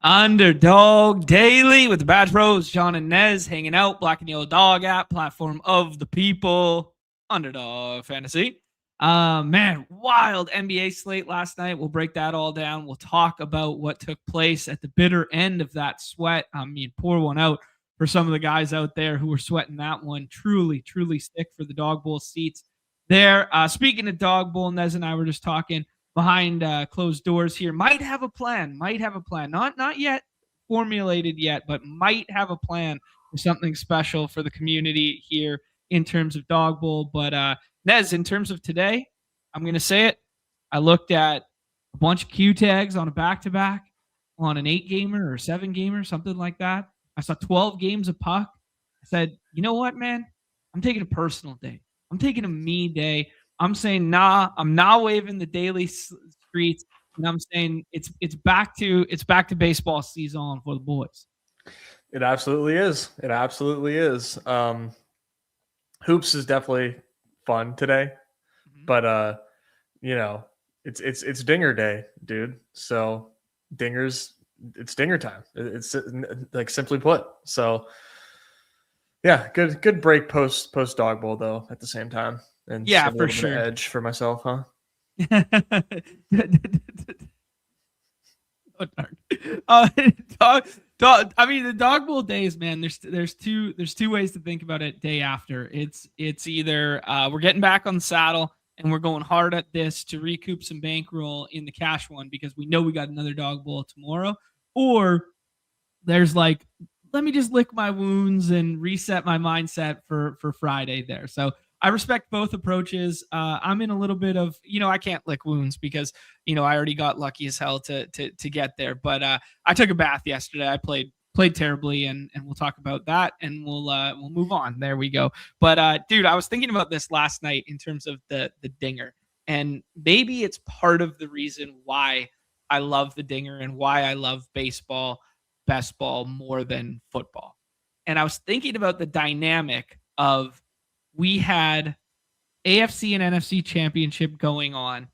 Underdog Daily with the Badge Bros, Jon and Nez hanging out. Black and Yellow Dog app, platform of the people. Underdog Fantasy. Man, wild NBA slate last night. We'll break that all down. We'll talk about what took place at the bitter end of that sweat. I mean, pour one out for some of the guys out there who were sweating that one. Truly, truly sick for the Dog Bowl seats there. Speaking of Dog Bowl, Nez and I were just talking behind closed doors here. Might have a plan. Not yet formulated yet, but might have a plan for something special for the community here in terms of Dog Bowl. But Nez, in terms of today, I'm going to say it. I looked at a bunch of Q tags on a back-to-back on an 8-gamer or 7-gamer, something like that. I saw 12 games of puck. I said, you know what, man? I'm taking a personal day. I'm taking a me day. I'm saying, nah, I'm not waving the daily streets. And I'm saying it's back to baseball season for the boys. It absolutely is. Hoops is definitely fun today, but it's Dinger Day, dude. So it's Dinger time. It's like simply put. So yeah, good break post Dog Bowl though at the same time. And yeah, for sure. Bit of edge for myself, huh? I mean, the Dog Bowl days, man. There's two ways to think about it. Day after, it's either we're getting back on the saddle and we're going hard at this to recoup some bankroll in the cash one because we know we got another Dog Bowl tomorrow, or there's like, let me just lick my wounds and reset my mindset for Friday there. So I respect both approaches. I'm in a little bit of, I can't lick wounds because, I already got lucky as hell to get there. But I took a bath yesterday. I played terribly, and we'll talk about that, and we'll move on. There we go. But dude, I was thinking about this last night in terms of the dinger, and maybe it's part of the reason why I love the dinger and why I love baseball, best ball more than football. And I was thinking about the dynamic of, we had AFC and NFC championship going on.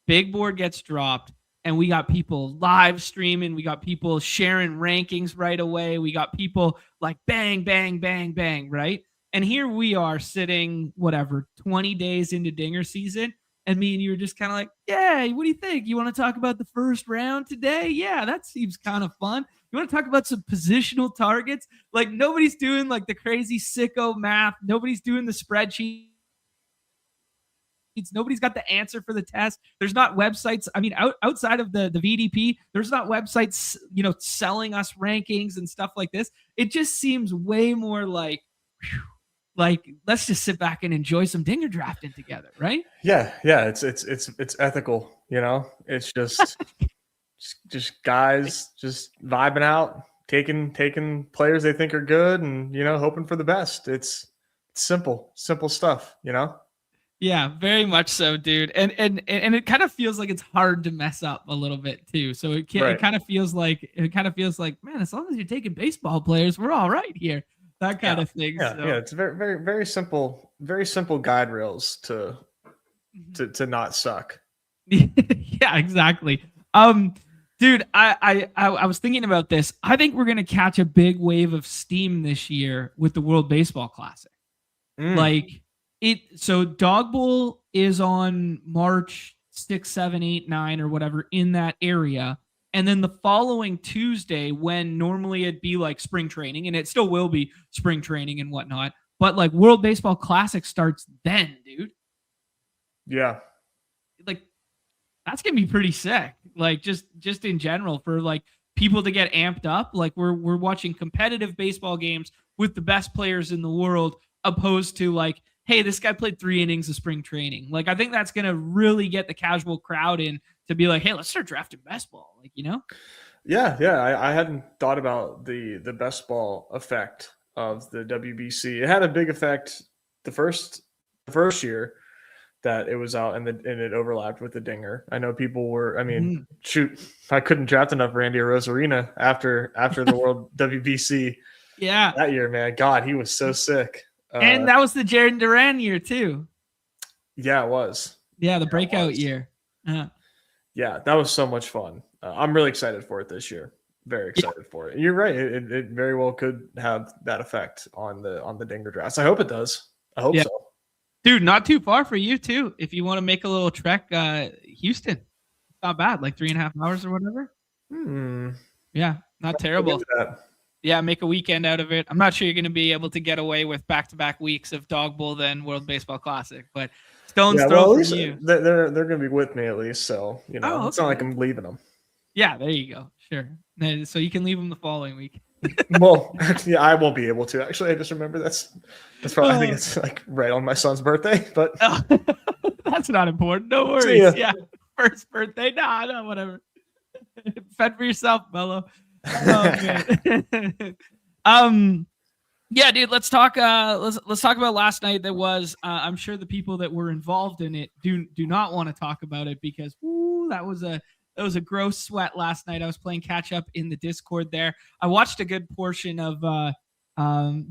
Big board gets dropped, and we got people live streaming. We got people sharing rankings right away. We got people like bang, bang, bang, bang, right? And here we are sitting, 20 days into Dinger season. And me and you were just kind of like, yeah, what do you think? You want to talk about the first round today? Yeah, that seems kind of fun. You want to talk about some positional targets? Like, nobody's doing like the crazy sicko math. Nobody's doing the spreadsheets. Nobody's got the answer for the test. There's not websites. I mean, outside of the VDP, there's not websites, selling us rankings and stuff like this. It just seems way more like, let's just sit back and enjoy some Dinger drafting together, right? Yeah. It's ethical, It's just guys just vibing out, taking players they think are good, and hoping for the best. It's simple stuff, Yeah, very much so, dude. And it kind of feels like it's hard to mess up a little bit too. So it kind of feels like man, as long as you're taking baseball players, we're all right here. That kind of thing. Yeah, so. Yeah. It's very simple guide rails to not suck. Yeah, exactly. Dude, I was thinking about this. I think we're gonna catch a big wave of steam this year with the World Baseball Classic. So Dog Bowl is on March 6, 7, 8, 9, or whatever, in that area. And then the following Tuesday, when normally it'd be like spring training, and it still will be spring training and whatnot, but like World Baseball Classic starts then, dude. Yeah. Like, that's gonna be pretty sick. Like, just in general, for like people to get amped up. Like, we're watching competitive baseball games with the best players in the world, opposed to like, hey, this guy played 3 innings of spring training. Like, I think that's going to really get the casual crowd in to be like, hey, let's start drafting best ball. Like, Yeah. I hadn't thought about the best ball effect of the WBC. It had a big effect the first year that it was out, and it overlapped with the Dinger. I know people were, shoot, I couldn't draft enough Randy Arozarena after the World WBC. Yeah. That year, man. God, he was so sick. And that was the Jared Duran year too. Yeah, it was. Yeah, the breakout year. Yeah, that was so much fun. I'm really excited for it this year. very excited for it. You're right. It very well could have that effect on the Dinger drafts. I hope it does. I hope Yeah. so. Dude, not too far for you too. If you want to make a little trek, Houston, it's not bad. Like 3.5 hours or whatever. Yeah, not terrible. Yeah, make a weekend out of it. I'm not sure you're going to be able to get away with back-to-back weeks of Dog Bowl then World Baseball Classic, but stone's throw for you. They're going to be with me at least, so it's not like I'm leaving them. Yeah, there you go. Sure. So you can leave them the following week. Well, yeah, I won't be able to. Actually, I just remember that's probably I think it's like right on my son's birthday, but that's not important. No worries. Yeah, first birthday. No, whatever. Fend for yourself, Mello. Oh man. Yeah, dude. Let's talk. Let's talk about last night. That was. I'm sure the people that were involved in it do not want to talk about it because that was a gross sweat last night. I was playing catch up in the Discord there. I watched a good portion of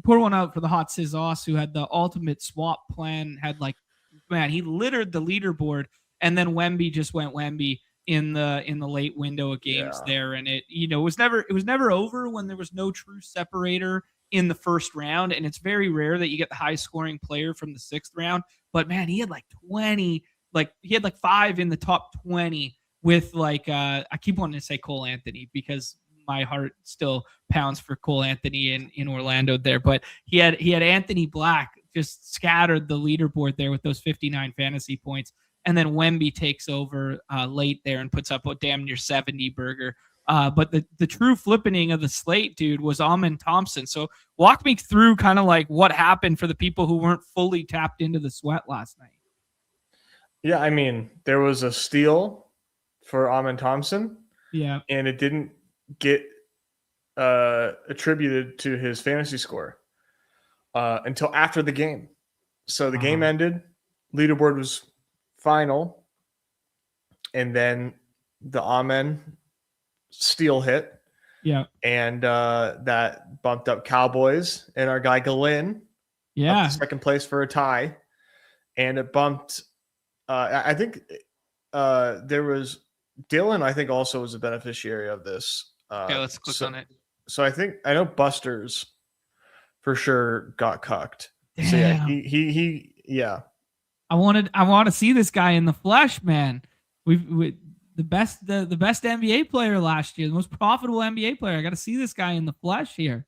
pour one out for the Hot Sizos who had the ultimate swap plan. Had he littered the leaderboard, and then Wemby just went Wemby in the late window of games there, and it was never over when there was no true separator in the first round, and it's very rare that you get the high scoring player from the 6th round. But man, he had 20, he had 5 in the top 20 with I keep wanting to say Cole Anthony because my heart still pounds for Cole Anthony in Orlando there, but he had Anthony Black just scattered the leaderboard there with those 59 fantasy points. And then Wemby takes over late there and puts up a damn near 70 burger. But the true flippening of the slate, dude, was Amen Thompson. So walk me through kind of what happened for the people who weren't fully tapped into the sweat last night. Yeah, I mean, there was a steal for Amen Thompson. Yeah. And it didn't get attributed to his fantasy score until after the game. So the game ended, leaderboard was final, and then the Amen steal hit. Yeah. And that bumped up Cowboys and our guy Glenn up to 2nd place for a tie. And it bumped I think there was Dylan, I think, also was a beneficiary of this. Okay, let's click on it. So I know Buster's for sure got cucked. Damn. So yeah, he yeah. I want to see this guy in the flesh, man. We the best NBA player last year, the most profitable NBA player. I got to see this guy in the flesh here.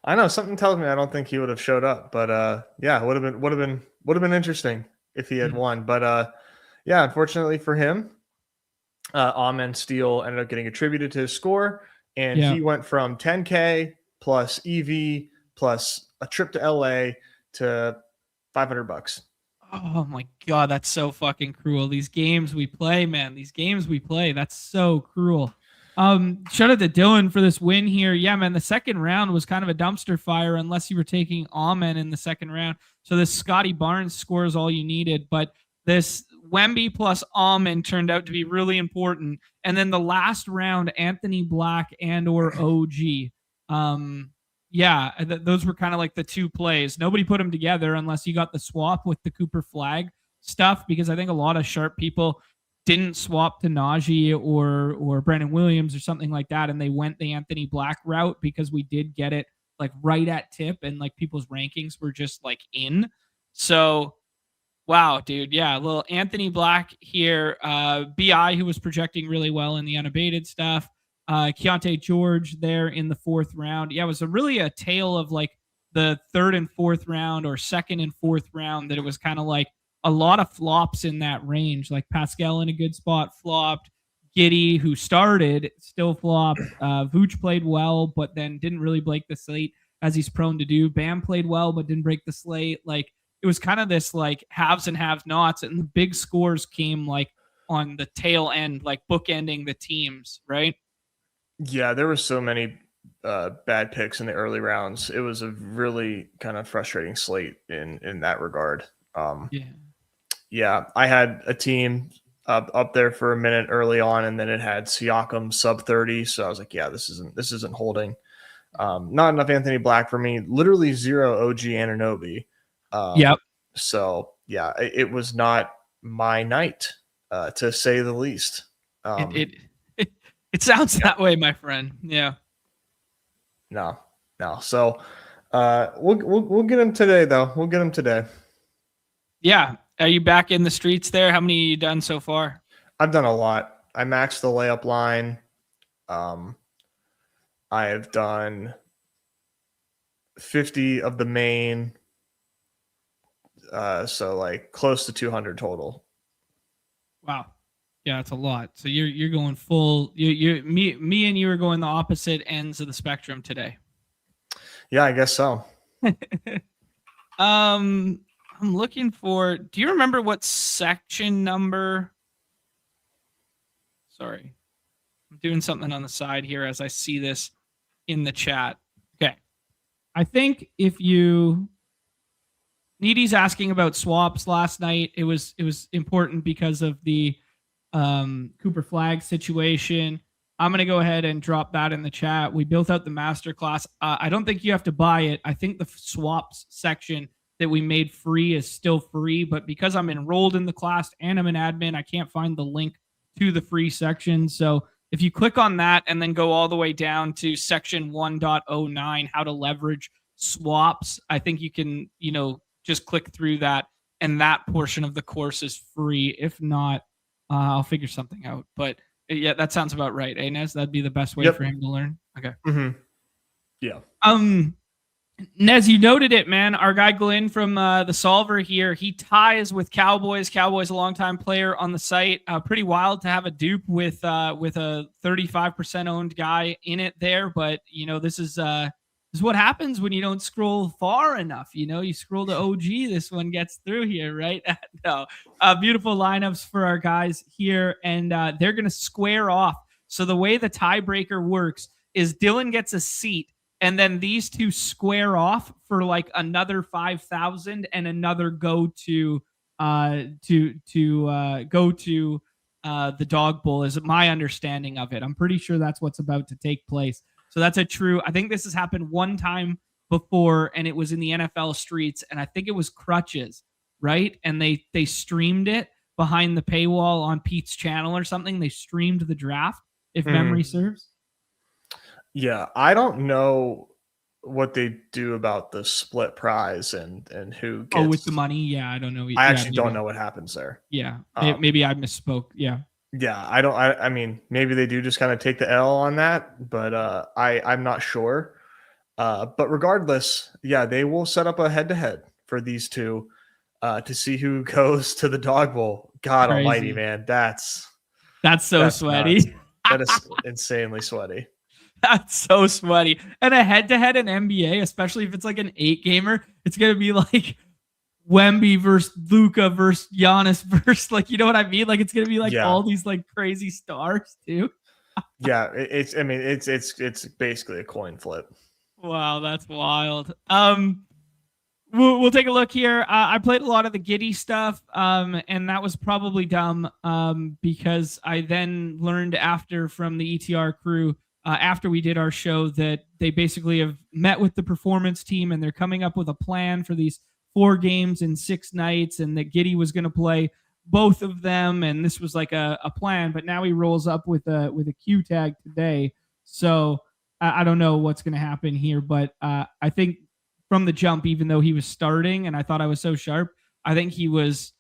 I know something tells me I don't think he would have showed up, but yeah, would have been interesting if he had won. But yeah, unfortunately for him, Amen Steele ended up getting attributed to his score, and he went from 10K plus EV plus a trip to LA to $500. Oh my God, that's so fucking cruel. These games we play, man. These games we play. That's so cruel. Shout out to Dylan for this win here. Yeah, man, the second round was kind of a dumpster fire unless you were taking Amen in the second round. So this Scotty Barnes score is all you needed, but this Wemby plus Amen turned out to be really important. And then the last round, Anthony Black and or OG. Yeah, those were kind of the 2 plays. Nobody put them together unless you got the swap with the Cooper Flag stuff, because I think a lot of sharp people didn't swap to Najee or Brandon Williams or something like that, and they went the Anthony Black route because we did get it right at tip, and people's rankings were just in. So, wow, dude, yeah, a little Anthony Black here. BI, who was projecting really well in the unabated stuff. Keontae George there in the 4th round. Yeah, it was really a tale of the 3rd and 4th round or 2nd and 4th round that it was kind of a lot of flops in that range. Pascal in a good spot flopped. Giddey, who started, still flopped. Vooch played well, but then didn't really break the slate as he's prone to do. Bam played well, but didn't break the slate. It was kind of this haves and have-nots, and the big scores came on the tail end, bookending the teams, right? Yeah, there were so many bad picks in the early rounds. It was a really kind of frustrating slate in that regard. Yeah, I had a team up there for a minute early on, and then it had Siakam sub 30. So I was like, yeah, this isn't holding. Not enough Anthony Black for me. Literally 0 OG Anunoby. Yep. So yeah, it was not my night, to say the least. It sounds that way, my friend. Yeah. No. So we'll get him today, though. We'll get him today. Yeah. Are you back in the streets there? How many you done so far? I've done a lot. I maxed the layup line. I have done 50 of the main. So like close to 200 total. Wow. Yeah, it's a lot. So you're going full. Me and you are going the opposite ends of the spectrum today. Yeah, I guess so. I'm looking for. Do you remember what section number? Sorry, I'm doing something on the side here as I see this in the chat. Okay, I think if you. Needy's asking about swaps last night. It was important because of the Cooper Flag situation. I'm going to go ahead and drop that in the chat. We built out the masterclass. I don't think you have to buy it. I think the swaps section that we made free is still free, but because I'm enrolled in the class and I'm an admin, I can't find the link to the free section. So if you click on that and then go all the way down to section 1.09, how to leverage swaps, I think you can, just click through that, and that portion of the course is free. If not, I'll figure something out. But yeah, that sounds about right. Nez, that'd be the best way for him to learn. Okay. Mm-hmm. Yeah. Nez, you noted it, man. Our guy Glenn from the Solver here, he ties with Cowboys. Cowboys, a longtime player on the site. Pretty wild to have a dupe with a 35% owned guy in it there. But this is what happens when you don't scroll far enough. You scroll to OG, this one gets through here, right? No, beautiful lineups for our guys here, and they're going to square off. So the way the tiebreaker works is Dylan gets a seat, and then these two square off for like another 5,000 and another go to the Dog Bowl, is my understanding of it. I'm pretty sure that's what's about to take place. So that's I think this has happened one time before, and it was in the NFL streets, and I think it was Crutches, right? And they streamed it behind the paywall on Pete's channel or something. They streamed the draft, if memory serves. Yeah, I don't know what they do about the split prize and who gets... with the money. Yeah, I don't know. I actually don't know what happens there. Yeah, maybe I misspoke. Yeah. Yeah, I mean, maybe they do just kind of take the L on that, but I'm not sure. But regardless, yeah, they will set up a head-to-head for these two to see who goes to the Dog Bowl. God Crazy. Almighty, man, that's sweaty. Nuts. That is insanely sweaty. That's so sweaty. And a head-to-head in NBA, especially if it's like an 8-gamer, it's gonna be like Wemby versus Luka versus Giannis versus, like, you know what I mean? Like, it's gonna be like all these like crazy stars too. Yeah, it's basically a coin flip. Wow, that's wild. We'll take a look here. I played a lot of the Giddy stuff, and that was probably dumb because I then learned from the ETR crew after we did our show that they basically have met with the performance team and they're coming up with a plan for these 4 games in 6 nights, and that Giddy was going to play both of them, and this was like a plan. But now he rolls up with a Q tag today, so I don't know what's going to happen here. But I think from the jump, even though he was starting and I thought I was so sharp, I think he was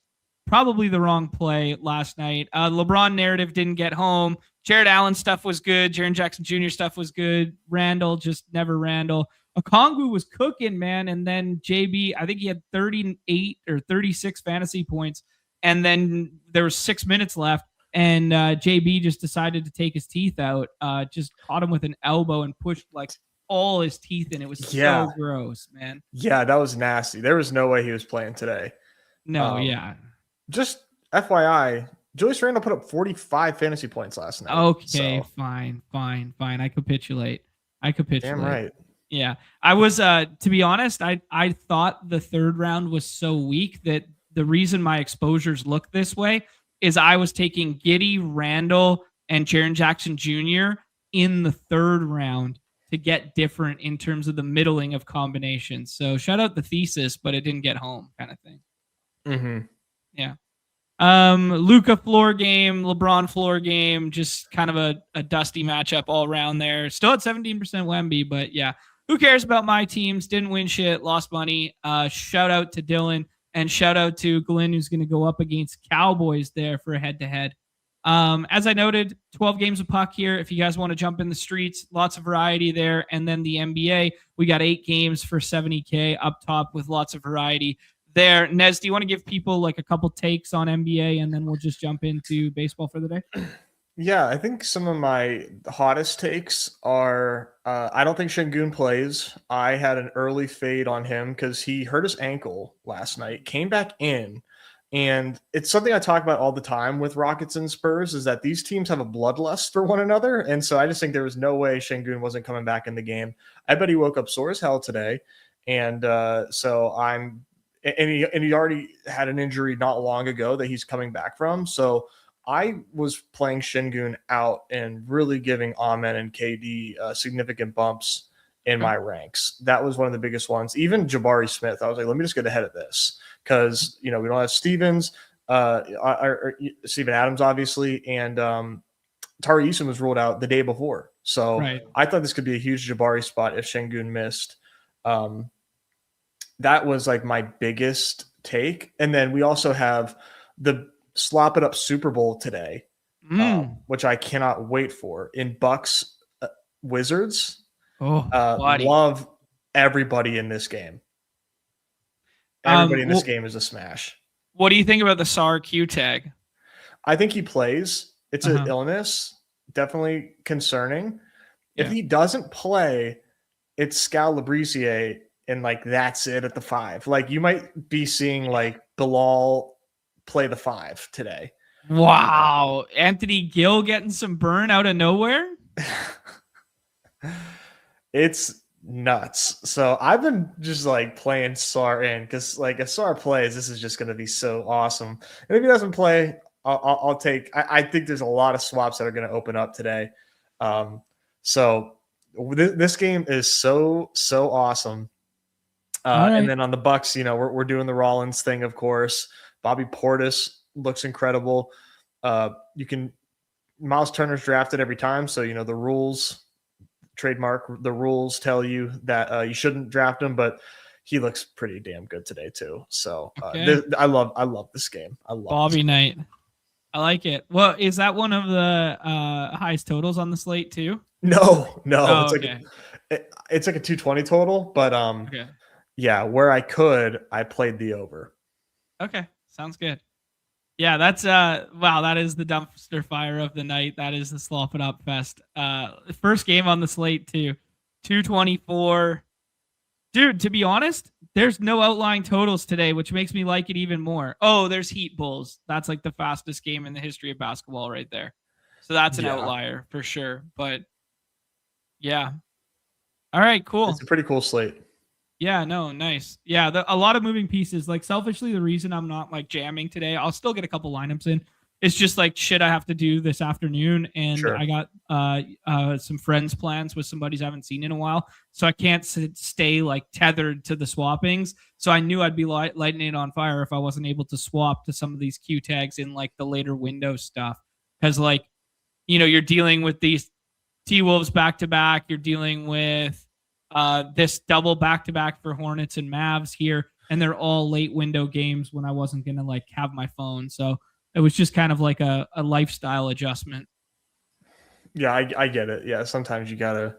probably the wrong play last night. LeBron narrative didn't get home. Jared Allen stuff was good. Jaren Jackson Jr. stuff was good. Randall, just never Randall. Okongwu was cooking, man. And then JB, I think he had 38 or 36 fantasy points. And then there was 6 minutes left. And JB just decided to take his teeth out. Just caught him with an elbow and pushed like all his teeth in. It was so gross, man. Yeah, that was nasty. There was no way he was playing today. No, Just FYI, Julius Randle put up 45 fantasy points last night. Okay, so. Fine. I capitulate. Damn right. Yeah. I was, to be honest, I thought the third round was so weak that the reason my exposures look this way is I was taking Giddy, Randall, and Jaren Jackson Jr. in the third round to get different in terms of the middling of combinations. So shout out the thesis, but it didn't get home kind of thing. Mm-hmm. Yeah. Luca floor game, LeBron floor game, just kind of a dusty matchup all around there. Still at 17% Wemby, but yeah, who cares about my teams? Didn't win shit, lost money. Shout out to Dylan and shout out to Glenn, who's going to go up against Cowboys there for a head to head. As I noted, 12 games of puck here. If you guys want to jump in the streets, lots of variety there. And then the NBA, we got 8 games for 70K up top with lots of variety there. Nez, do you want to give people like a couple takes on NBA and then we'll just jump into baseball for the day? Yeah, I think some of my hottest takes are I don't think Şengün plays. I had an early fade on him because he hurt his ankle last night, came back in. And it's something I talk about all the time with Rockets and Spurs is that these teams have a bloodlust for one another. And so I just think there was no way Şengün wasn't coming back in the game. I bet he woke up sore as hell today. And so I'm and he already had an injury not long ago that he's coming back from. So I was playing Şengün out and really giving Amen and KD significant bumps in my ranks. That was one of the biggest ones. Even Jabari Smith, I was like, let me just get ahead of this because, we don't have Stevens, or Steven Adams, obviously, and Tari Eason was ruled out the day before. So right. I thought this could be a huge Jabari spot if Şengün missed. That was like my biggest take. And then we also have the slop it up Super Bowl today, which I cannot wait for in Bucks Wizards. Love everybody in this game. Everybody in this game is a smash. What do you think about the SAR Q tag? I think he plays. It's an illness, definitely concerning. Yeah. If he doesn't play, it's Skal Labrisier, and like that's it at the 5. Like you might be seeing like Bilal play the 5 today. Wow, Anthony Gill getting some burn out of nowhere. It's nuts. So I've been just like playing SAR in because like if SAR plays, this is just going to be so awesome. And if he doesn't play, I'll take. I think there's a lot of swaps that are going to open up today. So this game is so awesome. Right. And then on the Bucks, we're doing the Rollins thing, of course. Bobby Portis looks incredible. Miles Turner's drafted every time, so the rules. Trademark, the rules tell you that you shouldn't draft him, but he looks pretty damn good today too. So I love this game. I love Bobby Knight. I like it. Well, is that one of the highest totals on the slate too? No. It's like a 220 total, but yeah, where I played the over. Okay, sounds good. Yeah, that's wow, that is the dumpster fire of the night. That is the slop it up fest. First game on the slate too. 224. Dude, to be honest, there's no outlying totals today, which makes me like it even more. Oh, there's Heat Bulls. That's like the fastest game in the history of basketball right there. So that's an outlier for sure. But yeah. All right, cool. It's a pretty cool slate. Yeah, no, nice. Yeah, a lot of moving pieces. Like selfishly, the reason I'm not like jamming today, I'll still get a couple lineups in. It's just like shit I have to do this afternoon, and I got some friends plans with some buddies I haven't seen in a while, so I can't stay like tethered to the swappings. So I knew I'd be lighting it on fire if I wasn't able to swap to some of these Q tags in like the later window stuff, because like you're dealing with these T-Wolves back to back. You're dealing with this double back-to-back for Hornets and Mavs here, and they're all late window games when I wasn't going to like have my phone. So it was just kind of like a lifestyle adjustment. Yeah, I get it. Yeah, sometimes you gotta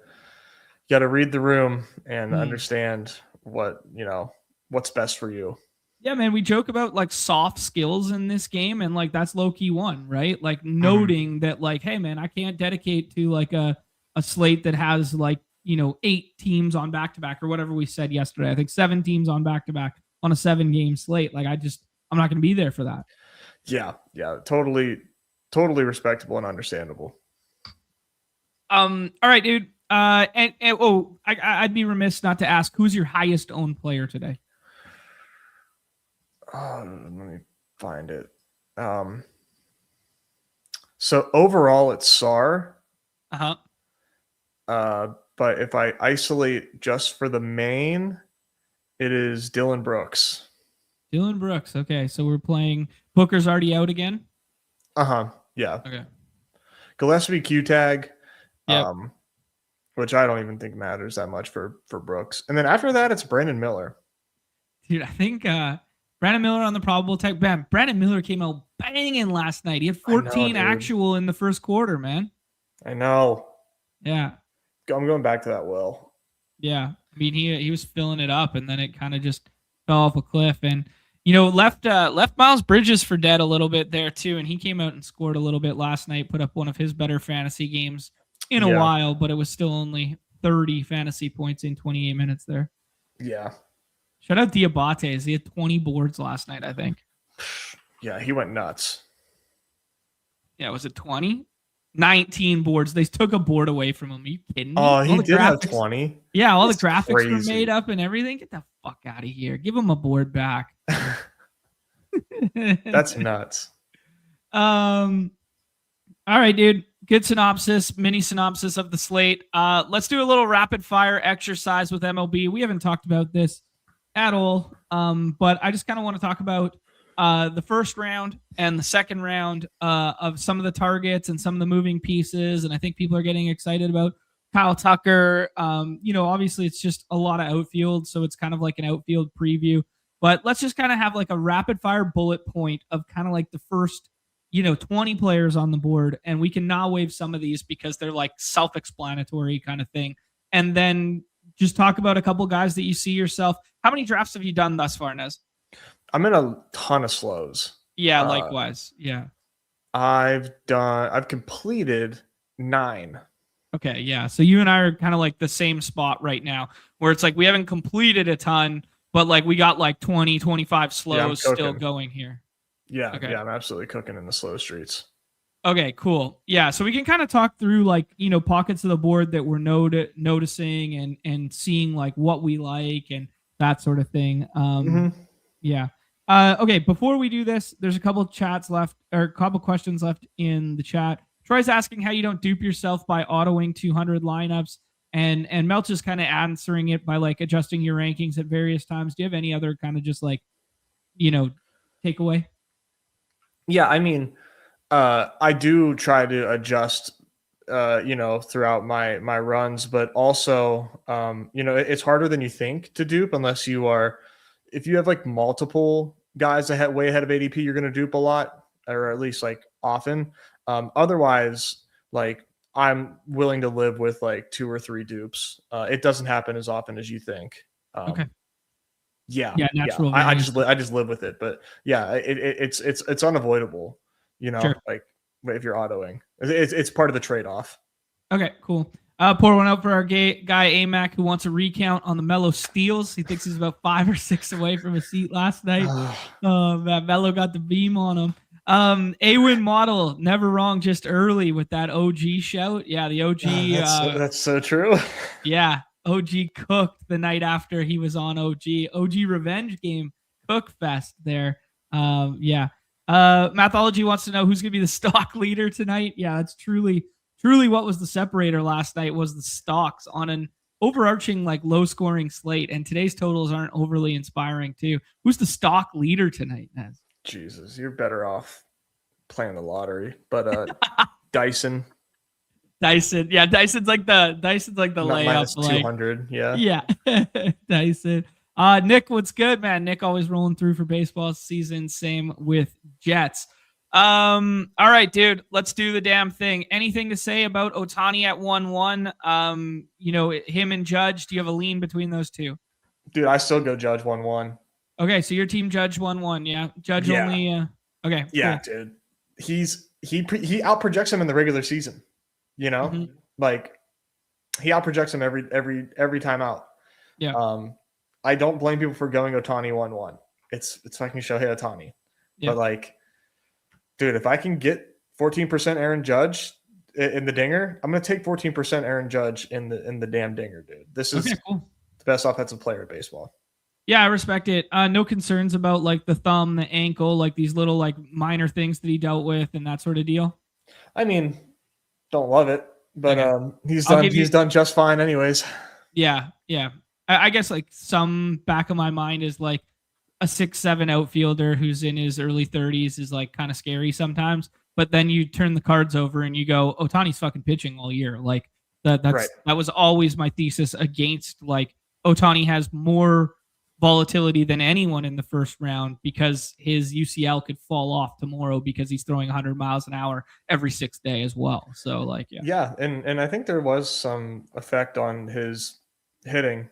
read the room and understand what's best for you. Yeah, man, we joke about like soft skills in this game, and like that's low-key one, right? Like noting that like, hey man, I can't dedicate to like a slate that has like 8 teams on back-to-back or whatever we said yesterday. I think 7 teams on back-to-back on a 7-game slate. Like I'm not going to be there for that. Yeah. Totally respectable and understandable. All right, dude. I'd be remiss not to ask, who's your highest owned player today? Let me find it. So overall it's SAR. But if I isolate just for the main, it is Dylan Brooks. Dylan Brooks. Okay, so we're playing Booker's already out again. Yeah. Okay. Gillespie Q tag. Yep. Which I don't even think matters that much for Brooks. And then after that, it's Brandon Miller. Dude, I think Brandon Miller on the probable tag. Bam, Brandon Miller came out banging last night. He had 14 actual in the first quarter, man. I know. Yeah. I'm going back to that well. Yeah. I mean, he was filling it up, and then it kind of just fell off a cliff. And, left Miles Bridges for dead a little bit there, too. And he came out and scored a little bit last night, put up one of his better fantasy games in a while, but it was still only 30 fantasy points in 28 minutes there. Yeah. Shout out Diabates. He had 20 boards last night, I think. Yeah, he went nuts. Yeah, was it 20? 19 boards. They took a board away from him. Are you kidding me? Oh, he did have 20. Yeah, all the graphics were made up and everything. Get the fuck out of here. Give him a board back. That's nuts. All right, dude. Good mini synopsis of the slate. Let's do a little rapid fire exercise with MLB. We haven't talked about this at all, but I just kind of want to talk about the first round and the second round of some of the targets and some of the moving pieces. And I think people are getting excited about Kyle Tucker. Obviously it's just a lot of outfield, so it's kind of like an outfield preview. But let's just kind of have like a rapid fire bullet point of kind of like the first 20 players on the board, and we can now waive some of these because they're like self-explanatory kind of thing. And then just talk about a couple guys that you see yourself. How many drafts have you done thus far, Nez? I'm in a ton of slows. Yeah, likewise. Yeah. I've completed 9. Okay, yeah. So you and I are kind of like the same spot right now, where it's like we haven't completed a ton, but like we got like 20, 25 slows still going here. Yeah, okay. Yeah, I'm absolutely cooking in the slow streets. Okay, cool. Yeah, so we can kind of talk through like, pockets of the board that we're noticing and seeing like what we like and that sort of thing. Yeah. Okay, before we do this, there's a couple of chats left, or a couple questions left in the chat. Troy's asking how you don't dupe yourself by autoing 200 lineups, and Melch is kind of answering it by like adjusting your rankings at various times. Do you have any other kind of just like, takeaway? Yeah, I mean, I do try to adjust, throughout my runs, but also, it's harder than you think to dupe unless if you have like multiple guys way ahead of ADP, you're going to dupe a lot, or at least like often. Otherwise, like I'm willing to live with like 2 or 3 dupes. It doesn't happen as often as you think. Okay. Yeah. Natural. I just live with it, but yeah, it's unavoidable. Sure. Like if you're autoing, it's part of the trade-off. Okay, cool. Pour one out for our guy AMAC, who wants a recount on the Melo steals. He thinks he's about 5 or 6 away from a seat last night. Melo got the beam on him. A-Win model, never wrong, just early with that OG shout. Yeah, the OG. That's so true. Yeah, OG cooked the night after he was on OG. OG revenge game, cook fest there. Yeah. Mathology wants to know who's going to be the stock leader tonight. Yeah, that's truly what was the separator last night was the stocks on an overarching, like low scoring slate. And today's totals aren't overly inspiring too. Who's the stock leader tonight, Nez? Jesus, you're better off playing the lottery, but Dyson. Yeah, Dyson's like the layup, like 200. Yeah. Dyson. Nick, what's good, man? Nick always rolling through for baseball season. Same with Jets. All right, dude, let's do the damn thing. Anything to say about Ohtani at 1-1? Him and Judge. Do you have a lean between those two? Dude, I still go Judge 1-1. Okay, so your team Judge 1-1, yeah. Judge only. Okay. Yeah, cool. Dude. He outprojects him in the regular season. Like he outprojects him every time out. Yeah. I don't blame people for going Ohtani 1-1. It's fucking Shohei Ohtani. Yeah. But like, dude, if I can get 14% Aaron Judge in the dinger, I'm gonna take 14% Aaron Judge in the damn dinger, dude. This is cool. The best offensive player in baseball. Yeah, I respect it. No concerns about like the thumb, the ankle, like these little like minor things that he dealt with and that sort of deal. I mean, don't love it, but he's done just fine anyways. Yeah. I guess like some back of my mind is like a 6'7" outfielder who's in his early 30s is like kind of scary sometimes. But then you turn the cards over and you go, Otani's fucking pitching all year. Like that was always my thesis against like Otani has more volatility than anyone in the first round because his UCL could fall off tomorrow because he's throwing 100 miles an hour every 6th day as well. So like, yeah. And I think there was some effect on his hitting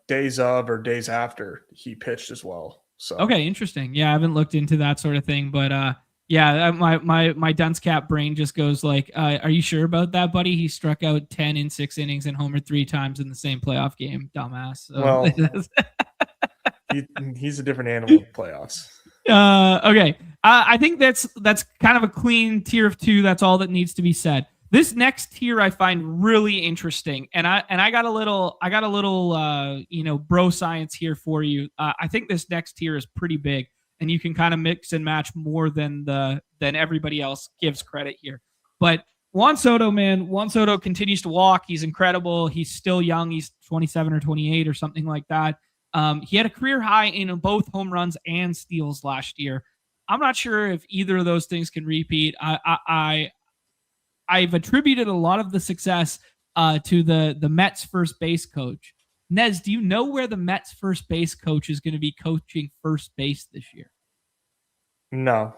days of or days after he pitched as well. So okay, interesting. Yeah, I haven't looked into that sort of thing, but yeah, my dunce cap brain just goes like, are you sure about that, buddy? He struck out 10 in 6 innings and homered 3 times in the same playoff game, dumbass. So, well, he's a different animal in playoffs. Okay. I think that's kind of a clean tier of 2. That's all that needs to be said. This next tier I find really interesting, and I got a little bro science here for you. I think this next tier is pretty big, and you can kind of mix and match more than everybody else gives credit here. But Juan Soto, man, Juan Soto continues to walk. He's incredible. He's still young. He's 27 or 28 or something like that. He had a career high in both home runs and steals last year. I'm not sure if either of those things can repeat. I've attributed a lot of the success to the Mets first base coach. Nez, do you know where the Mets first base coach is going to be coaching first base this year? No.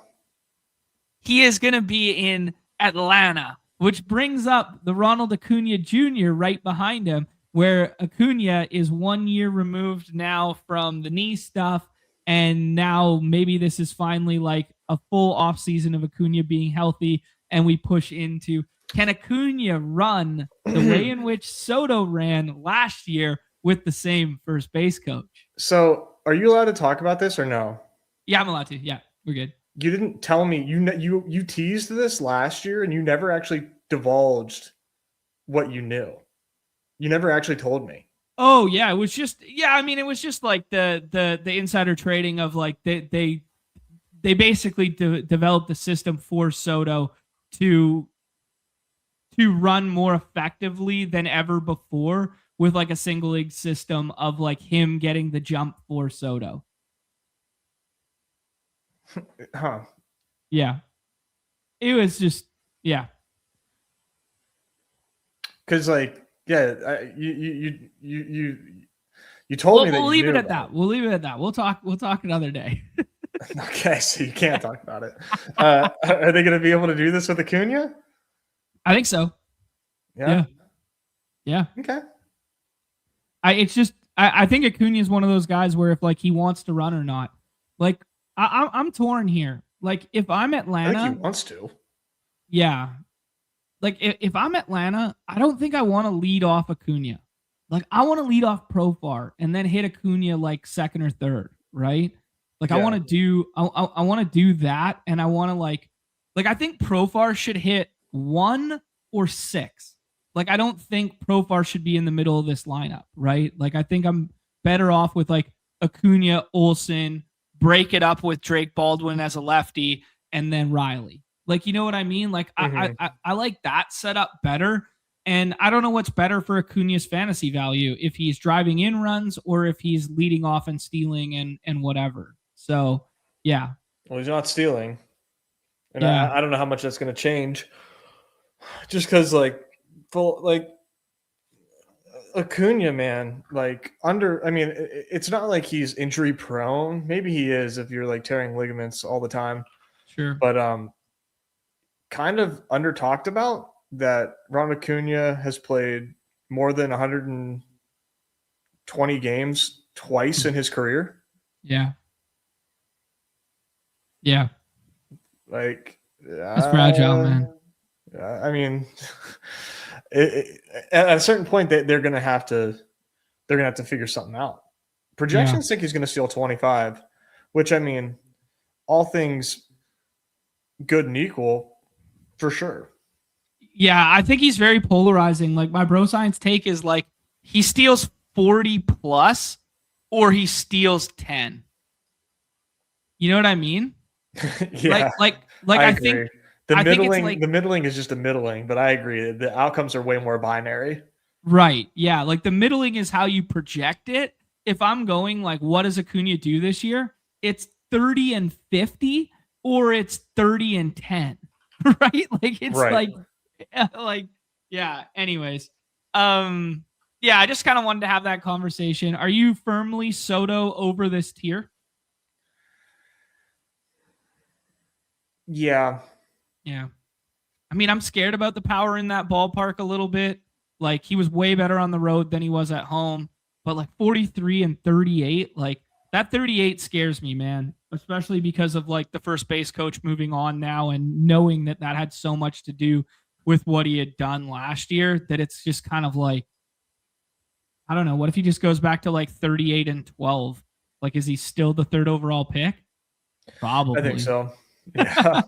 He is going to be in Atlanta, which brings up the Ronald Acuna Jr. right behind him, where Acuna is 1 year removed now from the knee stuff. And now maybe this is finally like a full offseason of Acuna being healthy. And we push into, can Acuna run the way in which Soto ran last year with the same first base coach? So are you allowed to talk about this or no? Yeah, I'm allowed to. Yeah, we're good. You didn't tell me. You teased this last year and you never actually divulged what you knew. You never actually told me. Oh yeah, it was just it was just like the insider trading of like they basically developed the system for Soto to run more effectively than ever before with like a single league system of like him getting the jump for Soto. Huh. Yeah. It was just Cuz like you told me that we'll leave it at that. We'll leave it at that. We'll talk another day. Okay, so you can't talk about it. Are they going to be able to do this with Acuna? I think so. Yeah. Okay. I think Acuna is one of those guys where if like he wants to run or not. Like I'm torn here. Like if I'm Atlanta, I think he wants to. Yeah. Like if I'm Atlanta, I don't think I want to lead off Acuna. Like I want to lead off Profar and then hit Acuna like second or third, right? Like I want to do I want to do that, and I want to like I think Profar should hit 1 or 6. Like I don't think Profar should be in the middle of this lineup, right? Like I think I'm better off with like Acuna, Olsen, break it up with Drake Baldwin as a lefty, and then Riley. Like, you know what I mean? Like, I like that setup better. And I don't know what's better for Acuna's fantasy value, if he's driving in runs or if he's leading off and stealing and whatever. So, yeah. Well, he's not stealing. And I don't know how much that's going to change. Just because, Acuna, man, it's not like he's injury prone. Maybe he is if you're like tearing ligaments all the time. Sure. But, kind of under talked about that Ron Acuna has played more than 120 games twice in his career. Yeah. Yeah. Like that's fragile, man. I mean, at a certain point they're going to have to figure something out. Projections think he's going to steal 25, which I mean, all things good and equal, for sure. Yeah, I think he's very polarizing. Like my bro science take is like he steals 40 plus or he steals 10. You know what I mean? Yeah. Like I think the middling is just a middling, but I agree. The outcomes are way more binary. Right. Yeah. Like the middling is how you project it. if I'm going like, what does Acuna do this year? It's 30-50 or it's 30-10, right? Like it's Right. like yeah. Anyways, yeah, I just kind of wanted to have that conversation. Are you firmly Soto over this tier? Yeah. Yeah. I mean, I'm scared about the power in that ballpark a little bit. Like he was way better on the road than he was at home, but like 43 and 38, like that 38 scares me, man, especially because of like the first base coach moving on now and knowing that that had so much to do with what he had done last year that it's just kind of like, I don't know, what if he just goes back to like 38 and 12? Like, is he still the third overall pick? I think Probably. so. Yeah.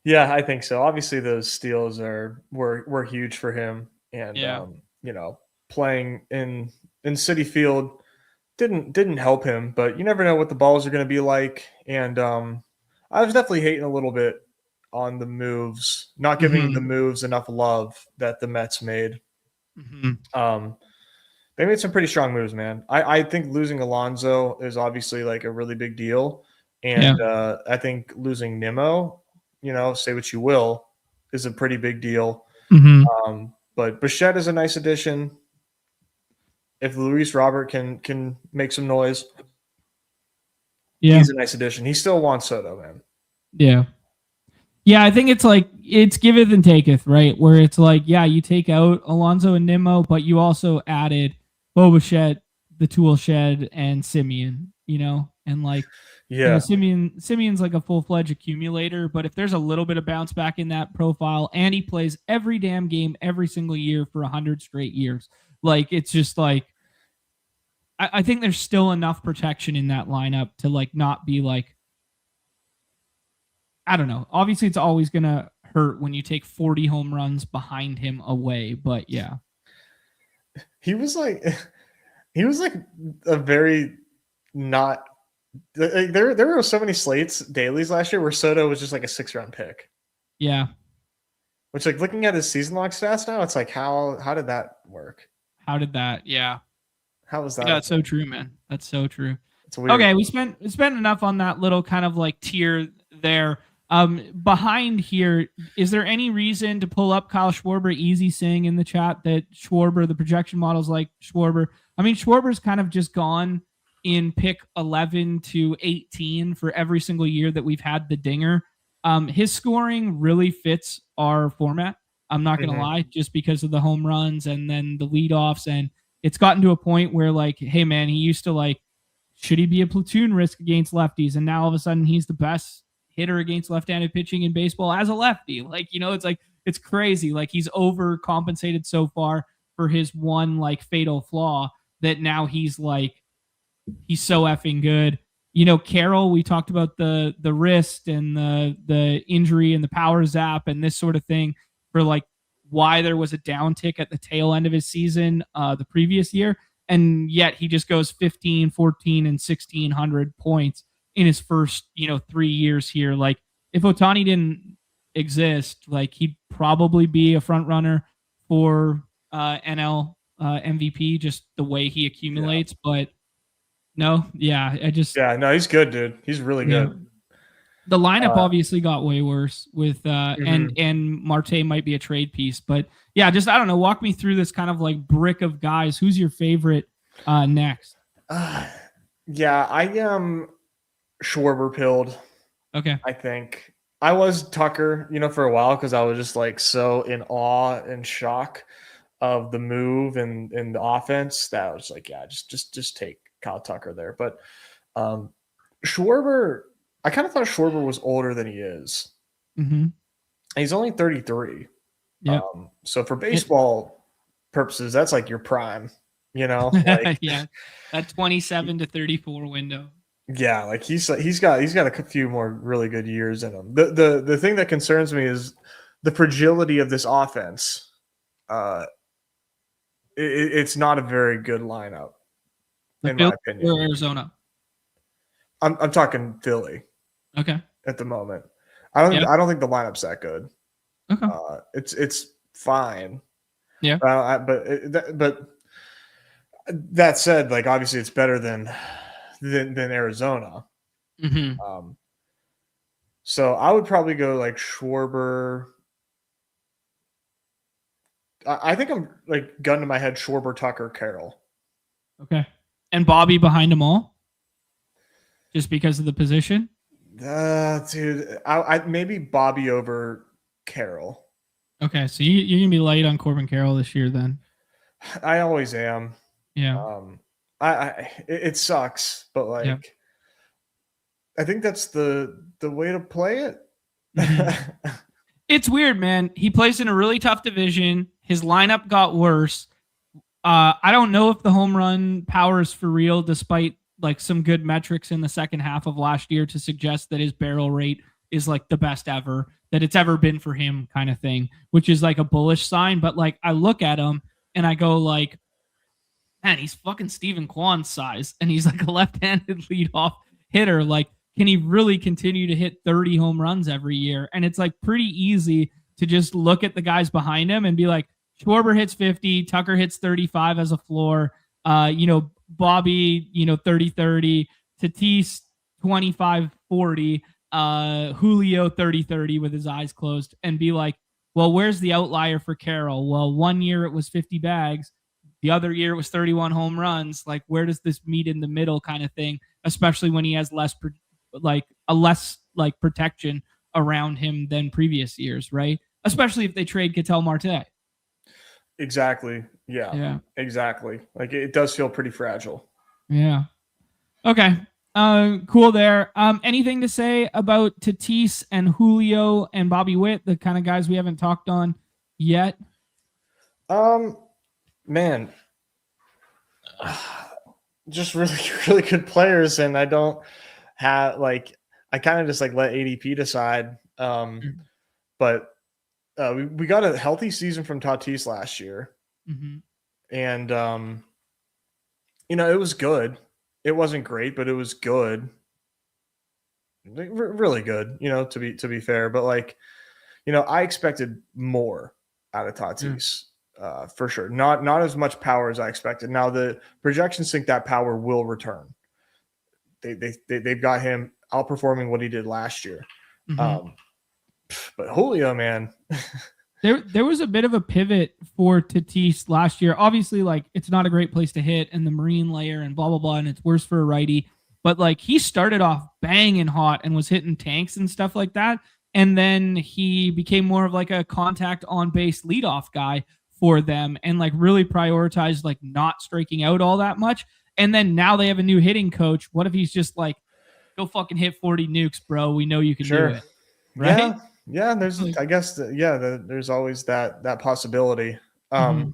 Yeah, I think so. Obviously, those steals were huge for him, and Yeah. playing in City Field didn't help him. But you never know what the balls are going to be like. And I was definitely hating a little bit on the moves, not giving the Mm-hmm. moves enough love that the Mets made. Mm-hmm. They made some pretty strong moves, man. I think losing Alonso is obviously like a really big deal, Yeah. and I think losing Nimmo, say what you will, is a pretty big deal. Mm-hmm. But Bichette is a nice addition. If Luis Robert can make some noise, Yeah. he's a nice addition. He still wants Soto, man. Yeah. Yeah, I think it's like it's giveth and taketh, right? Where it's like, yeah, you take out Alonso and Nimmo, but you also added Boba the Tool Shed, and Simeon, and like, Yeah, Simeon's like a full fledged accumulator, but if there's a little bit of bounce back in that profile, and he plays every damn game every single year for 100 straight years, like it's just like, I think there's still enough protection in that lineup to like not be like, I don't know. Obviously, it's always gonna hurt when you take 40 home runs behind him away, but yeah. he was like he was like a very not. There were so many slates dailies last year where Soto was just like a 6-round pick. Yeah. Which, like, looking at his season long stats now, it's like, how did that work? How did that? Yeah. How was that? Yeah, that's so true, man. That's so true. It's weird. Okay, we spent enough on that little kind of like tier there. Behind here, is there any reason to pull up Kyle Schwarber? Easy saying in the chat that Schwarber, the projection models like Schwarber. I mean, Schwarber's kind of just gone in pick 11 to 18 for every single year that we've had the Dinger. His scoring really fits our format. I'm not gonna lie, just because of the home runs and then the leadoffs, and it's gotten to a point where like, hey man, he used to like, should he be a platoon risk against lefties? And now all of a sudden he's the best hitter against left-handed pitching in baseball as a lefty. Like, it's like, it's crazy. Like he's overcompensated so far for his one like fatal flaw that now he's so effing good. Carroll, we talked about the wrist and the injury and the power zap and this sort of thing for like why there was a downtick at the tail end of his season the previous year. And yet he just goes 15, 14, and 1,600 points in his first, 3 years here. Like if Ohtani didn't exist, like he'd probably be a front runner for NL MVP, just the way he accumulates. Yeah. But no, yeah, no, he's good, dude. He's really good. The lineup obviously got way worse with and Marte might be a trade piece, but yeah, I don't know. Walk me through this kind of like brick of guys. Who's your favorite next? Yeah, I am Schwarber pilled. Okay. I think I was Tucker, for a while because I was just like so in awe and shock of the move and the offense that I was like, yeah, just take Kyle Tucker there. But Schwarber, I kind of thought Schwarber was older than he is. Mm-hmm. He's only 33. Yeah. So for baseball purposes, that's like your prime, Like, yeah, that 27 to 34 window. Yeah, like he's got a few more really good years in him. The thing that concerns me is the fragility of this offense. It's not a very good lineup, in my opinion. Or Arizona. I'm talking Philly. Okay. At the moment, I don't think the lineup's that good. Okay. It's fine. Yeah. But That said, like obviously it's better than Arizona. Mm-hmm. So I would probably go like Schwarber. I think I'm like gun to my head, Schwarber, Tucker, Carroll. Okay. And Bobby behind them all? Just because of the position? Dude, I maybe Bobby over Carroll. Okay, so you're gonna be light on Corbin Carroll this year then. I always am. Yeah. It sucks, but like Yeah. I think that's the way to play it. Mm-hmm. It's weird, man. He plays in a really tough division. His lineup got worse. I don't know if the home run power is for real, despite like some good metrics in the second half of last year to suggest that his barrel rate is like the best ever that it's ever been for him, kind of thing, which is like a bullish sign. But like I look at him and I go like, man, he's fucking Steven Kwan's size, and he's like a left-handed leadoff hitter. Like, can he really continue to hit 30 home runs every year? And it's like pretty easy to just look at the guys behind him and be like, Schwarber hits 50, Tucker hits 35 as a floor, Bobby, 30-30, Tatis 25-40, Julio 30-30 with his eyes closed, and be like, well, where's the outlier for Carroll? Well, one year it was 50 bags. The other year it was 31 home runs. Like, where does this meet in the middle kind of thing, especially when he has less protection around him than previous years, right? Especially if they trade Ketel Marte. Exactly. Yeah. Exactly. Like it does feel pretty fragile. Yeah. Okay. Cool there. Anything to say about Tatis and Julio and Bobby Witt, the kind of guys we haven't talked on yet? Man, just really, really good players, and I don't have like I kind of just like let ADP decide. But we got a healthy season from Tatis last year, and it was good. It wasn't great, but it was good, like, really good. To be fair, but like, I expected more out of Tatis. For sure. Not as much power as I expected. Now the projections think that power will return. They've got him outperforming what he did last year. But Julio, man. There was a bit of a pivot for Tatis last year. Obviously, like it's not a great place to hit and the marine layer and blah blah blah, and it's worse for a righty. But like he started off banging hot and was hitting tanks and stuff like that. And then he became more of like a contact on base leadoff guy for them and like really prioritized like not striking out all that much. And then now they have a new hitting coach. What if he's just like, go fucking hit 40 nukes, bro? We know you can do it. Right? Yeah. There's, I guess, there's always that possibility. But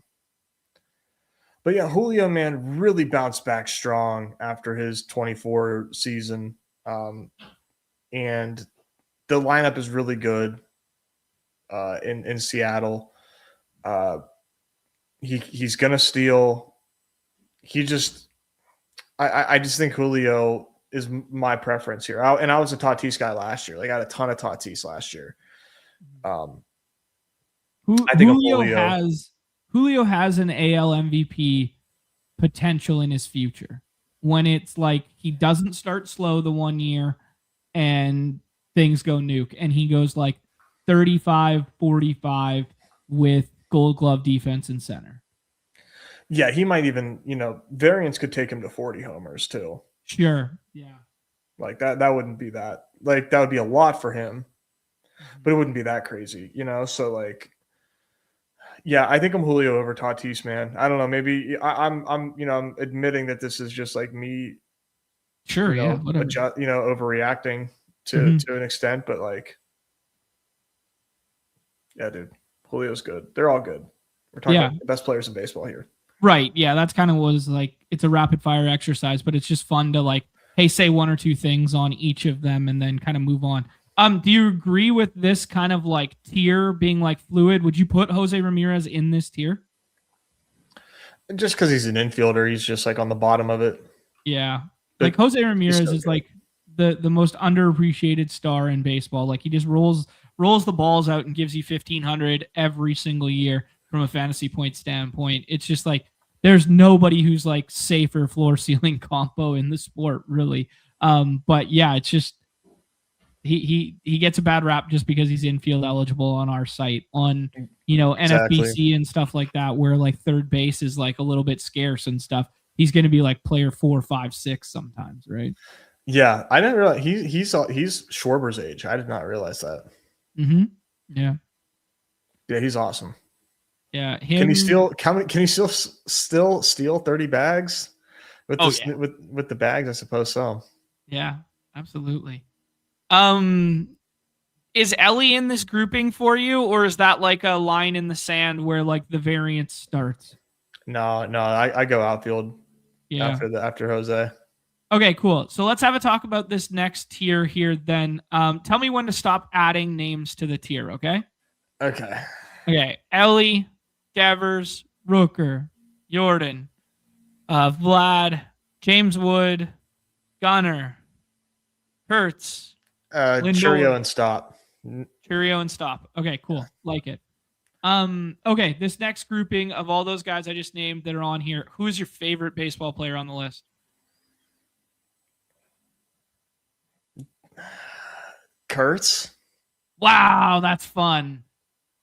yeah, Julio, man, really bounced back strong after his 24 season. And the lineup is really good in Seattle. He's gonna steal. I just think Julio is my preference here. I was a Tatis guy last year. Like I had a ton of Tatis last year. I think Julio has an AL MVP potential in his future when it's like he doesn't start slow the one year and things go nuke and he goes like 35-45 with Gold Glove defense and center. Yeah, he might even, variance could take him to 40 homers too. Sure. Yeah. Like that wouldn't be that. Like that would be a lot for him, but it wouldn't be that crazy, So like, yeah, I think I'm Julio over Tatis, man. I don't know. Maybe I'm admitting that this is just like me. Sure. Overreacting to an extent, but like, yeah, dude, Julio's good. They're all good. We're talking about the best players in baseball here. Right. Yeah. That's kind of was like, it's a rapid fire exercise, but it's just fun to like, hey, say one or two things on each of them and then kind of move on. Do you agree with this kind of like tier being like fluid? Would you put Jose Ramirez in this tier? Just because he's an infielder, he's just like on the bottom of it. Yeah. Like Jose Ramirez is like the most underappreciated star in baseball. Like he just rolls the balls out and gives you 1,500 every single year from a fantasy point standpoint. It's just like there's nobody who's like safer floor ceiling combo in the sport, really. But yeah, it's just he gets a bad rap just because he's infield eligible on our site on Exactly. NFBC and stuff like that, where like third base is like a little bit scarce and stuff. He's going to be like player 4, 5, 6 sometimes, right? Yeah, I didn't realize he's Schwarber's age. I did not realize that. Mm-hmm. Yeah. Yeah, he's awesome. Yeah. Can he still steal 30 bags with with the bags? I suppose so. Yeah, absolutely. Is Ellie in this grouping for you, or is that like a line in the sand where like the variance starts? No, I go outfield after Jose. Okay, cool. So let's have a talk about this next tier here then. Tell me when to stop adding names to the tier, okay? Okay. Ellie, Devers, Rooker, Jordan, Vlad, James Wood, Gunnar, Kurtz, Churio and stop. Churio and stop. Okay, cool. Like it. Okay, this next grouping of all those guys I just named that are on here, who is your favorite baseball player on the list? Kurtz. Wow, that's fun.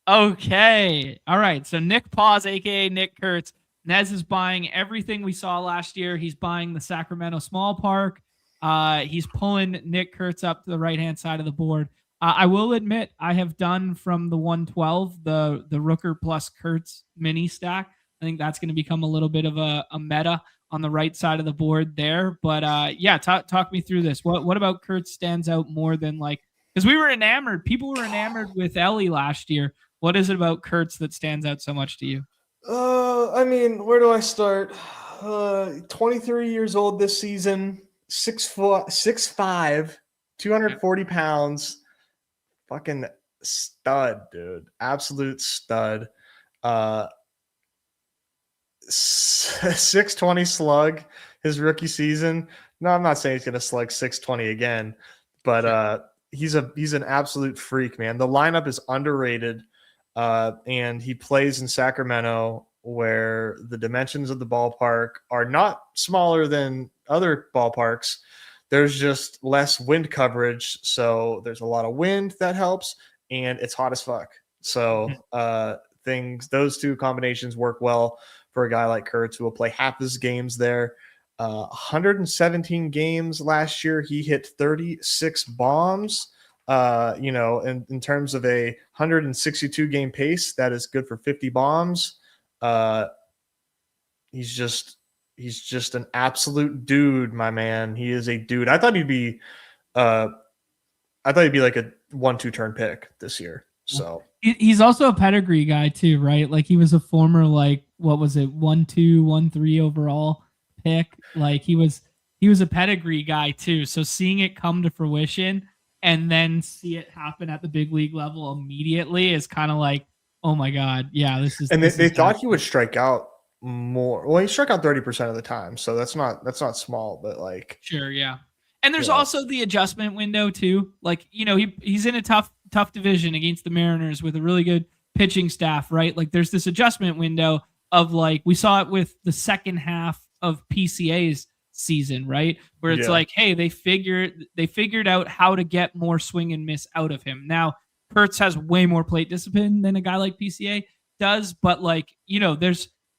Okay. All right. So Nick Paz, aka Nick Kurtz. Nez is buying everything we saw last year. He's buying the Sacramento Small Park. He's pulling Nick Kurtz up to the right-hand side of the board. I will admit I have done from the 112 the Rooker plus Kurtz mini stack. I think that's going to become a little bit of a meta on the right side of the board there. But yeah, talk me through this. What about Kurtz stands out more than like, because we were enamored. People were enamored with Ellie last year. What is it about Kurtz that stands out so much to you? I mean, where do I start? 23 years old this season, 6'5", 240 pounds. Fucking stud, dude. Absolute stud. 620 slug his rookie season. No, I'm not saying he's gonna slug 620 again, but he's an absolute freak, man. The lineup is underrated, and he plays in Sacramento, where the dimensions of the ballpark are not smaller than other ballparks. There's just less wind coverage, so there's a lot of wind that helps, and it's hot as fuck. So those two combinations work well for a guy like Kurtz, who will play half his games there. 117 games last year, he hit 36 bombs. In terms of a 162 game pace, that is good for 50 bombs. He's just an absolute dude, my man. He is a dude. I thought he'd be like a 1-2 turn pick this year. So he's also a pedigree guy too, right? Like he was a former, like, what was it, 1-2, 1-3 overall pick. Like he was a pedigree guy too. So seeing it come to fruition and then see it happen at the big league level immediately is kind of like, oh my God, yeah, this is. And they thought he would strike out more. Well, he struck out 30% of the time, so that's not small, but like, sure, yeah. And there's also the adjustment window too. Like, he's in a tough division against the Mariners with a really good pitching staff, right? Like there's this adjustment window of, like, we saw it with the second half of PCA's season, right? Where it's like, hey, they figured out how to get more swing and miss out of him. Now, Kurtz has way more plate discipline than a guy like PCA does, but like,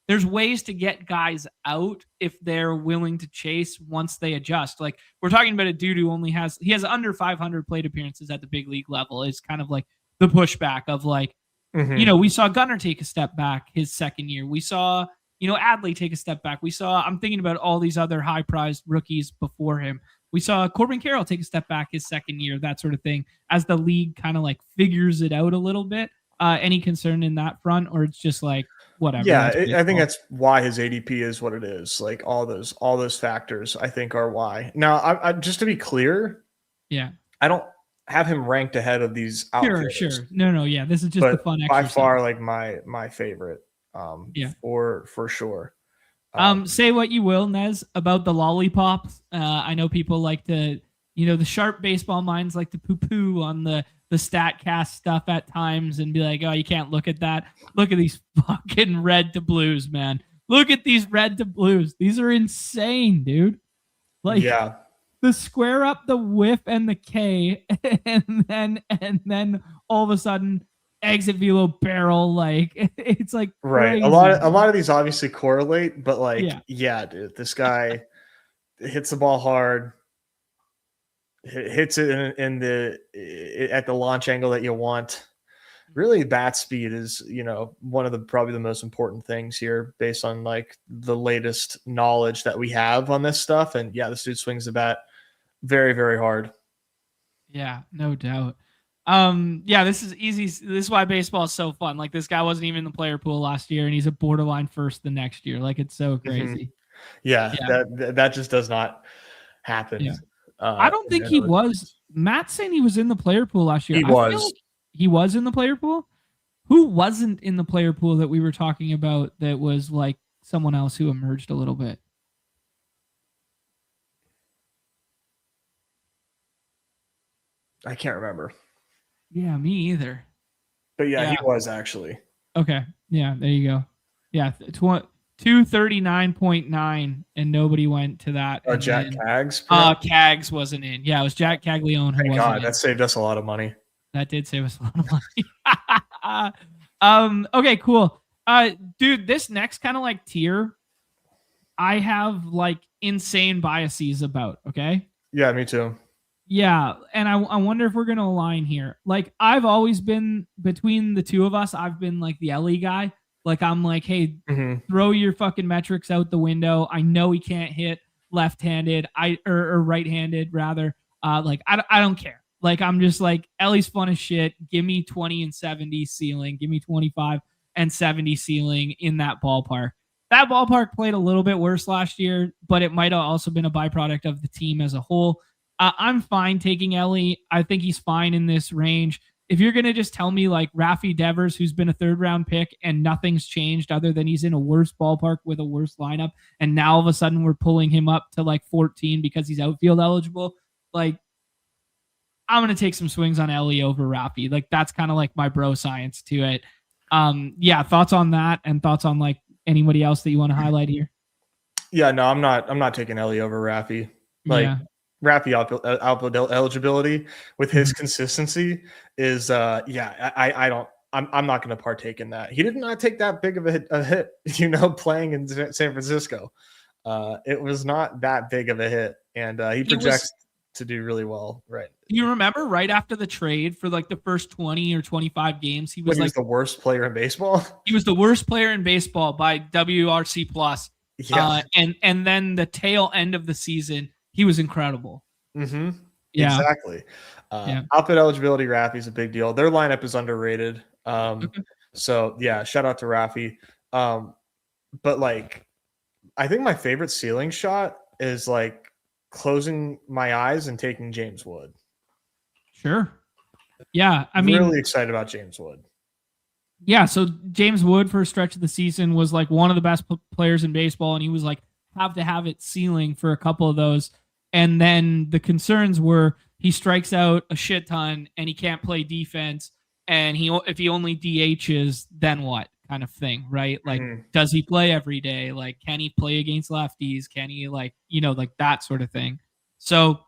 there's ways to get guys out if they're willing to chase once they adjust. Like, we're talking about a dude who he has under 500 plate appearances at the big league level. Is kind of like the pushback of, like, we saw Gunnar take a step back his second year. We saw, Adley take a step back. I'm thinking about all these other high prized rookies before him. We saw Corbin Carroll take a step back his second year, that sort of thing, as the league kind of like figures it out a little bit. Any concern in that front, or it's just like, whatever? Yeah, I think that's why his ADP is what it is. Like all those factors, I think, are why. Now, I just to be clear, I don't have him ranked ahead of these outfielders. Sure. No, yeah, this is just a fun exercise. By far, like my favorite. For sure. Say what you will, Nez, about the lollipops. I know people like to, the sharp baseball minds like to poo-poo on the StatCast stuff at times and be like, oh, you can't look at that. Look at these fucking red to blues, man. Look at these red to blues. These are insane, dude. Like, yeah, the square up, the whiff, and the K, and then all of a sudden exit velo barrel. Like, it's like right. crazy. A lot of these obviously correlate, but like, Yeah. dude, this guy hits the ball hard, hits it in the at the launch angle that you want. Really, bat speed is, one of the probably the most important things here based on like the latest knowledge that we have on this stuff. And yeah, this dude swings the bat very, very hard. Yeah, no doubt. Yeah, this is easy. This is why baseball is so fun. Like, this guy wasn't even in the player pool last year, and he's a borderline first the next year. Like, it's so crazy. Yeah, that just does not happen. Yeah. I don't think he was. Matt's saying he was in the player pool last year. He was. He was in the player pool? Who wasn't in the player pool that we were talking about that was like someone else who emerged a little bit? I can't remember. Yeah, me either. But yeah, he was actually. Okay. Yeah, there you go. Yeah, 239.9, and nobody went to that. Oh, Jack Cags? Cags wasn't in. Yeah, it was Jack Caglione who Thank wasn't God, in. that saved us a lot of money. That did save us a lot of money. Okay, cool. Dude, this next kind of like tier, I have like insane biases about, okay? Yeah, me too. Yeah, and I wonder if we're going to align here. Like, I've always been, between the two of us, I've been like the Ellie guy. Like, I'm like, hey, throw your fucking metrics out the window. I know he can't hit left-handed, or right-handed rather. Like, I don't care. Like, I'm just like, Ellie's fun as shit. Give me 20 and 70 ceiling. Give me 25 and 70 ceiling in that ballpark. That ballpark played a little bit worse last year, but it might have also been a byproduct of the team as a whole. I'm fine taking Ellie. I think he's fine in this range. If you're going to just tell me like Rafi Devers, who's been a third-round pick and nothing's changed other than he's in a worse ballpark with a worse lineup, and now all of a sudden we're pulling him up to like 14 because he's outfield eligible, like, I'm going to take some swings on Ellie over Rafi. Like, that's kind of like my bro science to it. Yeah, thoughts on that, and thoughts on like anybody else that you want to highlight here? Yeah, no, I'm not taking Ellie over Rafi. Like, Rafi outfield eligibility with his consistency is I'm not going to partake in that. He did not take that big of a hit, playing in San Francisco. It was not that big of a hit, and he projects to do really well. Right. You remember right after the trade for like the first 20 or 25 games, he was the worst player in baseball. He was the worst player in baseball by WRC plus. Yeah. And then the tail end of the season, he was incredible. Mm-hmm. Yeah, exactly. Outfit eligibility, Rafi's a big deal. Their lineup is underrated. So yeah, shout out to Rafi. But like, I think my favorite ceiling shot is like closing my eyes and taking James Wood. Sure. Yeah, I'm really excited about James Wood. Yeah, so James Wood for a stretch of the season was like one of the best players in baseball, and he was like have to have it ceiling for a couple of those. And then the concerns were he strikes out a shit ton and he can't play defense, and if he only DHs, then what kind of thing, right? Like, does he play every day? Like, can he play against lefties? Can he like that sort of thing? So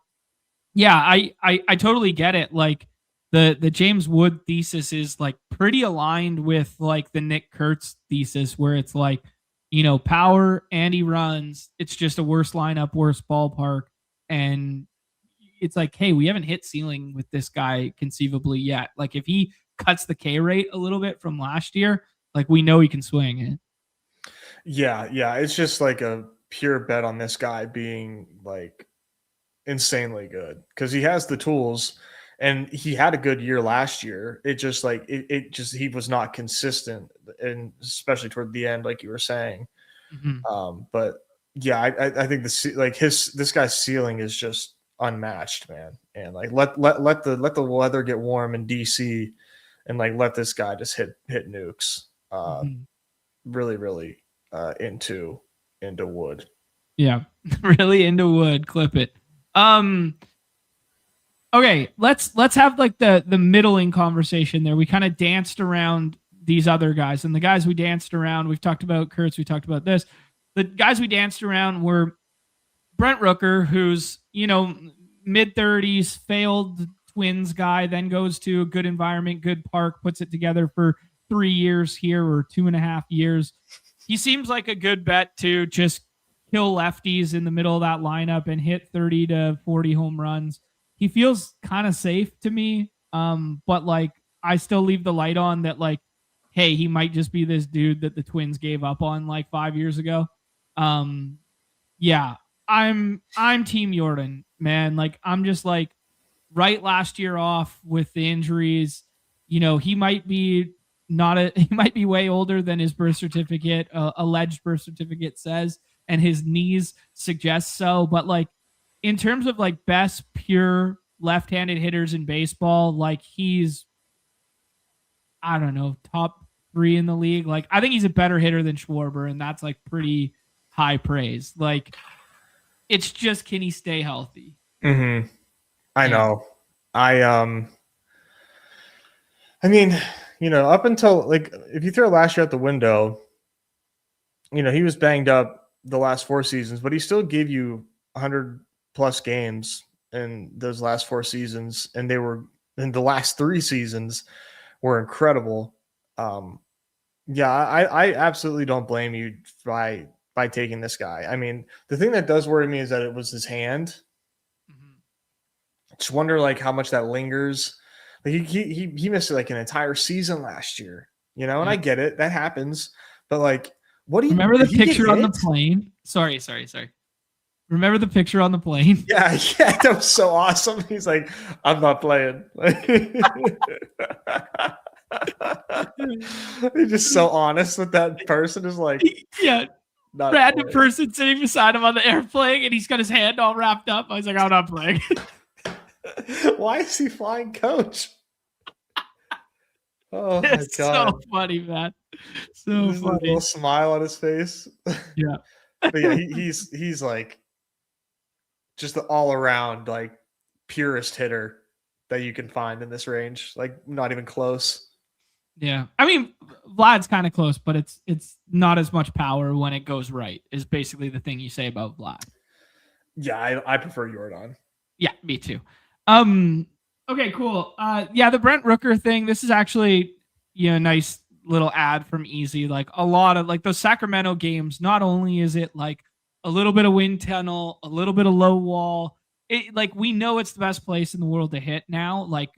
yeah, I totally get it. Like, the James Wood thesis is like pretty aligned with like the Nick Kurtz thesis, where it's like, power and he runs. It's just a worse lineup, worse ballpark. And it's like, hey, we haven't hit ceiling with this guy conceivably yet. Like, if he cuts the K rate a little bit from last year, like, we know he can swing it. Yeah. It's just like a pure bet on this guy being like insanely good because he has the tools and he had a good year last year. It just like he was not consistent, and especially toward the end, like you were saying. But yeah, I think this guy's ceiling is just unmatched, man. And like let the weather get warm in DC, and like let this guy just hit nukes. Really into Wood. Yeah, really into Wood. Clip it. Okay, let's have like the middling conversation there. We kind of danced around these other guys. And the guys we danced around, we've talked about Kurtz, we talked about this. The guys we danced around were Brent Rooker, who's, mid 30s, failed Twins guy, then goes to a good environment, good park, puts it together for 3 years here or 2.5 years. He seems like a good bet to just kill lefties in the middle of that lineup and hit 30 to 40 home runs. He feels kind of safe to me. But like, I still leave the light on that, like, hey, he might just be this dude that the Twins gave up on like 5 years ago. Yeah, I'm Team Jordan, man. Like, I'm just like, right last year off with the injuries, he might be he might be way older than his birth certificate, alleged birth certificate says, and his knees suggest so. But like, in terms of like best pure left-handed hitters in baseball, like he's, I don't know, top 3 in the league. Like, I think he's a better hitter than Schwarber, and that's like pretty high praise. Like, it's just, can he stay healthy? Mm-hmm. I know. I mean, up until, like, if you throw last year out the window, he was banged up the last 4 seasons, but he still gave you 100 plus games in those last 4 seasons, and they were, in the last 3 seasons were incredible. I absolutely don't blame you by taking this guy. I mean, the thing that does worry me is that it was his hand. Just wonder like how much that lingers. Like he missed like an entire season last year, and I get it, that happens. But like, what do you remember the picture on the plane? Sorry. Remember the picture on the plane? Yeah, that was so awesome. He's like, I'm not playing. He's just so honest with that person. Is like, yeah. Random person sitting beside him on the airplane, and he's got his hand all wrapped up. I was like, I'm not playing. Why is he flying coach? Oh my it's god! So funny, man. So Just funny. A little smile on his face. Yeah, but yeah, he's like just the all around like purest hitter that you can find in this range. Like, not even close. Yeah, I mean, Vlad's kind of close, but it's not as much power when it goes right. Is basically the thing you say about Vlad. Yeah, I prefer Jordan. Yeah, me too. Okay, cool. The Brent Rooker thing. This is actually, a nice little ad from Easy. Like, a lot of like those Sacramento games. Not only is it like a little bit of wind tunnel, a little bit of low wall. It, like, we know it's the best place in the world to hit now. Like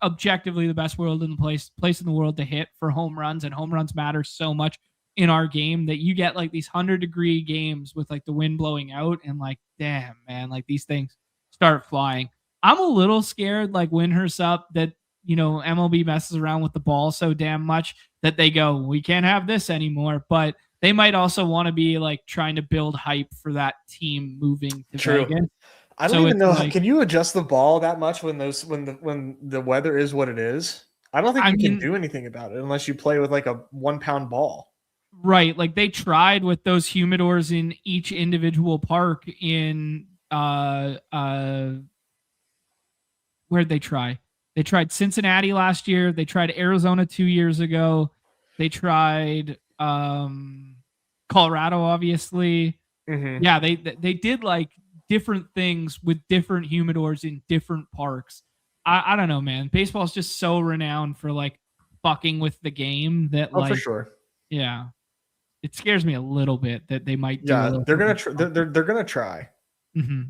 objectively the best place in the world to hit for home runs, and home runs matter so much in our game that you get like these 100-degree games with like the wind blowing out, and like, damn, man, like these things start flying. I'm a little scared, like, Windhurst up, that, MLB messes around with the ball so damn much that they go, we can't have this anymore. But they might also want to be like trying to build hype for that team moving to Vegas. I don't even know. Like, can you adjust the ball that much when the weather is what it is? I don't think you can do anything about it unless you play with like a 1-pound ball. Right. Like, they tried with those humidors in each individual park in where'd they try? They tried Cincinnati last year. They tried Arizona 2 years ago. They tried Colorado, obviously. Mm-hmm. Yeah, they did like different things with different humidors in different parks. I don't know, man. Baseball is just so renowned for like fucking with the game that for sure. Yeah, it scares me a little bit that they might. They're gonna they're gonna try. Mm-hmm.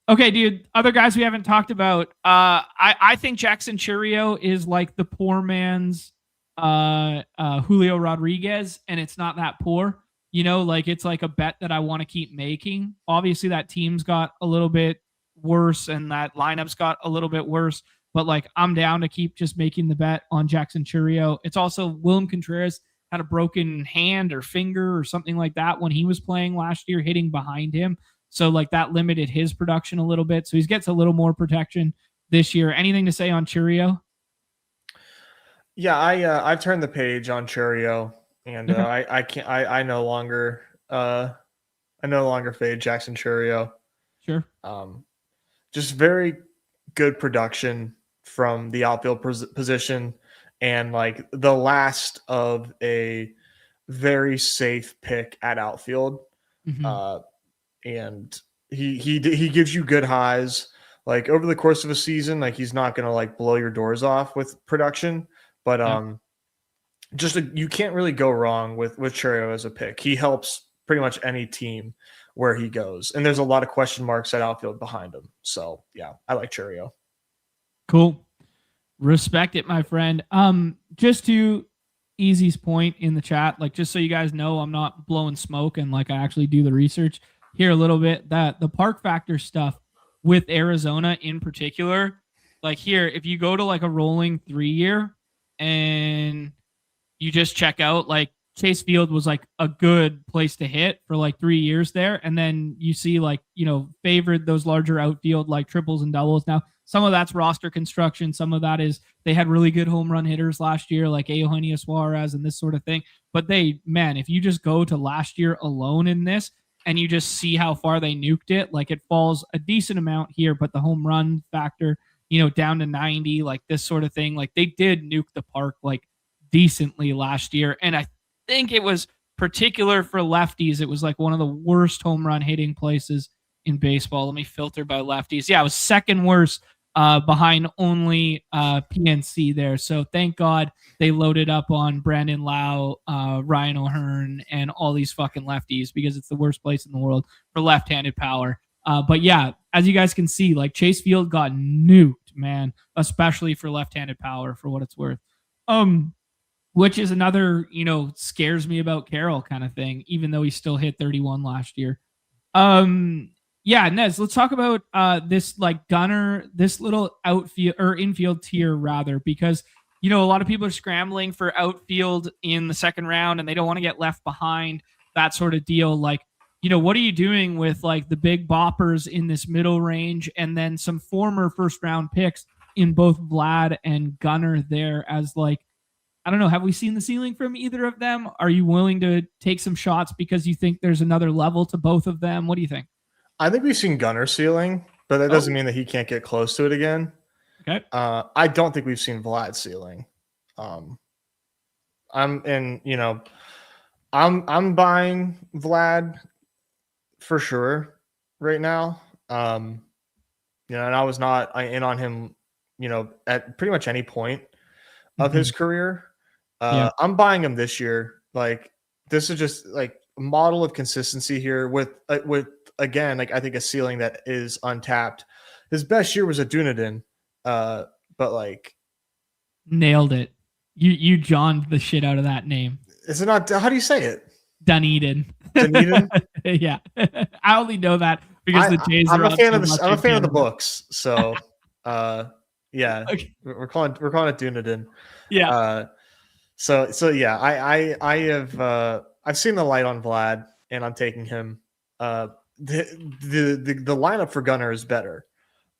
Okay, dude. Other guys we haven't talked about. I think Jackson Chourio is like the poor man's Julio Rodriguez, and it's not that poor. Like, it's like a bet that I want to keep making. Obviously, that team's got a little bit worse, and that lineup's got a little bit worse. But like, I'm down to keep just making the bet on Jackson Chourio. It's also Willem Contreras had a broken hand or finger or something like that when he was playing last year, hitting behind him. So like, that limited his production a little bit. So he gets a little more protection this year. Anything to say on Chourio? Yeah, I've turned the page on Chourio, and I no longer fade Jackson Chourio. Sure. Just very good production from the outfield position, and like the last of a very safe pick at outfield. Mm-hmm. And he gives you good highs. Like over the course of a season, like he's not gonna like blow your doors off with production, but Yeah. you can't really go wrong with Churio as a pick. He helps pretty much any team where he goes, and there's a lot of question marks at outfield behind him. So yeah, I like Churio. Cool. Respect it, my friend. Just to Easy's point in the chat, like just so you guys know, I'm not blowing smoke and like I actually do the research here a little bit. That the park factor stuff with Arizona in particular, like here, if you go to like a rolling 3-year and you just check out like Chase Field was like a good place to hit for like 3 years there. And then you see like, favored those larger outfield like triples and doubles. Now, some of that's roster construction. Some of that is they had really good home run hitters last year, like Eugenio Suarez and this sort of thing. But if you just go to last year alone in this and you just see how far they nuked it, like it falls a decent amount here, but the home run factor, down to 90, like this sort of thing, like they did nuke the park like decently last year. And I think it was particular for lefties. It was like one of the worst home run hitting places in baseball. Let me filter by lefties. Yeah, it was second worst behind only PNC there. So thank God they loaded up on Brandon Lau, Ryan O'Hearn, and all these fucking lefties because it's the worst place in the world for left-handed power. But yeah, as you guys can see, like Chase Field got nuked, man, especially for left-handed power for what it's worth. Which is another, scares me about Carroll kind of thing, even though he still hit 31 last year. Yeah, Nez, let's talk about this like gunner, this little outfield or infield tier rather, because a lot of people are scrambling for outfield in the second round and they don't want to get left behind, that sort of deal. Like, what are you doing with like the big boppers in this middle range and then some former first round picks in both Vlad and Gunner there as like, I don't know, have we seen the ceiling from either of them? Are you willing to take some shots because you think there's another level to both of them? What do you think? I think we've seen Gunner ceiling, but that doesn't mean that he can't get close to it again. Okay. I don't think we've seen Vlad ceiling. I'm buying Vlad for sure right now. And I was not in on him, at pretty much any point of his career. I'm buying him this year. Like this is just like a model of consistency here with again, like I think a ceiling that is untapped. His best year was at Dunedin, but like nailed it. You Johned the shit out of that name. Is it not? How do you say it? Dunedin. Dunedin. Yeah, I only know that because the Jays. I'm a fan of the. I'm a fan of the books. So, yeah, okay. we're calling it Dunedin. Yeah. So yeah, I have I've seen the light on Vlad, and I'm taking him. The lineup for Gunner is better,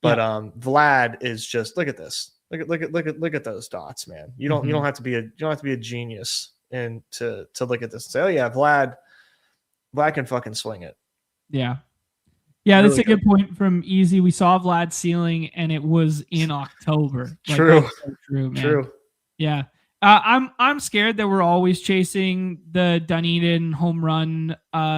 but Vlad is just look at this. Look at those dots, man. You don't have to be a genius and to look at this and say, oh yeah, Vlad can fucking swing it. Yeah. Yeah, really that's a good point from Easy. We saw Vlad's ceiling and it was in October. True. Like, so true, man. True. Yeah. I'm scared that we're always chasing the Dunedin home run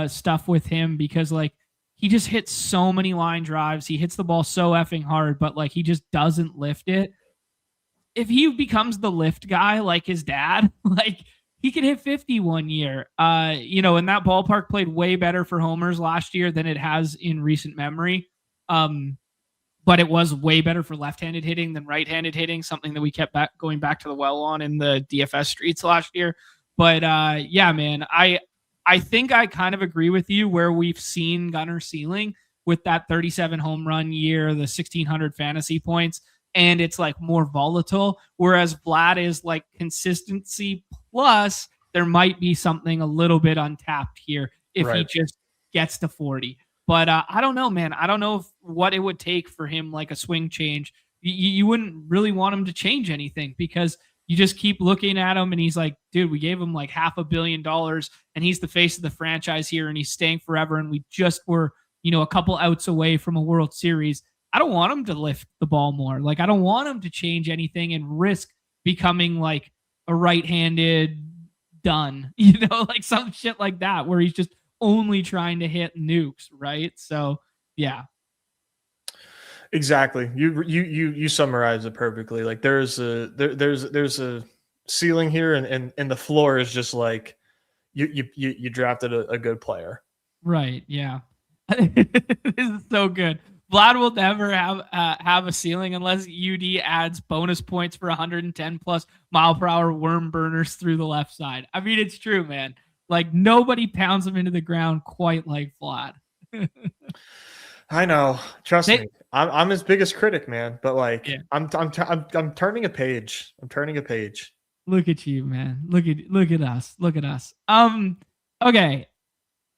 stuff with him because like he just hits so many line drives. He hits the ball so effing hard, but like he just doesn't lift it. If he becomes the lift guy like his dad, like he could hit 50 one year. And that ballpark played way better for homers last year than it has in recent memory. But it was way better for left-handed hitting than right-handed hitting, something that we kept going back to the well on in the DFS streets last year. But yeah, man, I think I kind of agree with you where we've seen Gunner ceiling with that 37 home run year, the 1,600 fantasy points, and it's like more volatile. Whereas Vlad is like consistency plus there might be something a little bit untapped here if he just gets to 40. But I don't know, man. I don't know what it would take for him, like a swing change. You wouldn't really want him to change anything because you just keep looking at him and he's like, dude, we gave him like $500 million and he's the face of the franchise here and he's staying forever. And we just were, a couple outs away from a World Series. I don't want him to lift the ball more. Like, I don't want him to change anything and risk, becoming like a right-handed done, you know, like some shit like that, where he's just only trying to hit nukes, right? So yeah. Exactly. You summarized it perfectly. Like there's a ceiling here, and the floor is just like you drafted a good player. Right. Yeah. This is so good. Vlad will never have a ceiling unless UD adds bonus points for 110 plus mile per hour worm burners through the left side. I mean, it's true, man. Like nobody pounds him into the ground quite like Vlad. I know. Trust They, me. I'm his biggest critic, man. But like, yeah. I'm turning a page. I'm turning a page. Look at you, man. Look at us. Look at us. Okay.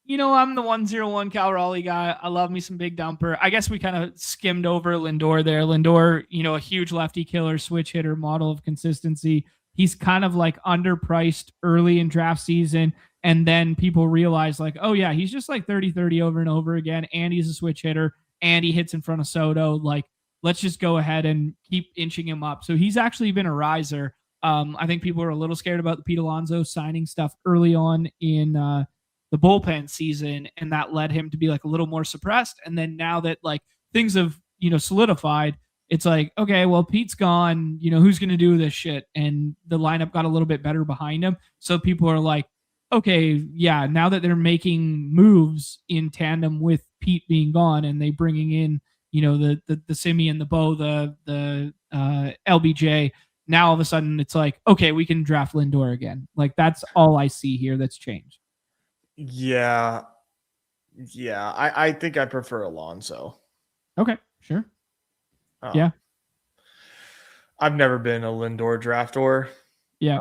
You know, I'm the 101 Cal Raleigh guy. I love me some big dumper. I guess we kind of skimmed over Lindor there. Lindor, you know, a huge lefty killer, switch hitter, model of consistency. He's kind of like underpriced early in draft season. And then people realize, like, oh, yeah, he's just like 30-30 over and over again. And he's a switch hitter. And he hits in front of Soto. Like, let's just go ahead and keep inching him up. So he's actually been a riser. I think people are a little scared about the Pete Alonso signing stuff early on in the bullpen season, and that led him to be like a little more suppressed. And then now that like things have, you know, solidified, it's like, okay, well, Pete's gone, you know, who's going to do this shit? And the lineup got a little bit better behind him. So people are like, okay, yeah, now that they're making moves in tandem with Pete being gone, and they bringing in, you know, the Simeon, the Bo, the LBJ, now all of a sudden it's like, okay, we can draft Lindor again. Like that's all I see here that's changed. Yeah. Yeah. I think I prefer Alonso. Okay, sure. Yeah. I've never been a Lindor draftor. Yeah.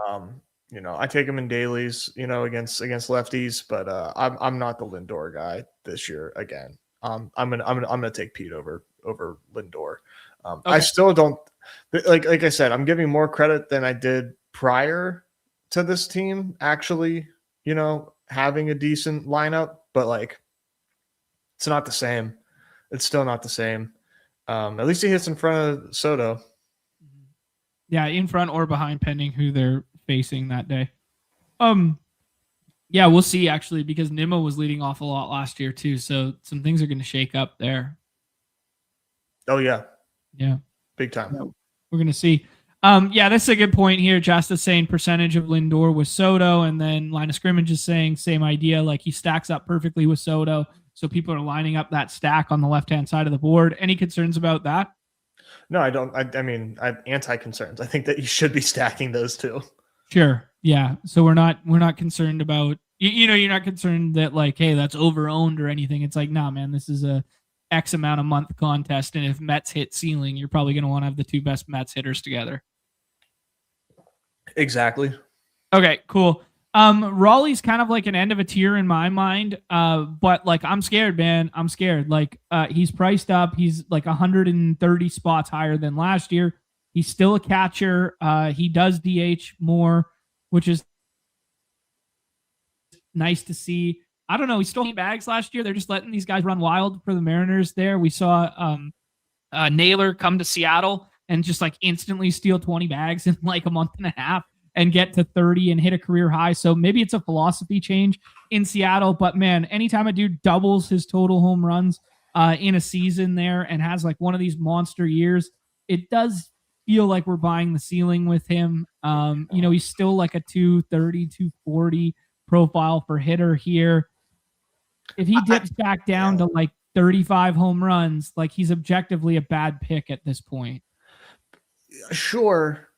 You know, I take him in dailies, you know, against lefties, but I'm not the Lindor guy this year again. I'm gonna take Pete over Lindor. Okay. I still don't like I said, I'm giving more credit than I did prior to this team actually, you know, having a decent lineup, but like it's not the same. It's still not the same. At least he hits in front of Soto. Yeah, in front or behind, pending who they're facing that day. Yeah, we'll see actually, because Nimmo was leading off a lot last year too, so some things are going to shake up there. Oh yeah, yeah, big time. Yeah, we're going to see. Yeah, that's a good point here. Justice saying percentage of Lindor with Soto, and then line of scrimmage is saying same idea, like he stacks up perfectly with Soto. So people are lining up that stack on the left-hand side of the board. Any concerns about that? No, I don't. I mean, I have anti-concerns. I think that you should be stacking those two. Sure. Yeah. So we're not concerned about, you know, you're not concerned that like, hey, that's over-owned or anything. It's like, nah, man, this is a X amount of month contest. And if Mets hit ceiling, you're probably going to want to have the two best Mets hitters together. Exactly. Okay, cool. Raleigh's kind of like an end of a tier in my mind. But like, I'm scared, man. I'm scared. Like, he's priced up. He's like 130 spots higher than last year. He's still a catcher. He does DH more, which is nice to see. I don't know. He stole bags last year. They're just letting these guys run wild for the Mariners there. We saw Naylor come to Seattle and just like instantly steal 20 bags in like a month and a half and get to 30 and hit a career high. So maybe it's a philosophy change in Seattle. But man, anytime a dude doubles his total home runs in a season there and has like one of these monster years, it does feel like we're buying the ceiling with him. You know, he's still like a 230, 240 profile for hitter here. If he dips back down to like 35 home runs, like he's objectively a bad pick at this point. Sure.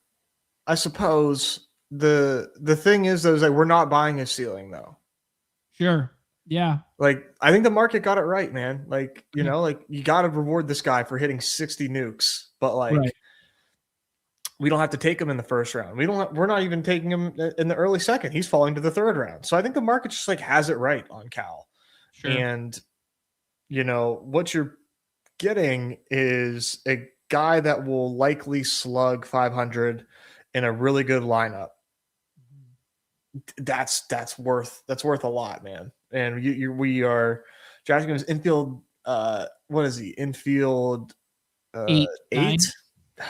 I suppose the thing is though, is like we're not buying a ceiling though. Sure. Yeah. Like I think the market got it right, man. Like, you know, like you got to reward this guy for hitting 60 nukes, but like we don't have to take him in the first round. We're not even taking him in the early second. He's falling to the third round. So I think the market just like has it right on Cal. Sure. And you know, what you're getting is a guy that will likely slug 500 in a really good lineup. That's worth a lot, man. And we are drafting him as infield. What is he? Infield 8.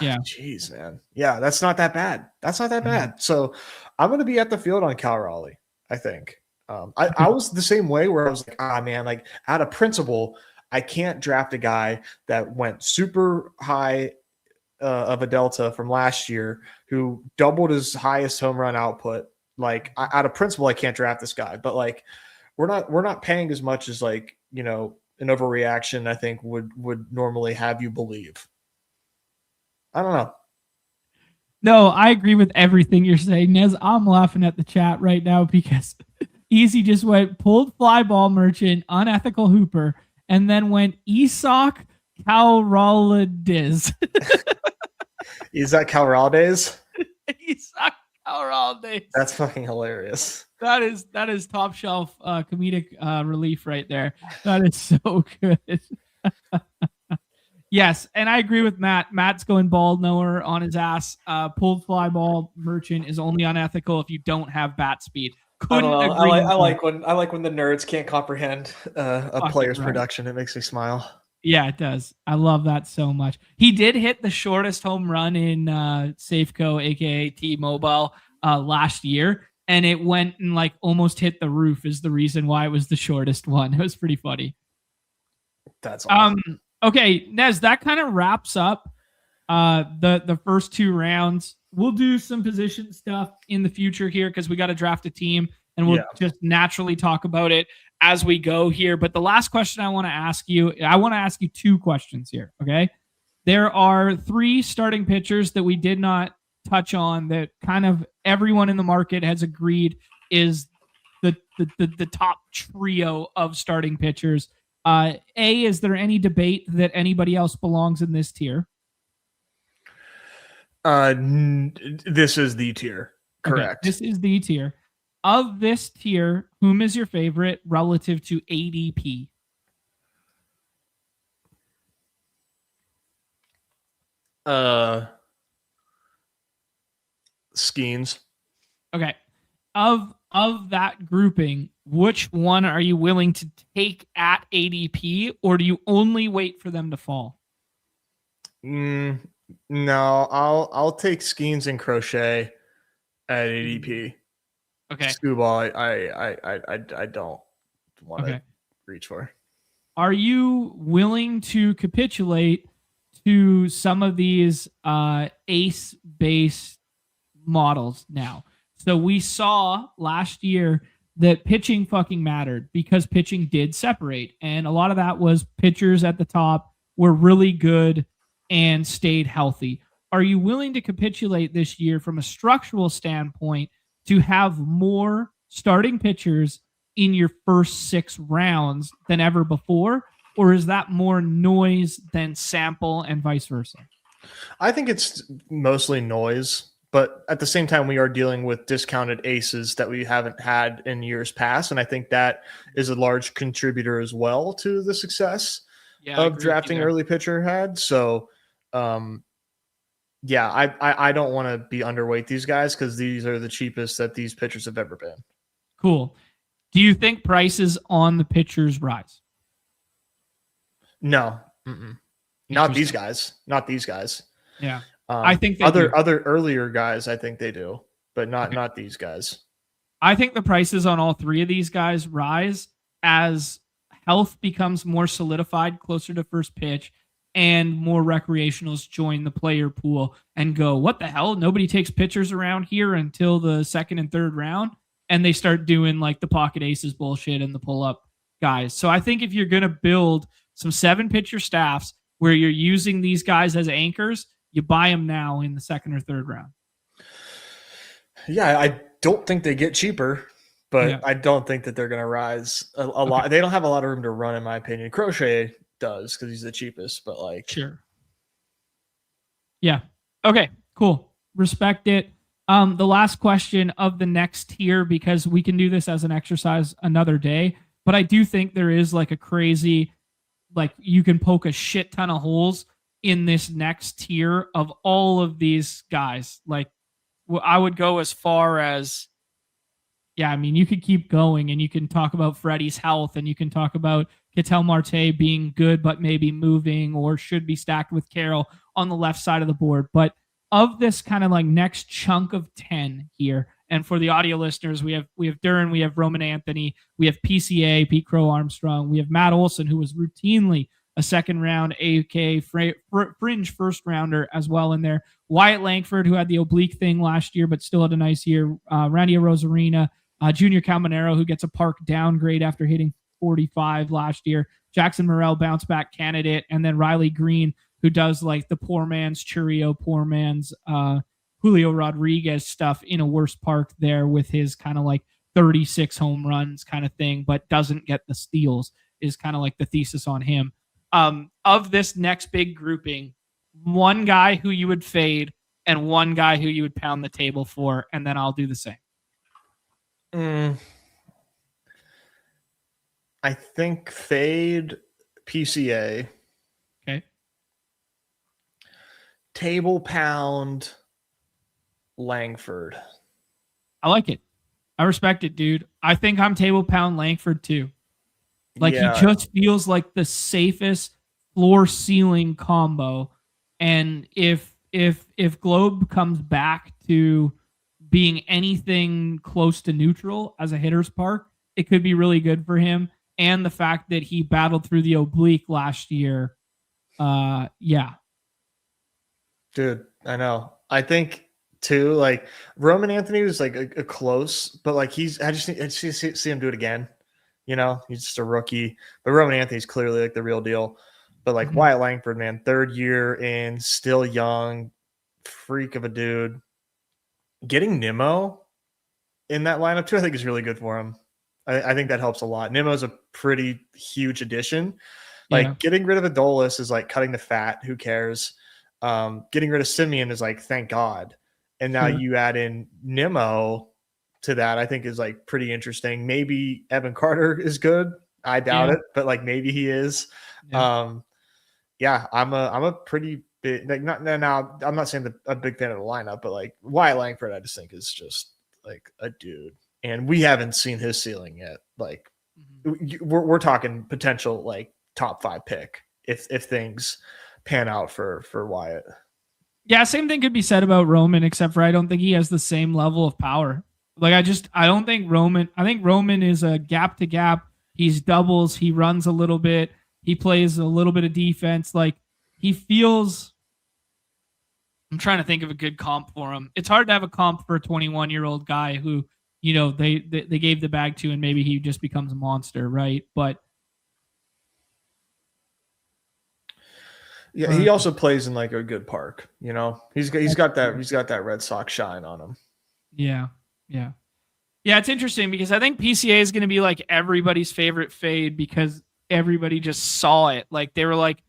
Yeah. Jeez, man. Yeah, that's not that bad. That's not that bad. So I'm going to be at the field on Cal Raleigh, I think. I was the same way where I was like, man, like out of principle, I can't draft a guy that went super high of a delta from last year who doubled his highest home run output. Like out of principle, I can't draft this guy. But like we're not paying as much as like, you know, an overreaction I think would normally have you believe. I don't know. No, I agree with everything you're saying, Nez. I'm laughing at the chat right now because Easy just pulled fly ball merchant, unethical hooper, and then went Isak Calraldiz. Is that Calraldiz? Isak Calraldiz. That's fucking hilarious. That is top shelf comedic relief right there. That is so good. Yes, and I agree with Matt. Matt's going bald knower on his ass. Pulled fly ball merchant is only unethical if you don't have bat speed. I like when the nerds can't comprehend a player's production. It makes me smile. Yeah, it does. I love that so much. He did hit the shortest home run in Safeco, aka T-Mobile, last year, and it went and like almost hit the roof. Is the reason why it was the shortest one. It was pretty funny. That's awesome. Okay, Nez, that kind of wraps up the first 2 rounds. We'll do some position stuff in the future here because we got to draft a team, and we'll just naturally talk about it as we go here. But the last question I want to ask you 2 questions here, okay? There are 3 starting pitchers that we did not touch on that kind of everyone in the market has agreed is the top trio of starting pitchers. Is there any debate that anybody else belongs in this tier? This is the tier. Correct. Okay, this is the tier. Of this tier, whom is your favorite relative to ADP? Skeens. Okay. Of that grouping, which one are you willing to take at ADP, or do you only wait for them to fall? No, I'll take Skeens and Crochet at ADP. Okay. Screwball, I don't want to reach for. Are you willing to capitulate to some of these ace-based models now? So we saw last year that pitching fucking mattered because pitching did separate. And a lot of that was pitchers at the top were really good and stayed healthy. Are you willing to capitulate this year from a structural standpoint to have more starting pitchers in your first 6 rounds than ever before? Or is that more noise than sample and vice versa? I think it's mostly noise. But at the same time, we are dealing with discounted aces that we haven't had in years past. And I think that is a large contributor as well to the success of drafting early pitcher had. So, I don't want to be underweight these guys because these are the cheapest that these pitchers have ever been. Cool. Do you think prices on the pitchers rise? No. Not these guys. Not these guys. Yeah. I think they other earlier guys, I think they do, but not these guys. I think the prices on all 3 of these guys rise as health becomes more solidified closer to first pitch and more recreationals join the player pool and go, what the hell? Nobody takes pitchers around here until the 2nd and 3rd round. And they start doing like the pocket aces bullshit and the pull up guys. So I think if you're going to build some 7 pitcher staffs where you're using these guys as anchors, you buy them now in the 2nd or 3rd round. Yeah, I don't think they get cheaper, but I don't think that they're going to rise a lot. They don't have a lot of room to run, in my opinion. Crochet does because he's the cheapest, but like. Sure. Yeah. Okay, cool. Respect it. The last question of the next tier, because we can do this as an exercise another day, but I do think there is like a crazy, like you can poke a shit ton of holes in this next tier of all of these guys. Like I would go as far as, you could keep going and you can talk about Freddie's health and you can talk about Ketel Marte being good, but maybe moving or should be stacked with Carroll on the left side of the board. But of this kind of like next chunk of 10 here, and for the audio listeners, we have Duran, we have Roman Anthony, we have PCA, Pete Crow Armstrong, we have Matt Olson, who was routinely a second round AK fringe first rounder as well in there. Wyatt Langford, who had the oblique thing last year, but still had a nice year. Randy Rosarina, Junior Caminero, who gets a park downgrade after hitting 45 last year. Jackson Morrell, bounce back candidate. And then Riley Green, who does like the poor man's Churio, poor man's Julio Rodriguez stuff in a worse park there with his kind of like 36 home runs kind of thing, but doesn't get the steals is kind of like the thesis on him. Of this next big grouping, one guy who you would fade and one guy who you would pound the table for, and then I'll do the same. I think fade PCA. Okay. Table pound Langford. I like it. I respect it, dude. I think I'm table pound Langford too. Like he just feels like the safest floor ceiling combo. And if Globe comes back to being anything close to neutral as a hitter's park, it could be really good for him. And the fact that he battled through the oblique last year. Yeah. Dude, I know. I think too, like Roman Anthony was like a close, but like I just see him do it again. You know, he's just a rookie. But Roman Anthony's clearly like the real deal. But like Wyatt Langford, man, third year in, still young, freak of a dude. Getting Nimmo in that lineup too, I think is really good for him. I think that helps a lot. Nimmo's a pretty huge addition. Like getting rid of Adolis is like cutting the fat. Who cares? Getting rid of Simeon is like, thank God. And now you add in Nimmo to that, I think is like pretty interesting. Maybe Evan Carter is good. I doubt it, but like maybe he is. I'm a pretty big, like now I'm not saying a big fan of the lineup, but like Wyatt Langford, I just think is just like a dude. And we haven't seen his ceiling yet. Like we're talking potential like top 5 pick if things pan out for Wyatt. Yeah, same thing could be said about Roman, except for I don't think he has the same level of power. Like I don't think Roman. I think Roman is a gap to gap. He's doubles. He runs a little bit. He plays a little bit of defense. Like he feels. I'm trying to think of a good comp for him. It's hard to have a comp for a 21-year-old guy who, you know, they gave the bag to, and maybe he just becomes a monster, right? But yeah, he also plays in like a good park. You know, he's got that Red Sox shine on him. Yeah. It's interesting because I think PCA is going to be like everybody's favorite fade because everybody just saw it. Like they were like,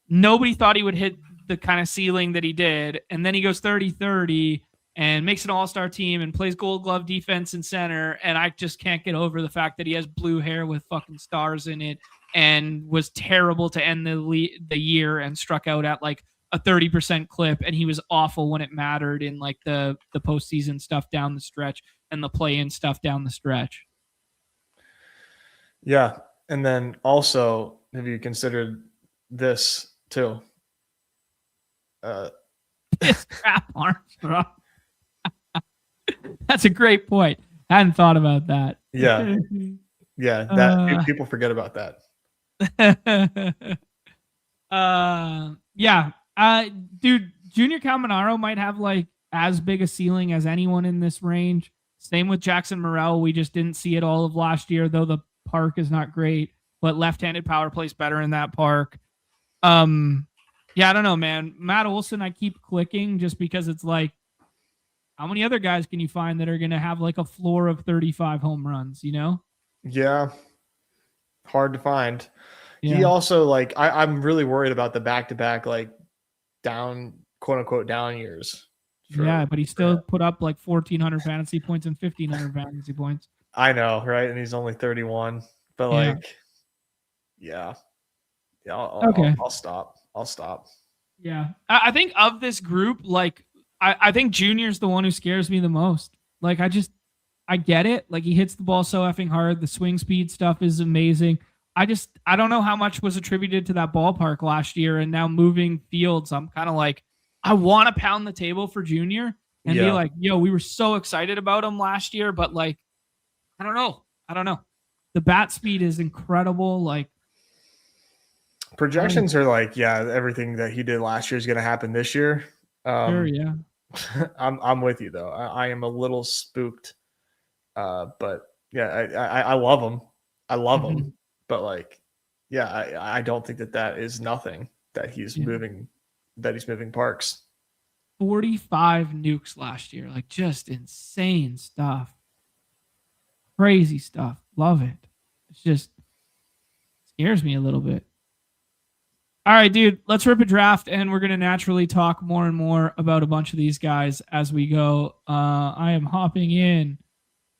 nobody thought he would hit the kind of ceiling that he did, and then he goes 30-30 and makes an all-star team and plays Gold Glove defense in center. And I just can't get over the fact that he has blue hair with fucking stars in it and was terrible to end the year and struck out at like a 30% clip. And he was awful when it mattered in like the postseason stuff down the stretch and the play-in stuff down the stretch. Yeah. And then also, have you considered this too? Crap Armstrong. That's a great point. I hadn't thought about that. Yeah. Yeah. That people forget about that. Dude, Junior Caminero might have like as big a ceiling as anyone in this range. Same with Jackson Morrell. We just didn't see it all of last year, though the park is not great, but left-handed power plays better in that park. I don't know, man. Matt Olson, I keep clicking just because it's like, how many other guys can you find that are going to have like a floor of 35 home runs, you know? Yeah. Hard to find. Yeah. He also like, I'm really worried about the back-to-back, like down, quote unquote, down years. But he still put up like 1,400 fantasy points and 1,500 fantasy points. I know, right? And he's only 31, but like, I'll stop. Yeah. I think of this group, like, I think Junior's the one who scares me the most. Like, I get it. Like, he hits the ball so effing hard. The swing speed stuff is amazing. I don't know how much was attributed to that ballpark last year, and now moving fields, I'm kind of like, I want to pound the table for Junior and be Yeah. like, yo, we were so excited about him last year, but like, I don't know. I don't know. The bat speed is incredible. Like, Projections are like, yeah, everything that he did last year is going to happen this year. Sure, yeah. I'm with you though. I am a little spooked, but yeah, I love him. I love him, but like, yeah, I don't think that is nothing that he's moving parks. 45 nukes last year, like just insane stuff, crazy stuff. Love it. It's just scares me a little bit. All right, dude, let's rip a draft, and we're going to naturally talk more and more about a bunch of these guys as we go. I am hopping in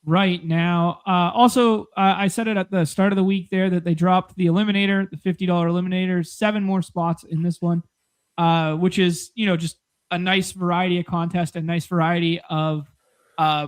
right now. Also, I said it at the start of the week there that they dropped the Eliminator, the $50 Eliminator, 7 more spots in this one, which is, just a nice variety of contest, a nice variety of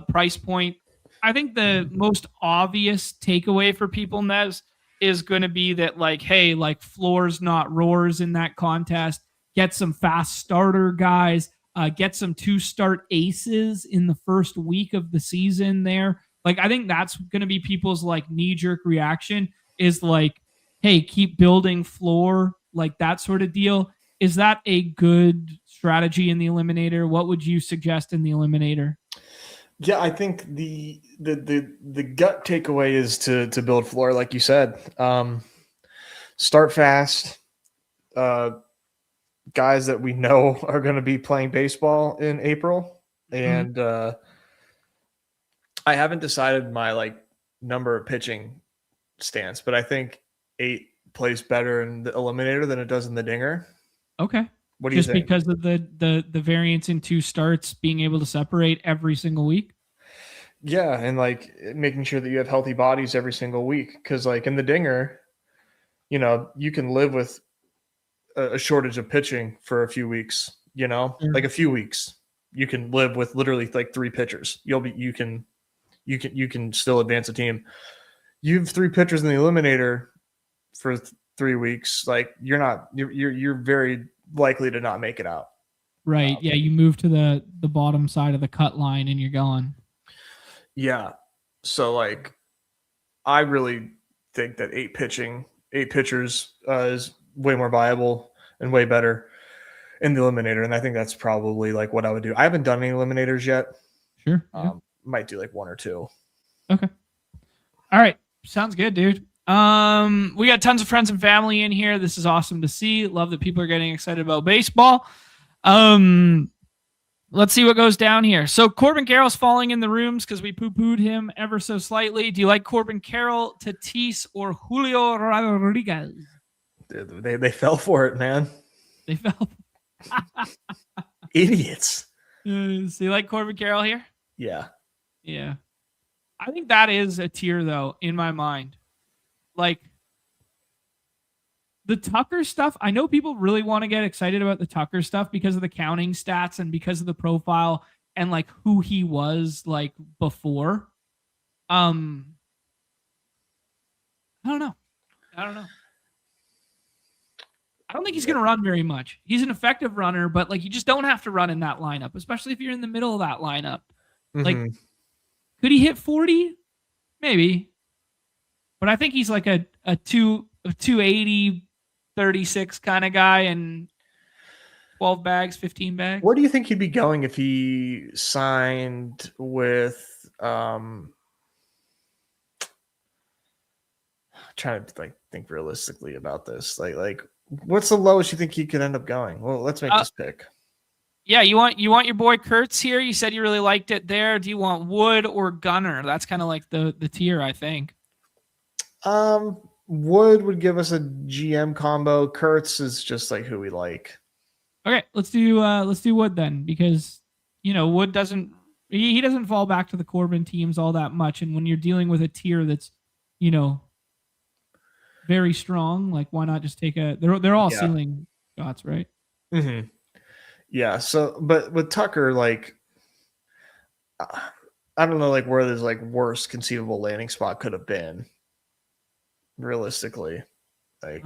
price point. I think the most obvious takeaway for people, Nez, is going to be that, like, hey, like, floors not roars in that contest. Get some fast starter guys. Get some 2-start aces in the first week of the season there. Like, I think that's going to be people's like knee-jerk reaction is like, hey, keep building floor, like that sort of deal. Is that a good strategy in the Eliminator? What would you suggest in the Eliminator? Yeah, I think the gut takeaway is to build floor, like you said. Start fast. Guys that we know are going to be playing baseball in April, and I haven't decided my like number of pitching stance, but I think 8 plays better in the Eliminator than it does in the Dinger. Okay. What do you think? Just because of the variance in 2 starts being able to separate every single week? Yeah, and like making sure that you have healthy bodies every single week. Because like in the Dinger, you can live with a shortage of pitching for a few weeks. Like a few weeks, you can live with literally like 3 pitchers. You can still advance a team. You have 3 pitchers in the Eliminator for 3 weeks. Like you're very likely to not make it out. Right. Yeah, you move to the bottom side of the cut line and you're gone. Yeah. So like I really think that 8 pitchers is way more viable and way better in the Eliminator. And I think that's probably like what I would do. I haven't done any Eliminators yet. Sure. Yeah. Might do like 1 or 2. Okay. All right. Sounds good, dude. We got tons of friends and family in here. This is awesome to see. Love that people are getting excited about baseball. Let's see what goes down here. So Corbin Carroll's falling in the rooms because we poo-pooed him ever so slightly. Do you like Corbin Carroll, Tatis, or Julio Rodriguez? They fell for it, man. They fell. Idiots. So you like Corbin Carroll here? Yeah. Yeah. I think that is a tier, though, in my mind. Like, the Tucker stuff, I know people really want to get excited about the Tucker stuff because of the counting stats and because of the profile and like who he was like before. I don't know. I don't think he's going to run very much. He's an effective runner, but like you just don't have to run in that lineup, especially if you're in the middle of that lineup. Like, could he hit 40? Maybe. But I think he's like a 280, 36 kind of guy and 12 bags, 15 bags. Where do you think he'd be going if he signed with trying to like think realistically about this. Like what's the lowest you think he could end up going? Well, let's make this pick. Yeah, you want your boy Kurtz here. You said you really liked it there. Do you want Wood or Gunner? That's kind of like the tier, I think. Wood would give us a GM combo. Kurtz is just like who we like. Okay, let's do Wood then, because Wood doesn't he doesn't fall back to the Corbin teams all that much, and when you're dealing with a tier that's very strong, like why not just take they're all ceiling shots, right? Mm-hmm. Yeah. So, but with Tucker, like I don't know, like where there's like worst conceivable landing spot could have been. realistically. Like,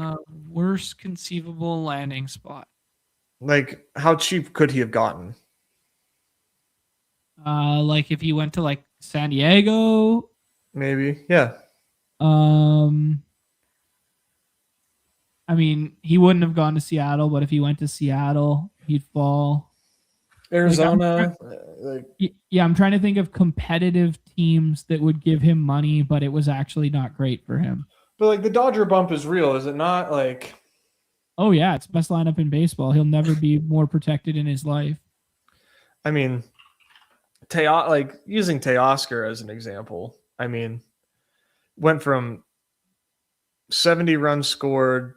Worst conceivable landing spot. like how cheap could he have gotten? Like if he went to like San Diego, Maybe, yeah. I mean, he wouldn't have gone to Seattle, but if he went to Seattle, he'd fall. Arizona, Yeah, I'm trying to think of competitive teams that would give him money, but it was actually not great for him. but like the Dodger bump is real, is it not? Like, oh yeah, it's best lineup in baseball. He'll never be more protected in his life. I mean, like using Teoscar as an example. I mean, went from 70 runs scored,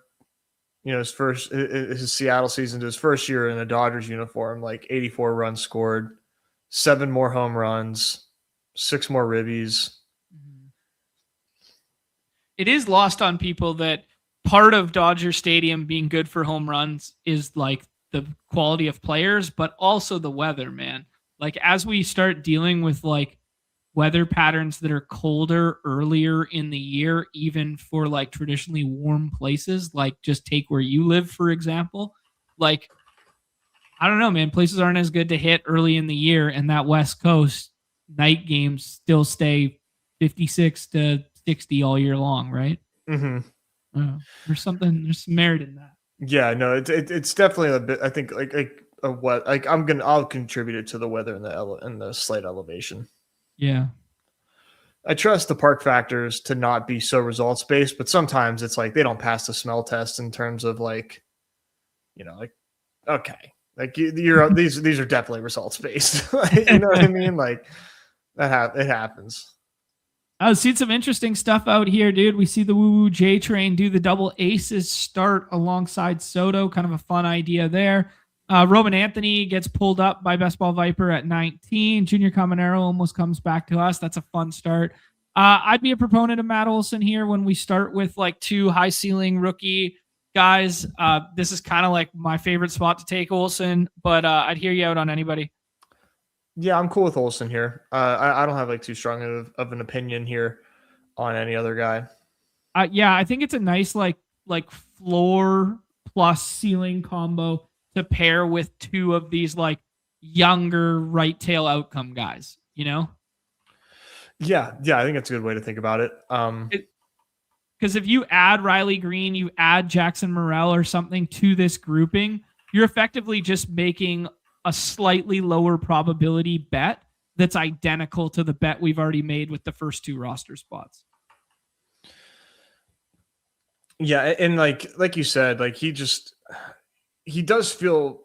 his Seattle season to his first year in a Dodgers uniform, like 84 runs scored, 7 more home runs, 6 more ribbies. It is lost on people that part of Dodger Stadium being good for home runs is like the quality of players, but also the weather, man. Like as we start dealing with like weather patterns that are colder earlier in the year, even for like traditionally warm places, like just take where you live, for example. Like, I don't know, man, places aren't as good to hit early in the year, and that West Coast night games still stay 56 to 60 all year long, right? Mm-hmm. There's some merit in that. Yeah, no, it's definitely a bit. I think I'll contribute it to the weather and the slight elevation. Yeah. I trust the park factors to not be so results based, but sometimes it's like they don't pass the smell test in terms of like, like, okay, like these are definitely results based. You know what I mean? Like it happens. I've seen some interesting stuff out here, dude. We see the Woo Woo J Train do the double aces start alongside Soto. Kind of a fun idea there. Roman Anthony gets pulled up by Best Ball Viper at 19. Junior Caminero almost comes back to us. That's a fun start. I'd be a proponent of Matt Olson here when we start with like 2 high ceiling rookie guys. This is kind of like my favorite spot to take Olson, but I'd hear you out on anybody. Yeah, I'm cool with Olson here. I don't have like too strong of an opinion here on any other guy. Yeah, I think it's a nice like floor plus ceiling combo to pair with 2 of these like younger right tail outcome guys, Yeah, I think that's a good way to think about it. Because if you add Riley Green, you add Jackson Morrell or something to this grouping, you're effectively just making a slightly lower probability bet that's identical to the bet we've already made with the first 2 roster spots. Yeah, and like you said, like he does feel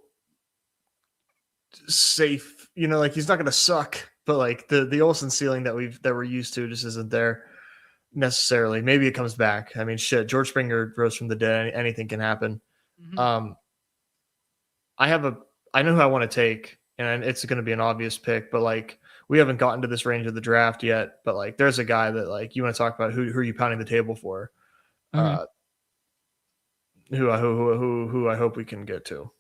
safe, like he's not going to suck, but like the Olsen ceiling that we're used to just isn't there necessarily. Maybe it comes back. I mean, shit, George Springer rose from the dead. Anything can happen. Mm-hmm. I know who I want to take, and it's going to be an obvious pick, but like we haven't gotten to this range of the draft yet. But like, there's a guy that like you want to talk about who are you pounding the table for? Okay. Who I hope we can get to.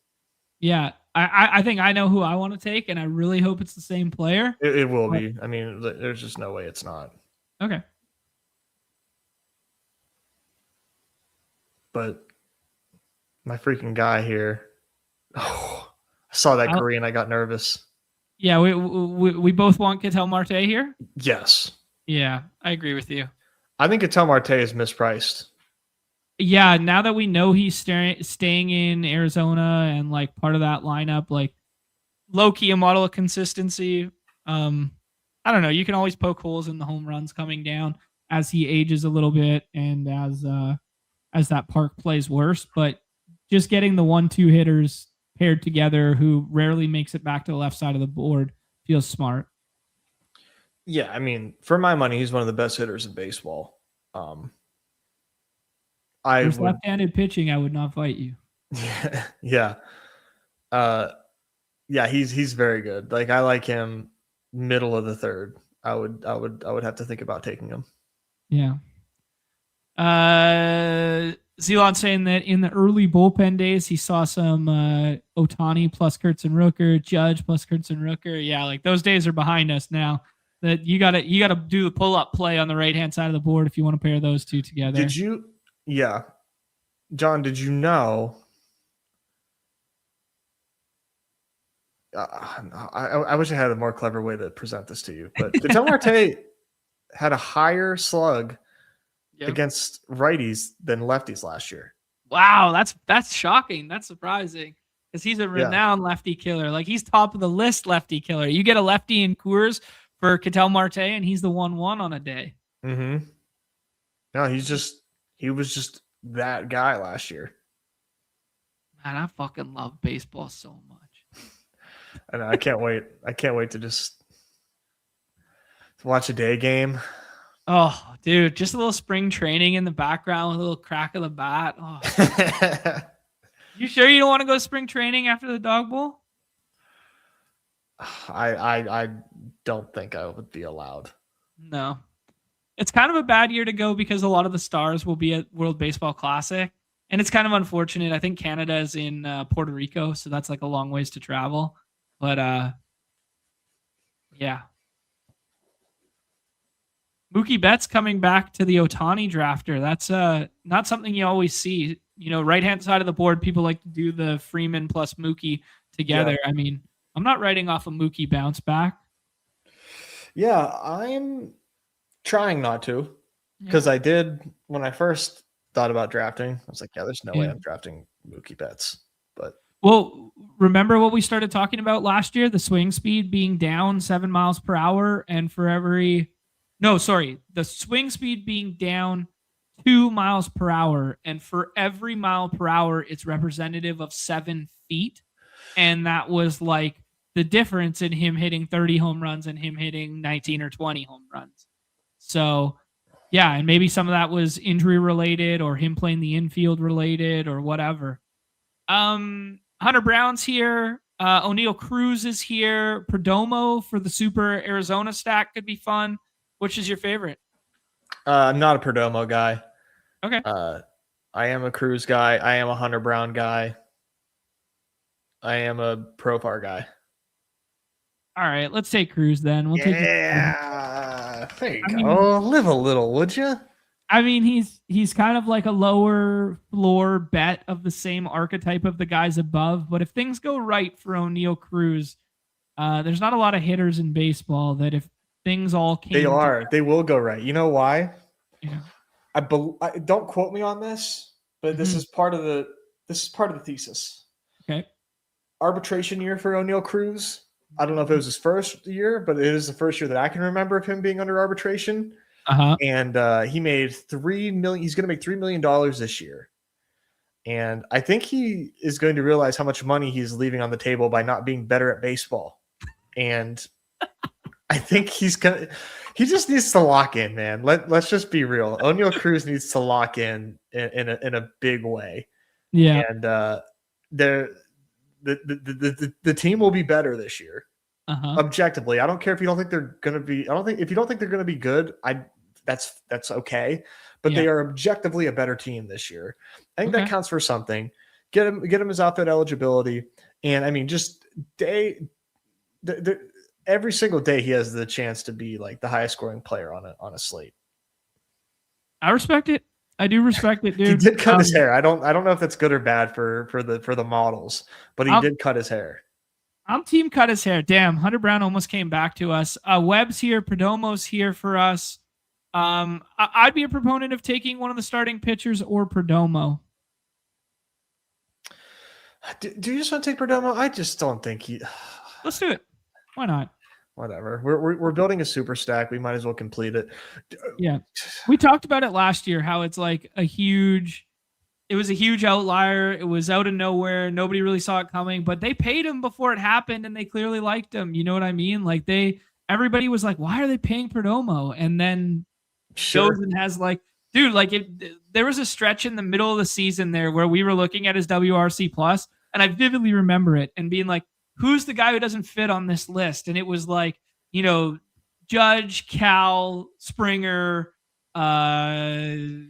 Yeah, I think I know who I want to take, and I really hope it's the same player. It will be. I mean, there's just no way it's not. Okay. But my freaking guy here. Oh, I saw that green. I got nervous. Yeah, we both want Ketel Marte here? Yes. Yeah, I agree with you. I think Ketel Marte is mispriced. Yeah, now that we know he's staying in Arizona and like part of that lineup, like low key a model of consistency. I don't know. You can always poke holes in the home runs coming down as he ages a little bit and as that park plays worse. But just getting the 1-2 hitters paired together who rarely makes it back to the left side of the board feels smart. Yeah, I mean, for my money, he's one of the best hitters in baseball. There's left-handed pitching. I would not fight you. Yeah. Yeah, he's very good. Like I like him middle of the third. I would have to think about taking him. Yeah. Zelon saying that in the early bullpen days, he saw some Ohtani plus Kurtz and Rooker, Judge plus Kurtz and Rooker. Yeah, like those days are behind us now. That you gotta do the pull up play on the right hand side of the board if you want to pair those two together. Did you? Yeah, John. Did you know? I wish I had a more clever way to present this to you, but Ketel Marte had a higher slug against righties than lefties last year. Wow, that's shocking. That's surprising because he's a renowned lefty killer. Like he's top of the list lefty killer. You get a lefty in Coors for Ketel Marte, and he's the 1-1 on a day. Mm-hmm. No, he was just that guy last year. Man, I fucking love baseball so much. And I can't wait. I can't wait to just watch a day game. Oh, dude, just a little spring training in the background with a little crack of the bat. Oh. You sure you don't want to go spring training after the Dog Bowl? I don't think I would be allowed. No. It's kind of a bad year to go because a lot of the stars will be at World Baseball Classic. And it's kind of unfortunate. I think Canada is in Puerto Rico, so that's like a long ways to travel. But yeah. Mookie Betts coming back to the Ohtani drafter. That's not something you always see. You know, right-hand side of the board, people like to do the Freeman plus Mookie together. Yeah. I mean, I'm not writing off a Mookie bounce back. Yeah, I'm trying not to because I did when I first thought about drafting. I was like, yeah, there's no way I'm drafting Mookie Betts. But well, remember what we started talking about last year? The swing speed being down 7 miles per hour, and for every the swing speed being down 2 miles per hour, and for every mile per hour, it's representative of 7 feet. And that was like the difference in him hitting 30 home runs and him hitting 19 or 20 home runs. So, yeah, and maybe some of that was injury related or him playing the infield related or whatever. Hunter Brown's here. O'Neal Cruz is here. Perdomo for the Super Arizona stack could be fun. Which is your favorite? I'm not a Perdomo guy. Okay. I am a Cruz guy. I am a Hunter Brown guy. I am a Profar guy. All right, let's take Cruz then. We'll take there you go. Live a little, would you? I mean, he's kind of like a lower floor bet of the same archetype of the guys above. But if things go right for O'Neal Cruz, there's not a lot of hitters in baseball that if things all came they will go right. You know why? Yeah. I don't quote me on this, but this is part of the thesis. Okay. Arbitration year for O'Neal Cruz. I don't know if it was his first year, but it is the first year that I can remember of him being under arbitration. And he made $3 million. He's going to make $3 million this year. And I think he is going to realize how much money he's leaving on the table by not being better at baseball. And I think he just needs to lock in, man. Let's just be real. O'Neal Cruz needs to lock in a big way. Yeah. And the team will be better this year. Objectively. I don't care if you don't think they're going to be, if you don't think they're going to be good, that's okay. But they are objectively a better team this year. I think that counts for something. Get him his outfit eligibility. And I mean, just every single day he has the chance to be like the highest scoring player on a slate. I respect it. I do respect it, dude. He did cut his hair. I don't know if that's good or bad for the models, but he did cut his hair. I'm team cut his hair. Damn, Hunter Brown almost came back to us. Webb's here. Perdomo's here for us. I'd be a proponent of taking one of the starting pitchers or Perdomo. Do you just want to take Perdomo? I just don't think he. Let's do it. Why not? Whatever. We're building a super stack. We might as well complete it. Yeah, we talked about it last year. How it's like it was a huge outlier. It was out of nowhere. Nobody really saw it coming, but they paid him before it happened, and they clearly liked him. You know what I mean? Like everybody was like, "Why are they paying Perdomo?" And then goes and has like, dude, like there was a stretch in the middle of the season there where we were looking at his WRC plus, and I vividly remember it and being like, who's the guy who doesn't fit on this list? And it was like, you know, Judge, Cal, Springer, Vlad.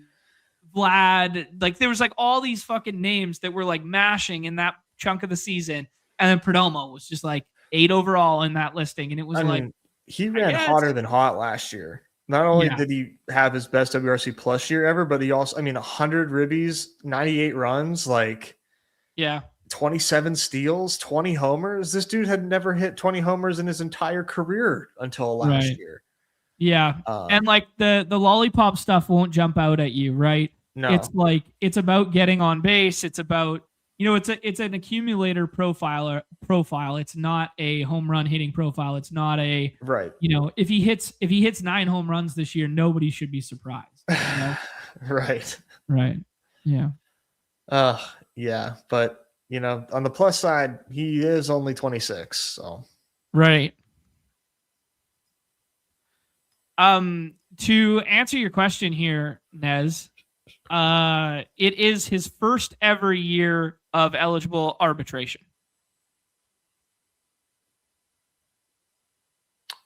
Like there was like all these fucking names that were like mashing in that chunk of the season. And then Perdomo was just like 8 overall in that listing. And it was he ran hotter than hot last year. Not only did he have his best WRC plus year ever, but he also, 100 ribbies, 98 runs, 27 steals, 20 homers. This dude had never hit 20 homers in his entire career until last year. Yeah. And the lollipop stuff won't jump out at you, right? No. It's about getting on base. It's about, it's an accumulator profile. It's not a home run hitting profile. It's not a, right. If he hits 9 home runs this year, nobody should be surprised. Right. Right. Yeah. Yeah. But, on the plus side, he is only 26. So. Right. To answer your question here, Nez, it is his first ever year of eligible arbitration.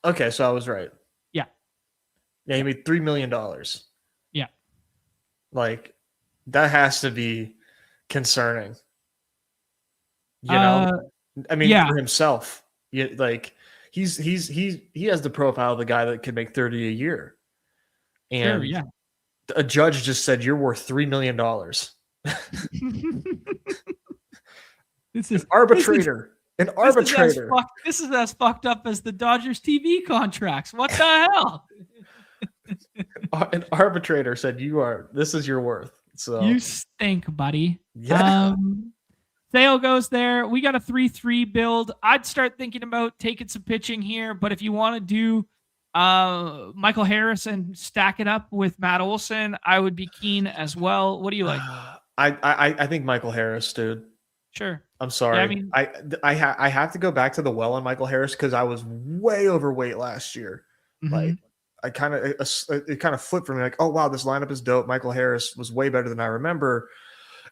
Okay, so I was right. Yeah. Yeah, he made $3 million. Yeah. That has to be concerning. For himself. He has the profile of the guy that could make 30 a year. And a judge just said you're worth $3 million. This is arbitrator. An arbitrator. This is as fucked up as the Dodgers TV contracts. What the hell? An arbitrator said this is your worth. So you stink, buddy. Yeah. Sale goes there. We got a 3-3 build. I'd start thinking about taking some pitching here, but if you want to do Michael Harris and stack it up with Matt Olson, I would be keen as well. What do you like? I think Michael Harris, dude. Sure. I'm sorry. Yeah, I have to go back to the well on Michael Harris because I was way overweight last year. Mm-hmm. It kind of flipped for me. Oh wow, this lineup is dope. Michael Harris was way better than I remember.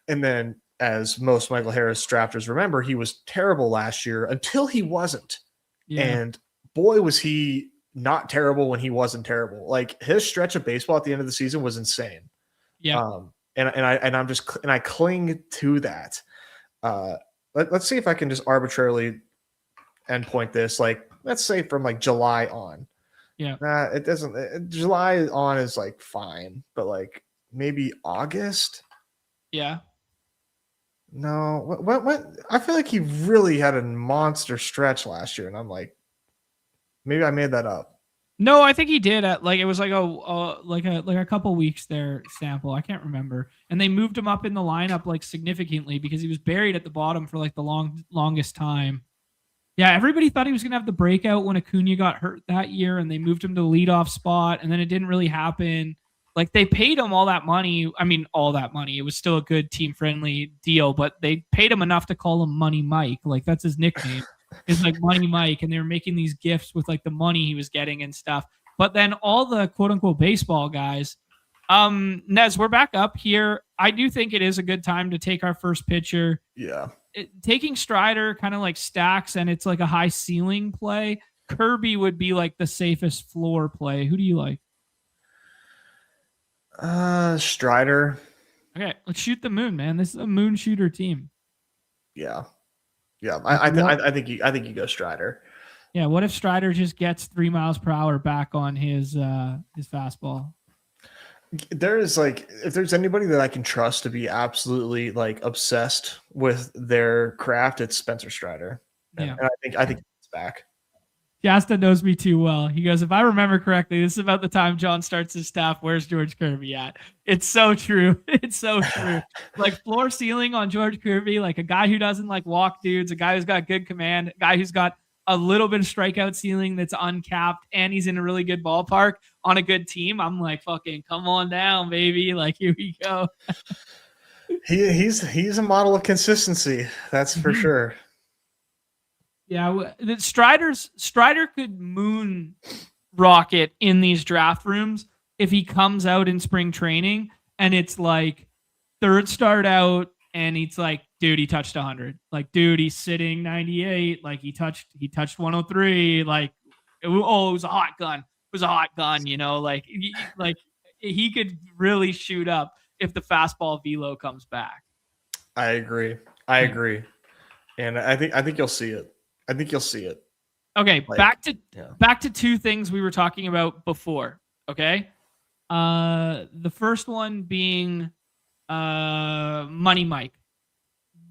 And then, as most Michael Harris drafters remember, he was terrible last year until he wasn't. Yeah. And boy, was he not terrible when he wasn't terrible. His stretch of baseball at the end of the season was insane. Yeah. And I cling to that. Let's see if I can just arbitrarily endpoint this. Let's say from July on. Yeah. It doesn't. July on is fine, but maybe August. Yeah. No. What? I feel like he really had a monster stretch last year, and I'm maybe I made that up. No, I think he did. It was a couple weeks there sample. I can't remember. And they moved him up in the lineup significantly because he was buried at the bottom for the longest time. Yeah, everybody thought he was gonna have the breakout when Acuna got hurt that year, and they moved him to the leadoff spot, and then it didn't really happen. They paid him all that money. I mean, all that money. It was still a good team-friendly deal, but they paid him enough to call him Money Mike. That's his nickname. It's Money Mike, and they were making these gifts with the money he was getting and stuff. But then all the quote-unquote baseball guys, Nez, we're back up here. I do think it is a good time to take our first pitcher. Yeah. Taking Strider kind of stacks, and it's a high ceiling play. Kirby would be the safest floor play. Who do you like? Strider. Okay, let's shoot the moon, man. This is a moon shooter team. Yeah. Yeah, I think you go Strider. Yeah, what if Strider just gets 3 miles per hour back on his fastball? There is if there's anybody that I can trust to be absolutely obsessed with their craft, it's Spencer Strider. Yeah. And I think it's back. Jasta knows me too well. He goes, if I remember correctly, this is about the time John starts his staff. Where's George Kirby at? It's so true. It's so true. Floor ceiling on George Kirby, a guy who doesn't walk dudes, a guy who's got good command, a guy who's got a little bit of strikeout ceiling that's uncapped, and he's in a really good ballpark on a good team. I'm fucking come on down, baby. Here we go. He's a model of consistency. That's for sure. Yeah, Strider could moon rocket in these draft rooms if he comes out in spring training and it's third start out and it's dude, he touched 100. Dude, he's sitting 98. He touched 103. It was a hot gun. It was a hot gun, he could really shoot up if the fastball velo comes back. I agree. And I think you'll see it. Okay, Like, back to two things we were talking about before. Okay, the first one being Money Mike.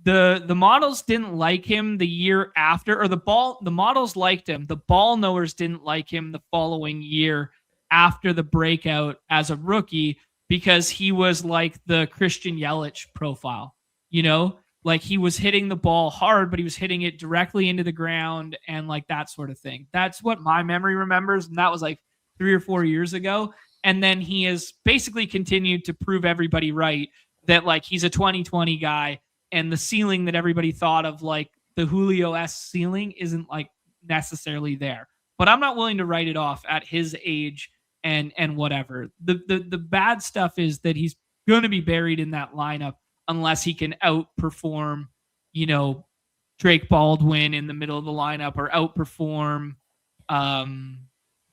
The models didn't like him the year after, or the models liked him. The ball knowers didn't like him the following year after the breakout as a rookie because he was like the Christian Yelich profile, you know, like he was hitting the ball hard, but he was hitting it directly into the ground and like that sort of thing. That's what my memory remembers, and that was like 3 or 4 years ago. And then he has basically continued to prove everybody right that like he's a 2020 guy, and the ceiling that everybody thought of, like the Julio S ceiling, isn't like necessarily there. But I'm not willing to write it off at his age and whatever. The bad stuff is that he's going to be buried in that lineup unless he can outperform, you know, Drake Baldwin in the middle of the lineup, or outperform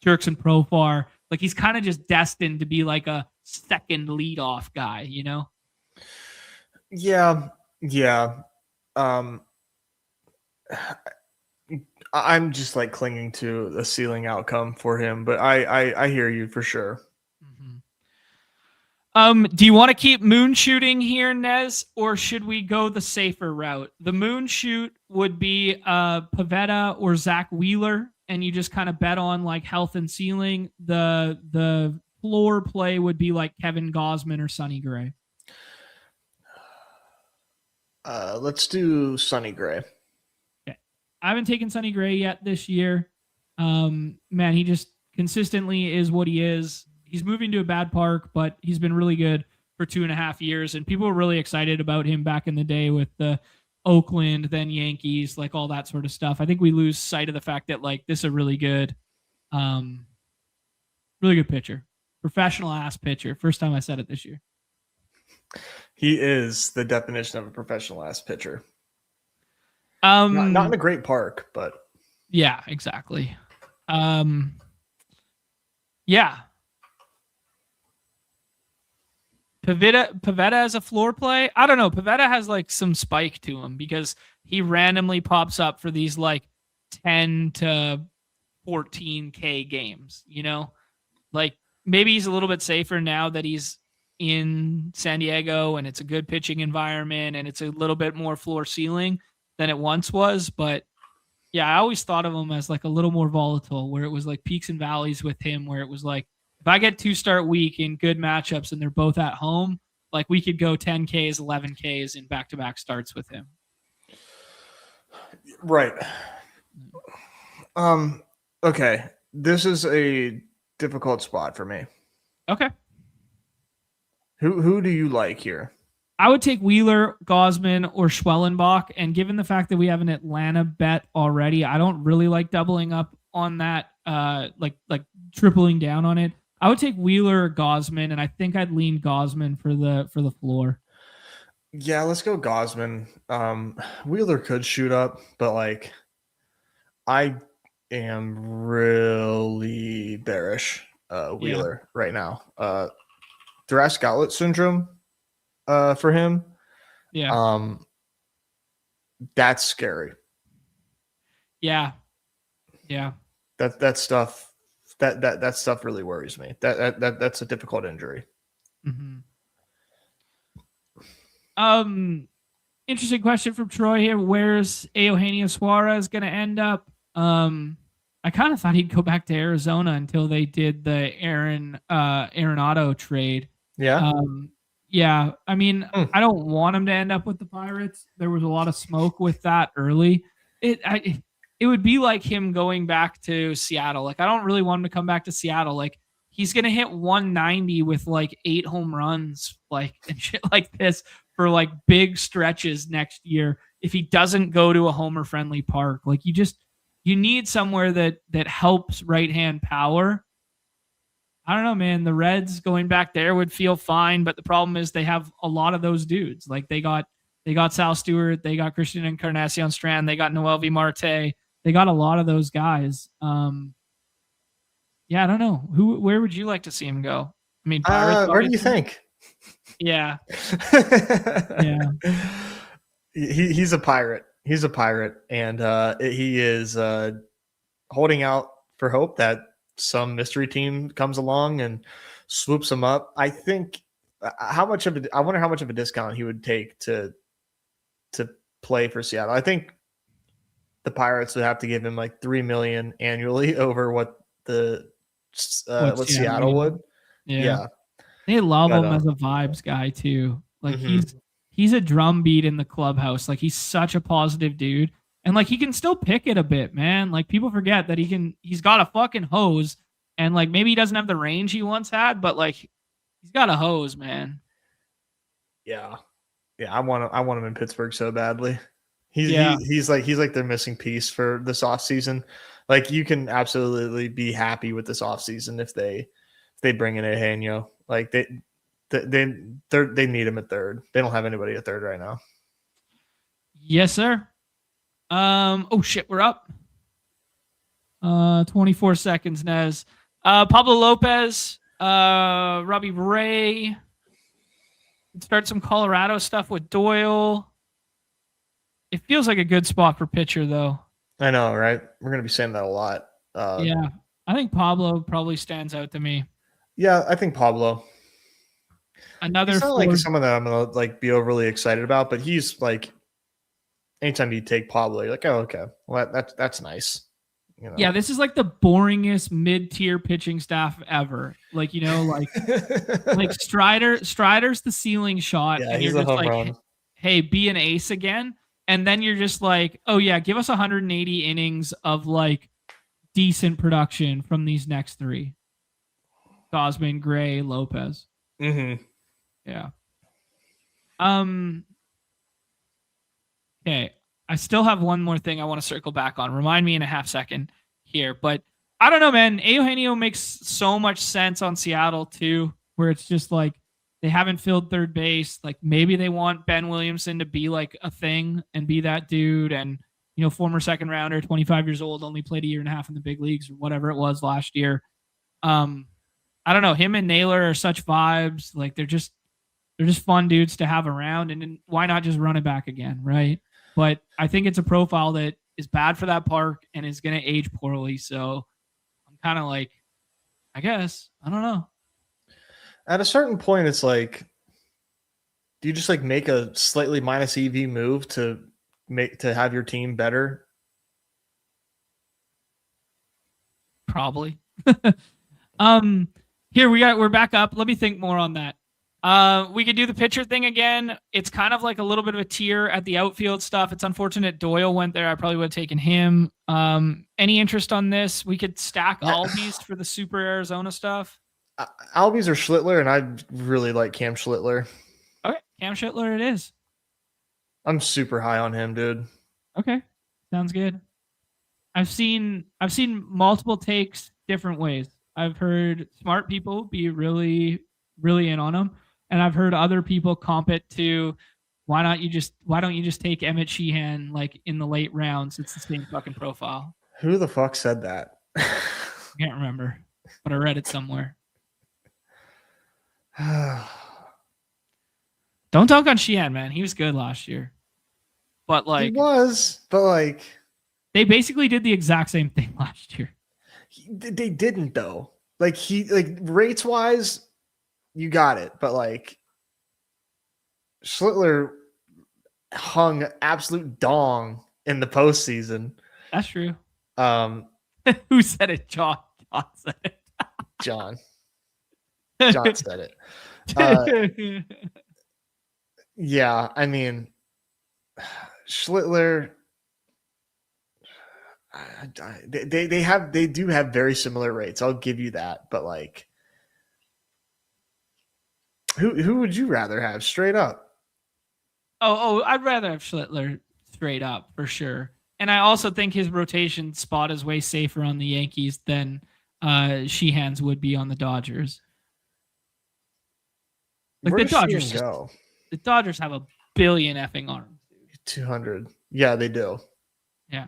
Turks and Profar. Like he's kind of just destined to be like a second leadoff guy, you know? Yeah. I'm just like clinging to the ceiling outcome for him, but I hear you for sure. Do you want to keep moon shooting here, Nez, or should we go the safer route? The moon shoot would be Pivetta or Zach Wheeler, and you just kind of bet on like health and ceiling. The floor play would be like Kevin Gausman or Sonny Gray. Let's do Sonny Gray. Okay. I haven't taken Sonny Gray yet this year. Man, he just consistently is what he is. He's moving to a bad park, but he's been really good for 2.5 years, and people were really excited about him back in the day with the Oakland, then Yankees, like all that sort of stuff. I think we lose sight of the fact that like this is a really good pitcher, professional ass pitcher. First time I said it this year. He is the definition of a professional ass pitcher. Not in a great park, but yeah, exactly. Yeah. Pivetta as a floor play. I don't know. Pivetta has like some spike to him because he randomly pops up for these like 10 to 14K games, you know? Like maybe he's a little bit safer now that he's in San Diego and it's a good pitching environment and it's a little bit more floor ceiling than it once was. But yeah, I always thought of him as like a little more volatile, where it was like peaks and valleys with him, where it was like, if I get 2-start week in good matchups and they're both at home, like we could go 10Ks, 11Ks in back-to-back starts with him. Right. Okay. This is a difficult spot for me. Okay. Who do you like here? I would take Wheeler, Gausman, or Schwellenbach. And given the fact that we have an Atlanta bet already, I don't really like doubling up on that, like tripling down on it. I would take Wheeler or Gausman, and I think I'd lean Gausman for the floor. Yeah, let's go Gausman. Wheeler could shoot up, but like I am really bearish Wheeler right now. Thoracic outlet syndrome for him. Yeah. That's scary. Yeah. Yeah. That stuff that stuff really worries me. That's a difficult injury. Mm-hmm. Interesting question from Troy here. Where's Eugenio Suarez going to end up? I kind of thought he'd go back to Arizona until they did the Aaron Otto trade. Yeah. Yeah. I mean, I don't want him to end up with the Pirates. There was a lot of smoke with that early. It would be like him going back to Seattle. Like, I don't really want him to come back to Seattle. Like, he's going to hit 190 with like 8 home runs, like, and shit like this for like big stretches next year. If he doesn't go to a homer friendly park, like you need somewhere that helps right-hand power. I don't know, man. The Reds going back there would feel fine, but the problem is they have a lot of those dudes. Like they got Sal Stewart, they got Christian Encarnacion Strand, they got Noel V. Marte. They got a lot of those guys. Yeah, I don't know. Where would you like to see him go? I mean, Pirates, where do you think? Yeah. Yeah. He's a pirate. He's a pirate, and he is holding out for hope that some mystery team comes along and swoops him up. I think I wonder how much of a discount he would take to play for Seattle. I think the Pirates would have to give him like $3 million annually over what Seattle would. Yeah. They love him as a vibes guy too. Like he's a drumbeat in the clubhouse. Like he's such a positive dude. And like he can still pick it a bit, man. Like people forget that he's got a fucking hose, and like maybe he doesn't have the range he once had, but like he's got a hose, man. Yeah. Yeah, I want him in Pittsburgh so badly. He's like their missing piece for this offseason. Like you can absolutely be happy with this offseason if they bring in Eugenio. Like they need him at third. They don't have anybody at third right now. Yes, sir. Oh shit, we're up. 24 seconds, Nez. Pablo Lopez, Robbie Ray. Start some Colorado stuff with Doyle. It feels like a good spot for pitcher, though. I know, right? We're gonna be saying that a lot. Yeah, I think Pablo probably stands out to me. Yeah, I think Pablo. He's not like someone that I'm gonna like be overly excited about, but he's like, anytime you take Pablo, you're like, oh, okay, well that's nice. You know? Yeah, this is like the boringest mid-tier pitching staff ever. Like, you know, like like Strider's the ceiling shot, yeah, and he's you're a just home like, run. Hey, be an ace again. And then you're just like, oh yeah, give us 180 innings of like decent production from these next three. Gosman, Gray, Lopez. Mm-hmm. Yeah. Okay. I still have one more thing I want to circle back on. Remind me in a half second here. But I don't know, man. Eugenio makes so much sense on Seattle too, where it's just like they haven't filled third base. Like maybe they want Ben Williamson to be like a thing and be that dude. And, you know, former second rounder, 25 years old, only played a year and a half in the big leagues or whatever it was last year. I don't know. Him and Naylor are such vibes. Like they're just fun dudes to have around. And then why not just run it back again, right? But I think it's a profile that is bad for that park and is going to age poorly. So I'm kind of like, I guess, I don't know. At a certain point, it's like, do you just like make a slightly minus EV move to have your team better? Probably. Here we're back up. Let me think more on that. We could do the pitcher thing again. It's kind of like a little bit of a tier at the outfield stuff. It's unfortunate Doyle went there. I probably would have taken him. Any interest on this? We could stack Albies for the Super Arizona stuff. Albies or Schlittler, and I really like Cam Schlittler. Okay, Cam Schlittler it is. I'm super high on him, dude. Okay, sounds good. I've seen multiple takes different ways. I've heard smart people be really, really in on him, and I've heard other people comp it to why don't you just take Emmett Sheehan like in the late rounds? It's the same fucking profile. Who the fuck said that? I can't remember, but I read it somewhere. Don't talk on Sheehan, man. He was good last year. But like they basically did the exact same thing last year. They didn't though. Like rates wise, you got it. But like Schlittler hung absolute dong in the postseason. That's true. Who said it? John said it. John said it. Yeah, I mean, Schlittler. They do have very similar rates. I'll give you that, but like, who would you rather have straight up? Oh, I'd rather have Schlittler straight up for sure. And I also think his rotation spot is way safer on the Yankees than Sheehan's would be on the Dodgers. Like Where the Dodgers go? The Dodgers have a billion effing arms. 200. Yeah, they do. Yeah.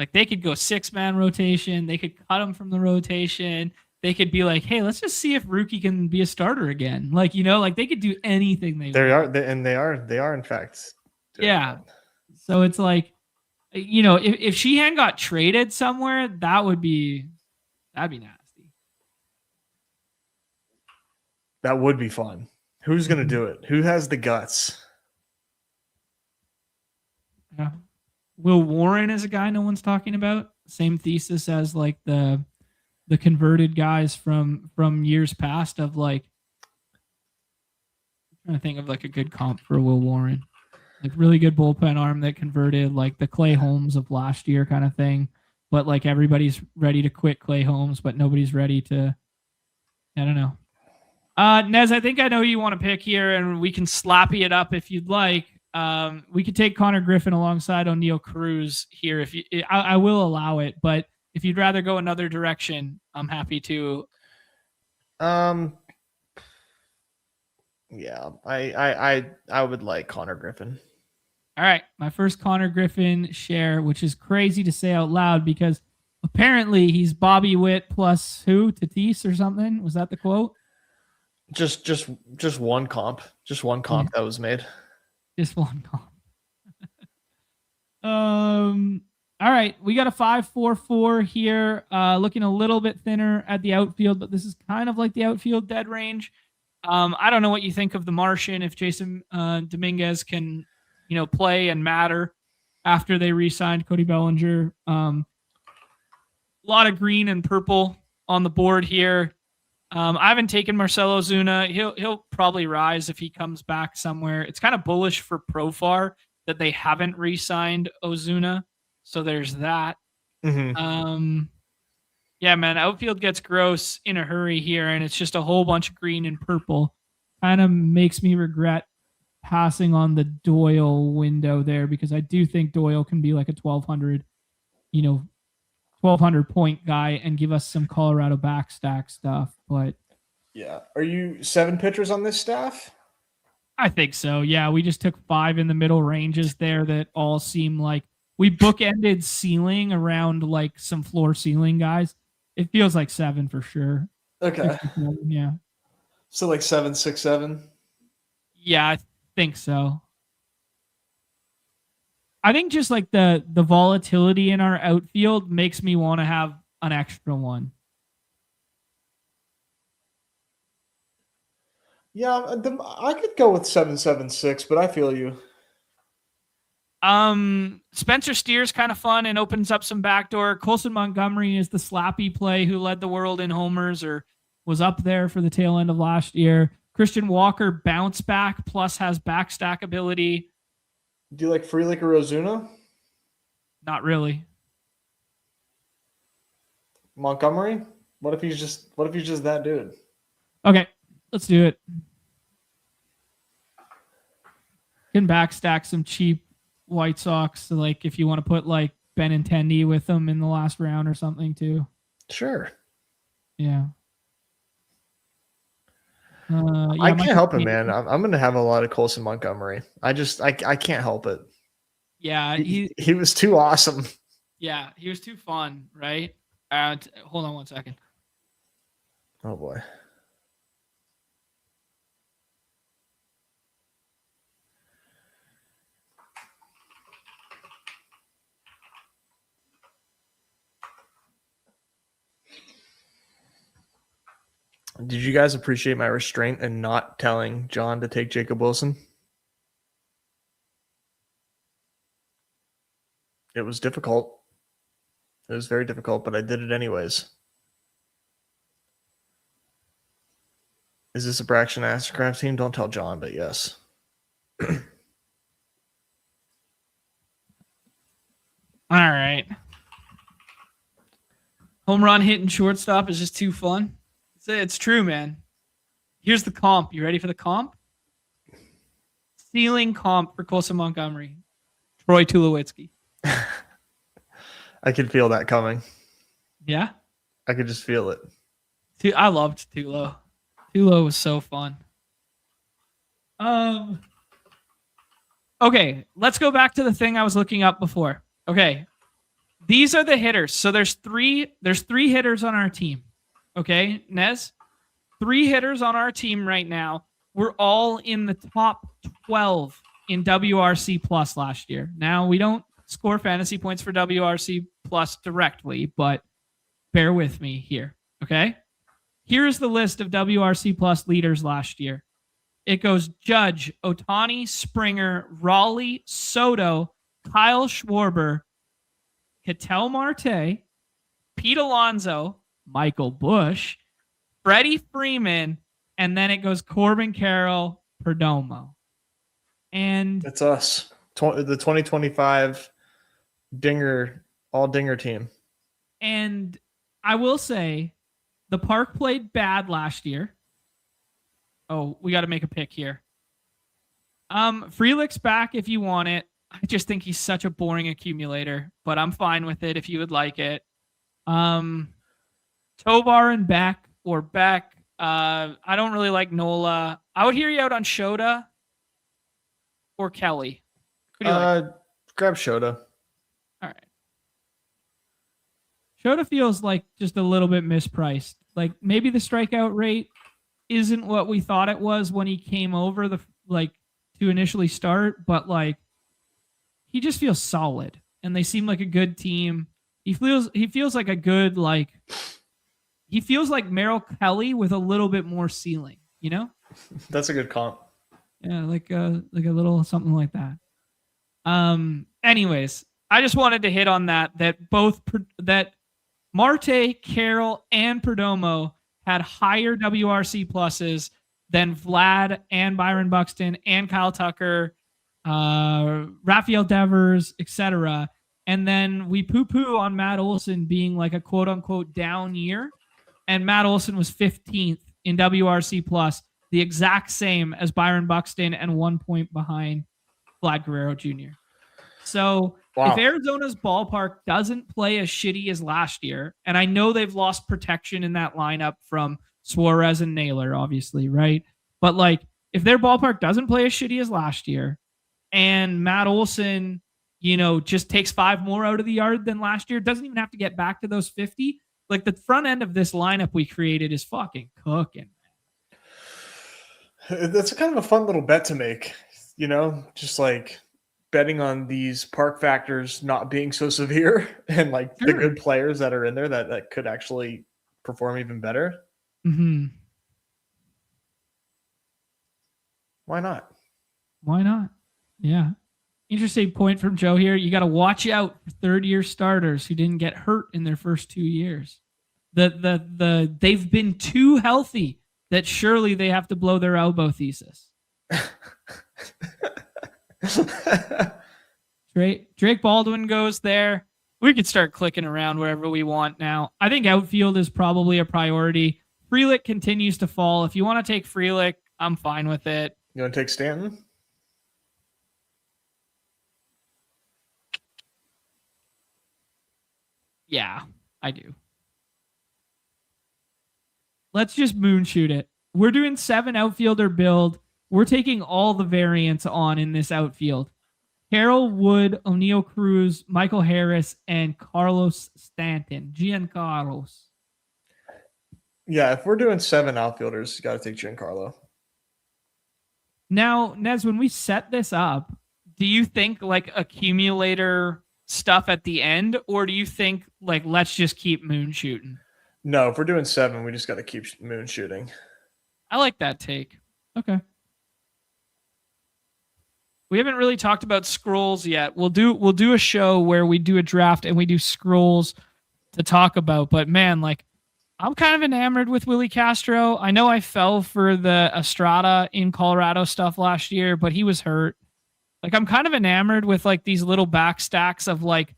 Like they could go 6-man rotation. They could cut him from the rotation. They could be like, hey, let's just see if Rookie can be a starter again. Like, you know, like they could do anything they want. They are in fact. Yeah. So it's like, if Sheehan got traded somewhere, that'd be nasty. That would be fun. Who's going to do it? Who has the guts? Yeah. Will Warren is a guy no one's talking about. Same thesis as like the converted guys from years past of like, I'm trying to think of like a good comp for Will Warren. Like really good bullpen arm that converted, like the Clay Holmes of last year kind of thing. But like everybody's ready to quit Clay Holmes, but nobody's ready to, I don't know. Nez, I think I know who you want to pick here, and we can slappy it up if you'd like. We could take Connor Griffin alongside O'Neal Cruz here. If you, I will allow it, but if you'd rather go another direction, I'm happy to. Yeah, I would like Connor Griffin. All right, my first Connor Griffin share, which is crazy to say out loud because apparently he's Bobby Witt plus who? Tatis or something? Was that the quote? Just one comp. Just one comp that was made. Just one comp. All right, we got a 5-4-4 here. Looking a little bit thinner at the outfield, but this is kind of like the outfield dead range. I don't know what you think of the Martian if Jason Dominguez can, play and matter after they re-signed Cody Bellinger. A lot of green and purple on the board here. I haven't taken Marcell Ozuna. He'll probably rise if he comes back somewhere. It's kind of bullish for Profar that they haven't re-signed Ozuna. So there's that. Mm-hmm. Yeah, man, outfield gets gross in a hurry here, and it's just a whole bunch of green and purple. Kind of makes me regret passing on the Doyle window there because I do think Doyle can be like a 1,200 point guy and give us some Colorado backstack stuff. But yeah, are you 7 pitchers on this staff? I think so. Yeah, we just took 5 in the middle ranges there that all seem like we bookended ceiling around like some floor ceiling guys. It feels like 7 for sure. Okay. Yeah. So like 7, 6, 7? Yeah, I think so. I think just like the volatility in our outfield makes me want to have an extra one. Yeah, I could go with 7, 7, 6, but I feel you. Spencer Steer's kind of fun and opens up some backdoor. Colson Montgomery is the slappy play who led the world in homers or was up there for the tail end of last year. Christian Walker bounce back plus has backstack ability. Do you like Frelick or Ozuna? Not really. Montgomery? What if he's just that dude? Okay, let's do it. Can backstack some cheap White Sox, so like if you want to put like Benintendi with them in the last round or something too. Sure. Yeah. I can't help it, man. I'm going to have a lot of Colson Montgomery. I can't help it. Yeah, he was too awesome. Yeah, he was too fun, right? Hold on one second. Oh boy. Did you guys appreciate my restraint and not telling John to take Jacob Wilson? It was difficult. It was very difficult, but I did it anyways. Is this a Braxton Astrocraft team? Don't tell John, but yes. All right. Home run hitting shortstop is just too fun. It's true, man. Here's the comp. You ready for the comp? Ceiling comp for Colson Montgomery. Troy Tulowitzki. I could feel that coming. Yeah? I could just feel it. I loved Tulo. Tulo was so fun. Okay, let's go back to the thing I was looking up before. Okay. These are the hitters. So there's three hitters on our team. Okay, Nez? 3 hitters on our team right now. We're all in the top 12 in WRC plus last year. Now we don't score fantasy points for WRC Plus directly, but bear with me here, okay? Here's the list of WRC Plus leaders last year. It goes Judge, Ohtani, Springer, Raleigh, Soto, Kyle Schwarber, Ketel Marte, Pete Alonso, Michael Busch, Freddie Freeman, and then it goes Corbin Carroll, Perdomo. And it's us, the 2025 all Dinger team. And I will say the park played bad last year. Oh, we got to make a pick here. Frelick's back if you want it. I just think he's such a boring accumulator, but I'm fine with it if you would like it. Tovar and Beck or Beck. I don't really like Nola. I would hear you out on Shota or Kelly. Who do you like? Grab Shota. All right. Shota feels like just a little bit mispriced. Like maybe the strikeout rate isn't what we thought it was when he came over to initially start, but like he just feels solid and they seem like a good team. He feels like a good, like he feels like Merrill Kelly with a little bit more ceiling, you know? That's a good comp. Yeah, like a little something like that. Anyways, I just wanted to hit on that Marte, Carroll, and Perdomo had higher WRC pluses than Vlad and Byron Buxton and Kyle Tucker, Rafael Devers, etc. And then we poo-poo on Matt Olson being like a quote-unquote down year. And Matt Olson was 15th in WRC plus, the exact same as Byron Buxton and 1 point behind Vlad Guerrero Jr. So if Arizona's ballpark doesn't play as shitty as last year, and I know they've lost protection in that lineup from Suarez and Naylor, obviously, right? But like if their ballpark doesn't play as shitty as last year and Matt Olson, just takes 5 more out of the yard than last year, doesn't even have to get back to those 50. Like the front end of this lineup we created is fucking cooking. That's kind of a fun little bet to make, just like betting on these park factors not being so severe and like the good players that are in there that could actually perform even better. Mm-hmm. Why not? Why not? Yeah. Interesting point from Joe here. You got to watch out for third-year starters who didn't get hurt in their first 2 years. They've been too healthy that surely they have to blow their elbow thesis. Drake Baldwin goes there. We could start clicking around wherever we want now. I think outfield is probably a priority. Frelick continues to fall. If you want to take Frelick, I'm fine with it. You want to take Stanton? Yeah, I do. Let's just moonshoot it. We're doing 7 outfielder build. We're taking all the variants on in this outfield. Carroll, Wood, O'Neill Cruz, Michael Harris, and Carlos Stanton. Giancarlos. Yeah, if we're doing 7 outfielders, you got to take Giancarlo. Now, Nez, when we set this up, do you think like accumulator stuff at the end, or do you think like let's just keep moon shooting? No, if we're doing 7, we just got to keep moon shooting. I like that take. Okay. We haven't really talked about scrolls yet. We'll do a show where we do a draft and we do scrolls to talk about. But man, like I'm kind of enamored with Willie Castro. I know I fell for the Estrada in Colorado stuff last year, but he was hurt. Like I'm kind of enamored with like these little back stacks of like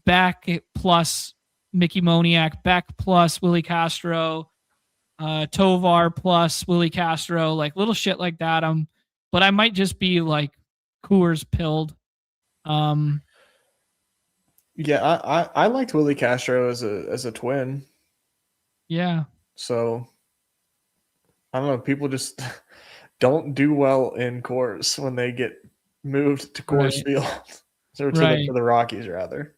Beck plus Mickey Moniak, Beck plus Willie Castro, Tovar plus Willie Castro, like little shit like that. But I might just be like Coors pilled. Yeah, I liked Willie Castro as a twin. Yeah. So I don't know. People just don't do well in Coors when they get moved to Coors Field or to the Rockies rather.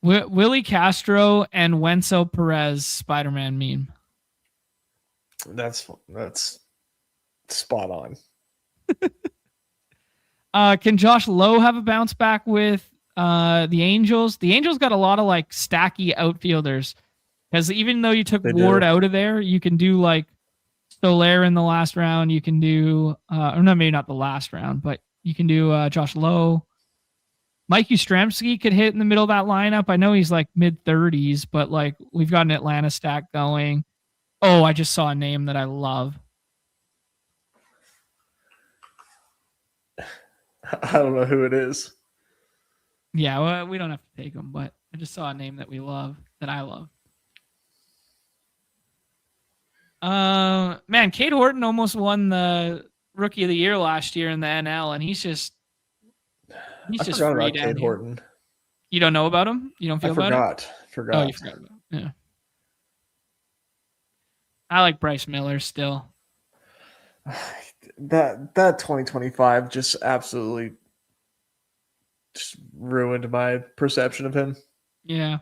Willie Castro and Wenzel Perez Spider-Man meme. That's spot on. Can Josh Lowe have a bounce back with the Angels. The Angels got a lot of like stacky outfielders because even though you took They Ward do. out of there, you can do like Soler in the last round. You can do, or no, maybe not the last round, but you can do Josh Lowe. Mike Yastrzemski could hit in the middle of that lineup. I know he's like mid 30s, but like we've got an Atlanta stack going. Oh, I just saw a name that I love. I don't know who it is. Yeah, well, we don't have to take him, but I just saw a name that we love, that I love. Man, Cade Horton almost won the Rookie of the Year last year in the NL, and he's just I forgot free about down Cade here. Horton. You don't know about him? You don't feel about it? Forgot. Oh, you forgot about him. Yeah. I like Bryce Miller still. That 2025 just absolutely just ruined my perception of him. Yeah.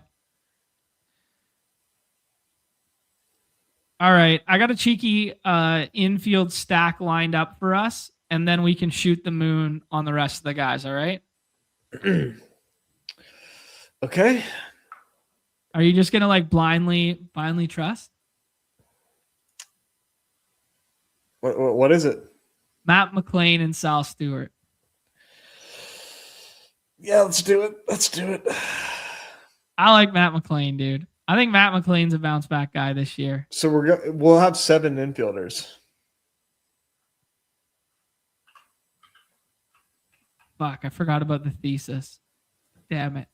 All right. I got a cheeky infield stack lined up for us, and then we can shoot the moon on the rest of the guys. All right. Okay. Are you just gonna like blindly trust? What is it? Matt McClain and Sal Stewart. Yeah, let's do it. I like Matt McClain, dude. I think Matt McClain's a bounce back guy this year. So we'll have 7 infielders. Fuck, I forgot about the thesis. Damn it.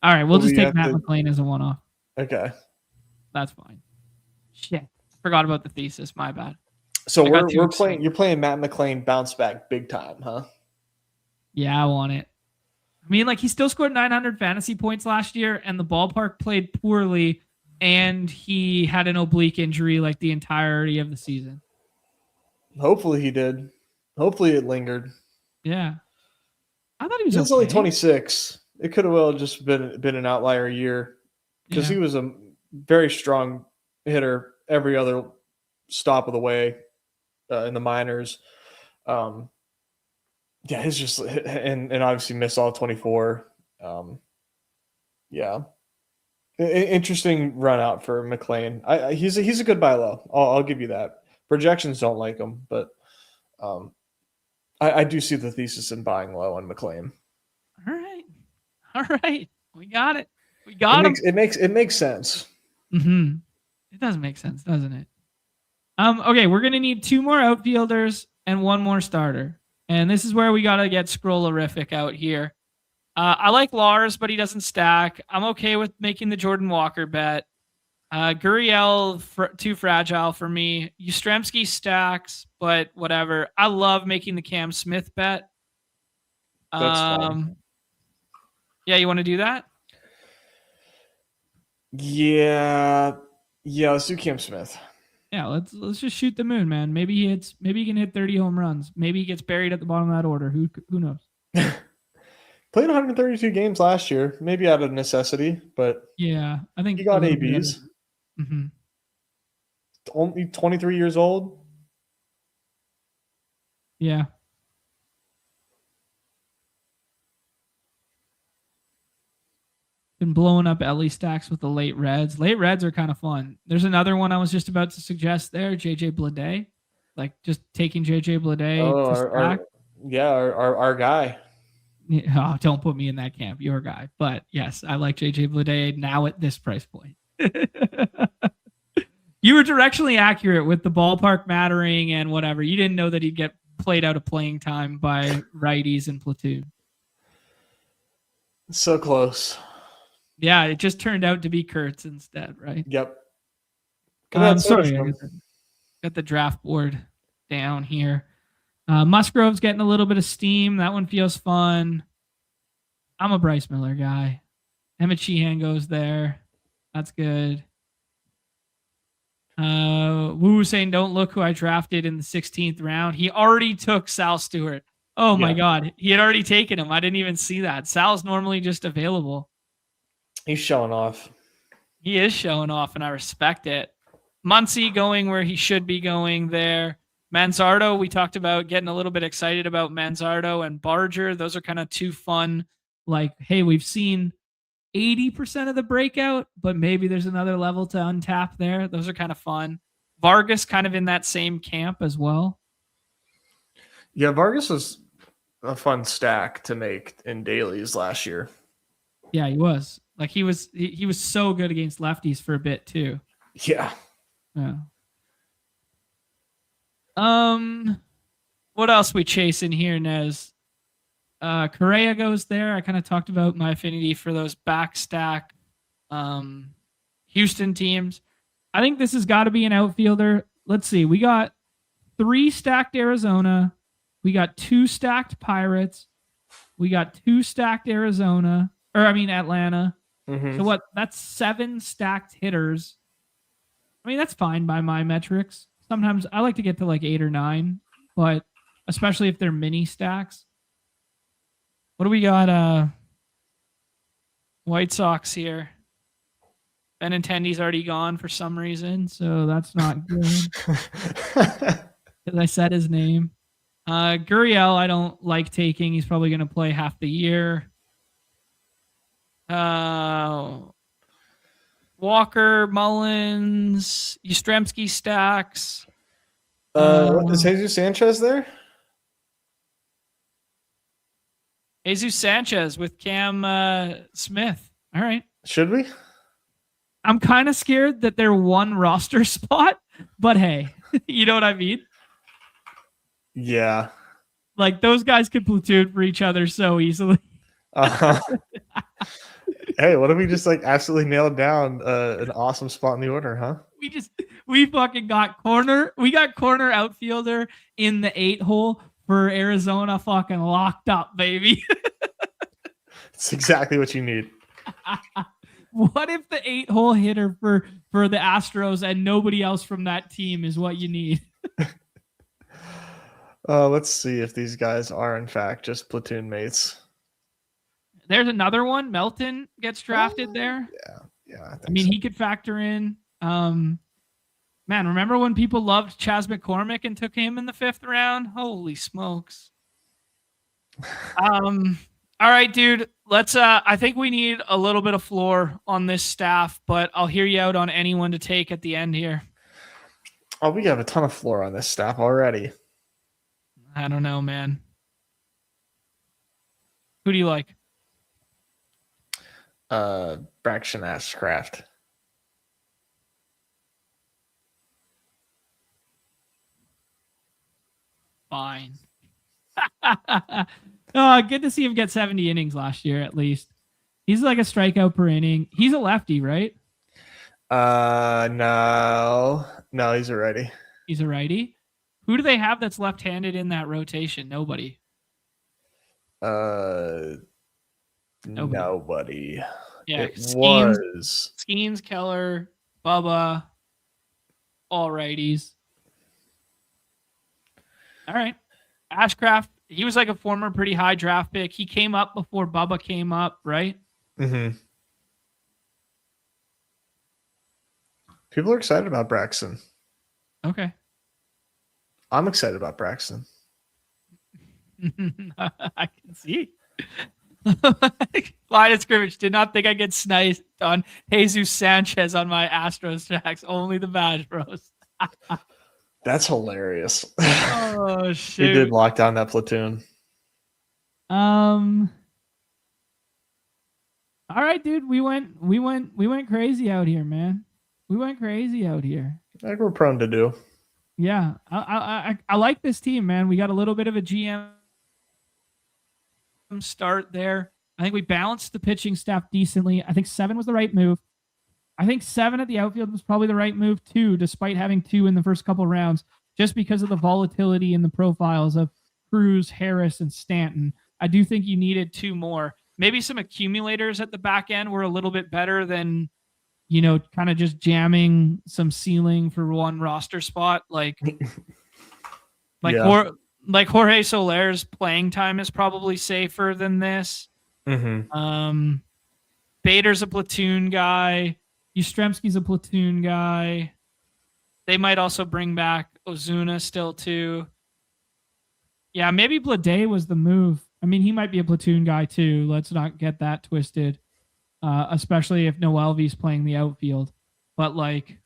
All right, we'll just take Matt McClain as a one-off. Okay. That's fine. Shit. Forgot about the thesis. My bad. So we're playing. You're playing Matt McClain bounce back big time, huh? Yeah, I want it. I mean, like he still scored 900 fantasy points last year, and the ballpark played poorly, and he had an oblique injury like the entirety of the season. Hopefully he did. Hopefully it lingered. Yeah, I thought he was. He's only 26. It could have well just been an outlier year because he was a very strong hitter every other stop of the way in the minors. Yeah, he's just and obviously missed all 24. Yeah, interesting run out for McClain. He's a good buy low. I'll give you that. Projections don't like him, but I do see the thesis in buying low on McClain. All right, we got it. We got him. It makes sense. Mm-hmm. It does make sense, doesn't it? Okay, we're gonna need 2 more outfielders and 1 more starter. And this is where we got to get Scrollerific out here. I like Lars, but he doesn't stack. I'm okay with making the Jordan Walker bet. Gurriel, too fragile for me. Yastrzemski stacks, but whatever. I love making the Cam Smith bet. That's fine. Yeah, you want to do that? Yeah, let's do Cam Smith. Yeah, let's just shoot the moon, man. Maybe he can hit 30 home runs. Maybe he gets buried at the bottom of that order. Who knows? Played 132 games last year, maybe out of necessity, but yeah, I think he got ABs. Mm-hmm. Only 23 years old. Yeah. Been blowing up Ellie stacks with the late reds. Late reds are kind of fun. There's another one I was just about to suggest there, JJ Bleday. Like just taking JJ Bleday to stack. Our guy. Oh, don't put me in that camp. Your guy. But yes, I like JJ Bleday now at this price point. You were directionally accurate with the ballpark mattering and whatever. You didn't know that he'd get played out of playing time by righties and platoon. So close. Yeah, it just turned out to be Kurtz instead, right? Yep. I'm sorry. Got the draft board down here. Musgrove's getting a little bit of steam. That one feels fun. I'm a Bryce Miller guy. Emmett Sheehan goes there. That's good. Woo was saying, don't look who I drafted in the 16th round. He already took Sal Stewart. Oh my God. He had already taken him. I didn't even see that. Sal's normally just available. He's showing off. He is showing off, and I respect it. Muncy going where he should be going there. Manzardo, we talked about getting a little bit excited about Manzardo and Barger. Those are kind of 2 fun like, hey, we've seen 80% of the breakout, but maybe there's another level to untap there. Those are kind of fun. Vargas kind of in that same camp as well. Yeah, Vargas was a fun stack to make in dailies last year. Yeah, he was. Like he was so good against lefties for a bit too. Yeah. Yeah. What else we chasing here, Nez? Correa goes there. I kind of talked about my affinity for those backstack Houston teams. I think this has got to be an outfielder. Let's see. We got 3 stacked Arizona. We got 2 stacked Pirates. We got 2 stacked Atlanta. Mm-hmm. So what? That's 7 stacked hitters. I mean, that's fine by my metrics. Sometimes I like to get to like 8 or 9, but especially if they're mini stacks. What do we got? White Sox here. Benintendi's already gone for some reason, so that's not good. Because I said his name. Gurriel, I don't like taking. He's probably going to play half the year. Walker, Mullins, Yastrzemski stacks. Is Jesus Sanchez there? Jesus Sanchez with Cam Smith. All right. Should we? I'm kind of scared that they're one roster spot, but hey, you know what I mean? Yeah. Like those guys could platoon for each other so easily. Hey, what if we just like absolutely nailed down an awesome spot in the order, huh? We fucking got corner. We got corner outfielder in the 8 hole for Arizona fucking locked up, baby. It's exactly what you need. What if the 8 hole hitter for the Astros and nobody else from that team is what you need? Let's see if these guys are in fact just platoon mates. There's another one. Melton gets drafted there. Yeah. I mean, he could factor in. Man, remember when people loved Chas McCormick and took him in the 5th round? Holy smokes. All right, dude. Let's I think we need a little bit of floor on this staff, but I'll hear you out on anyone to take at the end here. Oh, we have a ton of floor on this staff already. I don't know, man. Who do you like? Braxton Ashcraft. Fine. Good to see him get 70 innings last year, at least. He's like a strikeout per inning. He's a lefty, right? No, he's a righty. He's a righty. Who do they have that's left-handed in that rotation? Nobody. Nobody. Yeah, it was Skeens, Keller, Bubba, all righties. All right. Ashcraft, he was like a former pretty high draft pick. He came up before Bubba came up, right? Mm-hmm. People are excited about Braxton. Okay. I'm excited about Braxton. I can see. Line of scrimmage. Did not think I get sniped on Jesus Sanchez on my Astros tracks. Only the badge bros. That's hilarious. Oh shit! He did lock down that platoon. All right, dude. We went crazy out here, man. We went crazy out here. Like we're prone to do. Yeah, I like this team, man. We got a little bit of a GM start there. I think we balanced the pitching staff decently. I think 7 was the right move. I think 7 at the outfield was probably the right move too, despite having 2 in the first couple rounds, just because of the volatility in the profiles of Cruz, Harris, and Stanton. I do think you needed 2 more. Maybe some accumulators at the back end were a little bit better than, kind of just jamming some ceiling for one roster spot. Like Jorge Soler's playing time is probably safer than this. Mm-hmm. Bader's a platoon guy. Yastrzemski's a platoon guy. They might also bring back Ozuna still too. Yeah, maybe Blade was the move. I mean, he might be a platoon guy too. Let's not get that twisted. Especially if Noelvi's playing the outfield. But like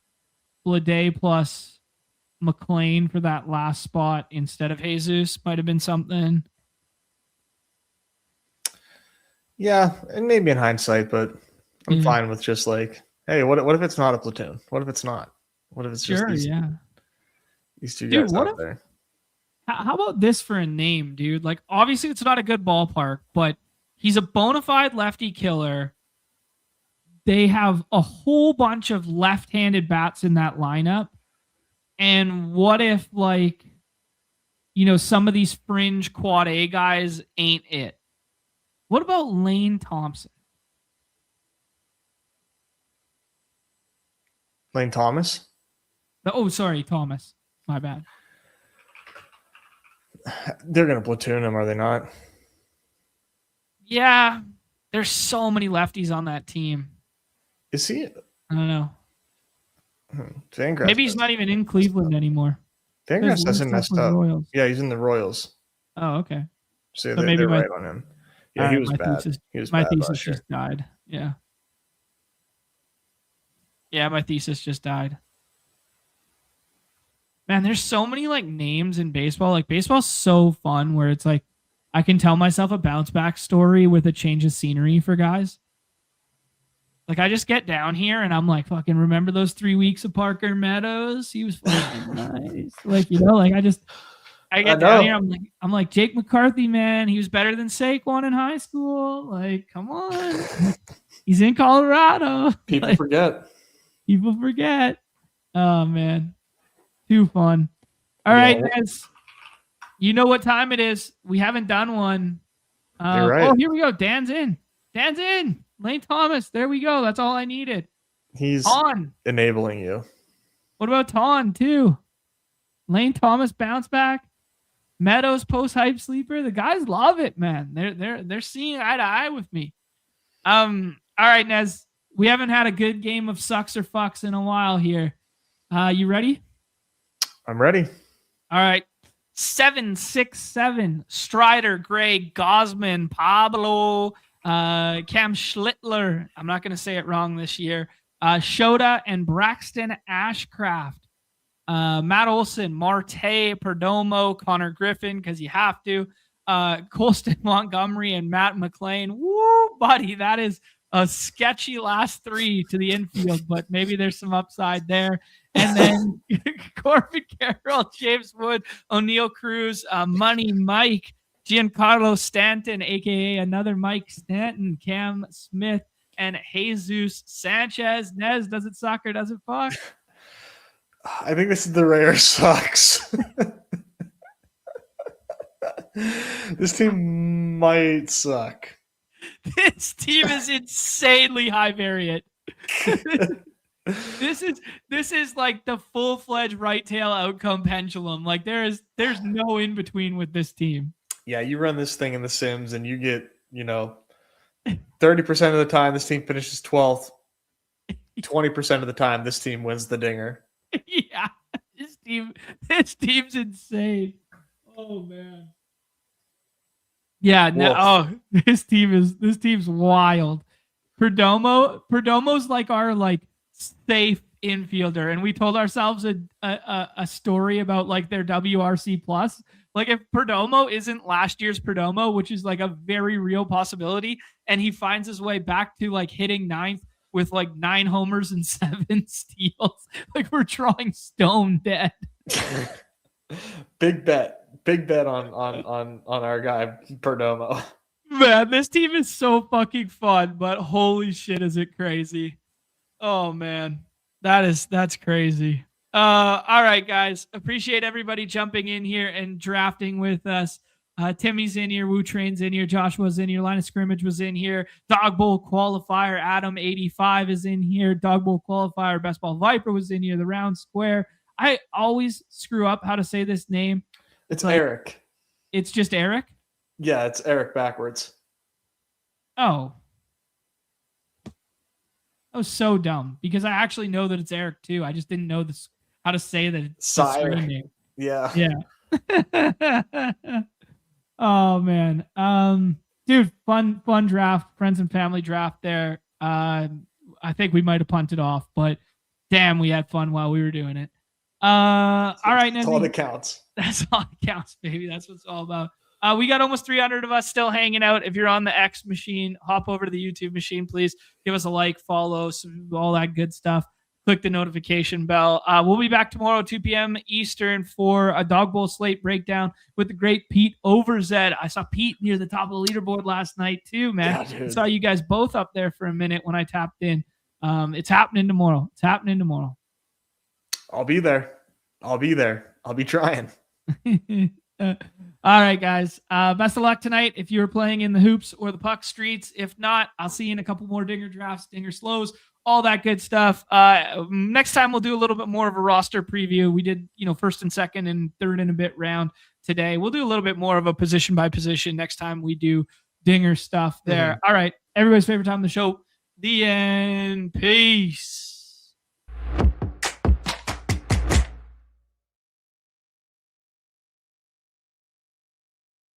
Blade plus McLean for that last spot instead of Jesus might have been something. Yeah, and maybe in hindsight, but I'm fine with just like, hey, what if it's not a platoon? What if it's not? What if it's just these two guys out there? How about this for a name, dude? Like, obviously it's not a good ballpark, but he's a bona fide lefty killer. They have a whole bunch of left-handed bats in that lineup. And what if, like, some of these fringe quad A guys ain't it? What about Lane Thompson? Lane Thomas? Oh, sorry, Thomas. My bad. They're going to platoon him, are they not? Yeah. There's so many lefties on that team. Is he? I don't know. Fangrass maybe he's not even in Cleveland anymore. Fangrass hasn't messed up. Royals. Yeah, he's in the Royals. Oh, okay. So maybe they're right on him. Yeah, he was bad. My thesis just died. Yeah. Yeah, my thesis just died. Man, there's so many like names in baseball. Like baseball's so fun where it's like I can tell myself a bounce back story with a change of scenery for guys. Like I just get down here and I'm like, fucking remember those 3 weeks of Parker Meadows? He was fucking nice. Like, like I get down here. I'm like Jake McCarthy, man. He was better than Saquon in high school. Like, come on. He's in Colorado. People forget. People forget. Oh man. Too fun. All right, guys. You know what time it is. We haven't done one. You're right. Oh, here we go. Dan's in. Lane Thomas. There we go. That's all I needed. He's enabling you. What about Ton, too? Lane Thomas bounce back. Meadows post hype sleeper. The guys love it, man. They're seeing eye to eye with me. All right, Nez. We haven't had a good game of sucks or fucks in a while here. You ready? I'm ready. All right. 767 Strider, Greg, Gosman, Pablo, Cam Schlittler. I'm not going to say it wrong this year. Shota and Braxton Ashcraft. Matt Olson, Marte, Perdomo, Connor Griffin, because you have to. Colston Montgomery and Matt McLean. Woo, buddy, that is a sketchy last three to the infield, but maybe there's some upside there. And then Corbin Carroll, James Wood, O'Neill Cruz, Money Mike, Giancarlo Stanton, a.k.a. another Mike Stanton, Cam Smith, and Jesus Sanchez. Nez, does it suck or does it fuck? I think this is the rare sucks. This team might suck. This team is insanely high variant. This is like the full-fledged right tail outcome pendulum. Like there's no in between with this team. Yeah, you run this thing in the Sims and you get, 30% of the time this team finishes 12th. 20% of the time this team wins the dinger. Yeah. This team's insane. Oh man. Yeah, this team's wild. Perdomo's like our safe infielder, and we told ourselves a story about like their WRC plus. Like if Perdomo isn't last year's Perdomo, which is like a very real possibility, and he finds his way back to like hitting ninth with like 9 homers and 7 steals, like we're drawing stone dead. Big bet on our guy Perdomo. Man, this team is so fucking fun, but holy shit, is it crazy? Oh man, that's crazy. All right, guys, appreciate everybody jumping in here and drafting with us. Timmy's in here, Wu Train's in here, Joshua's in here, Line of Scrimmage was in here, Dog Bowl Qualifier, Adam 85 is in here, Dog Bowl Qualifier, Best Ball Viper was in here, the Round Square. I always screw up how to say this name. It's Eric. It's just Eric? Yeah, it's Eric backwards. Oh. That was so dumb because I actually know that it's Eric too. I just didn't know how to say that it's Sire. Name. Yeah. Yeah. Oh man. Dude, fun draft, friends and family draft there. I think we might have punted off, but damn, we had fun while we were doing it. All right, That's all that Nezzy. counts. That's all that counts, baby. That's what it's all about. We got almost 300 of us still hanging out. If you're on the X machine, hop over to the YouTube machine, please. Give us a like, follow, all that good stuff. Click the notification bell. We'll be back tomorrow, 2 p.m. Eastern, for a Dog Bowl slate breakdown with the great Pete Overzed. I saw Pete near the top of the leaderboard last night, too, man. Yeah, I saw you guys both up there for a minute when I tapped in. It's happening tomorrow. It's happening tomorrow. I'll be there. I'll be trying. All right, guys. Best of luck tonight if you're playing in the hoops or the puck streets. If not, I'll see you in a couple more Dinger drafts, Dinger slows, all that good stuff. Next time we'll do a little bit more of a roster preview. We did, first and second and third and a bit round today. We'll do a little bit more of a position by position next time we do Dinger stuff there. All right. Everybody's favorite time of the show. The end. Peace.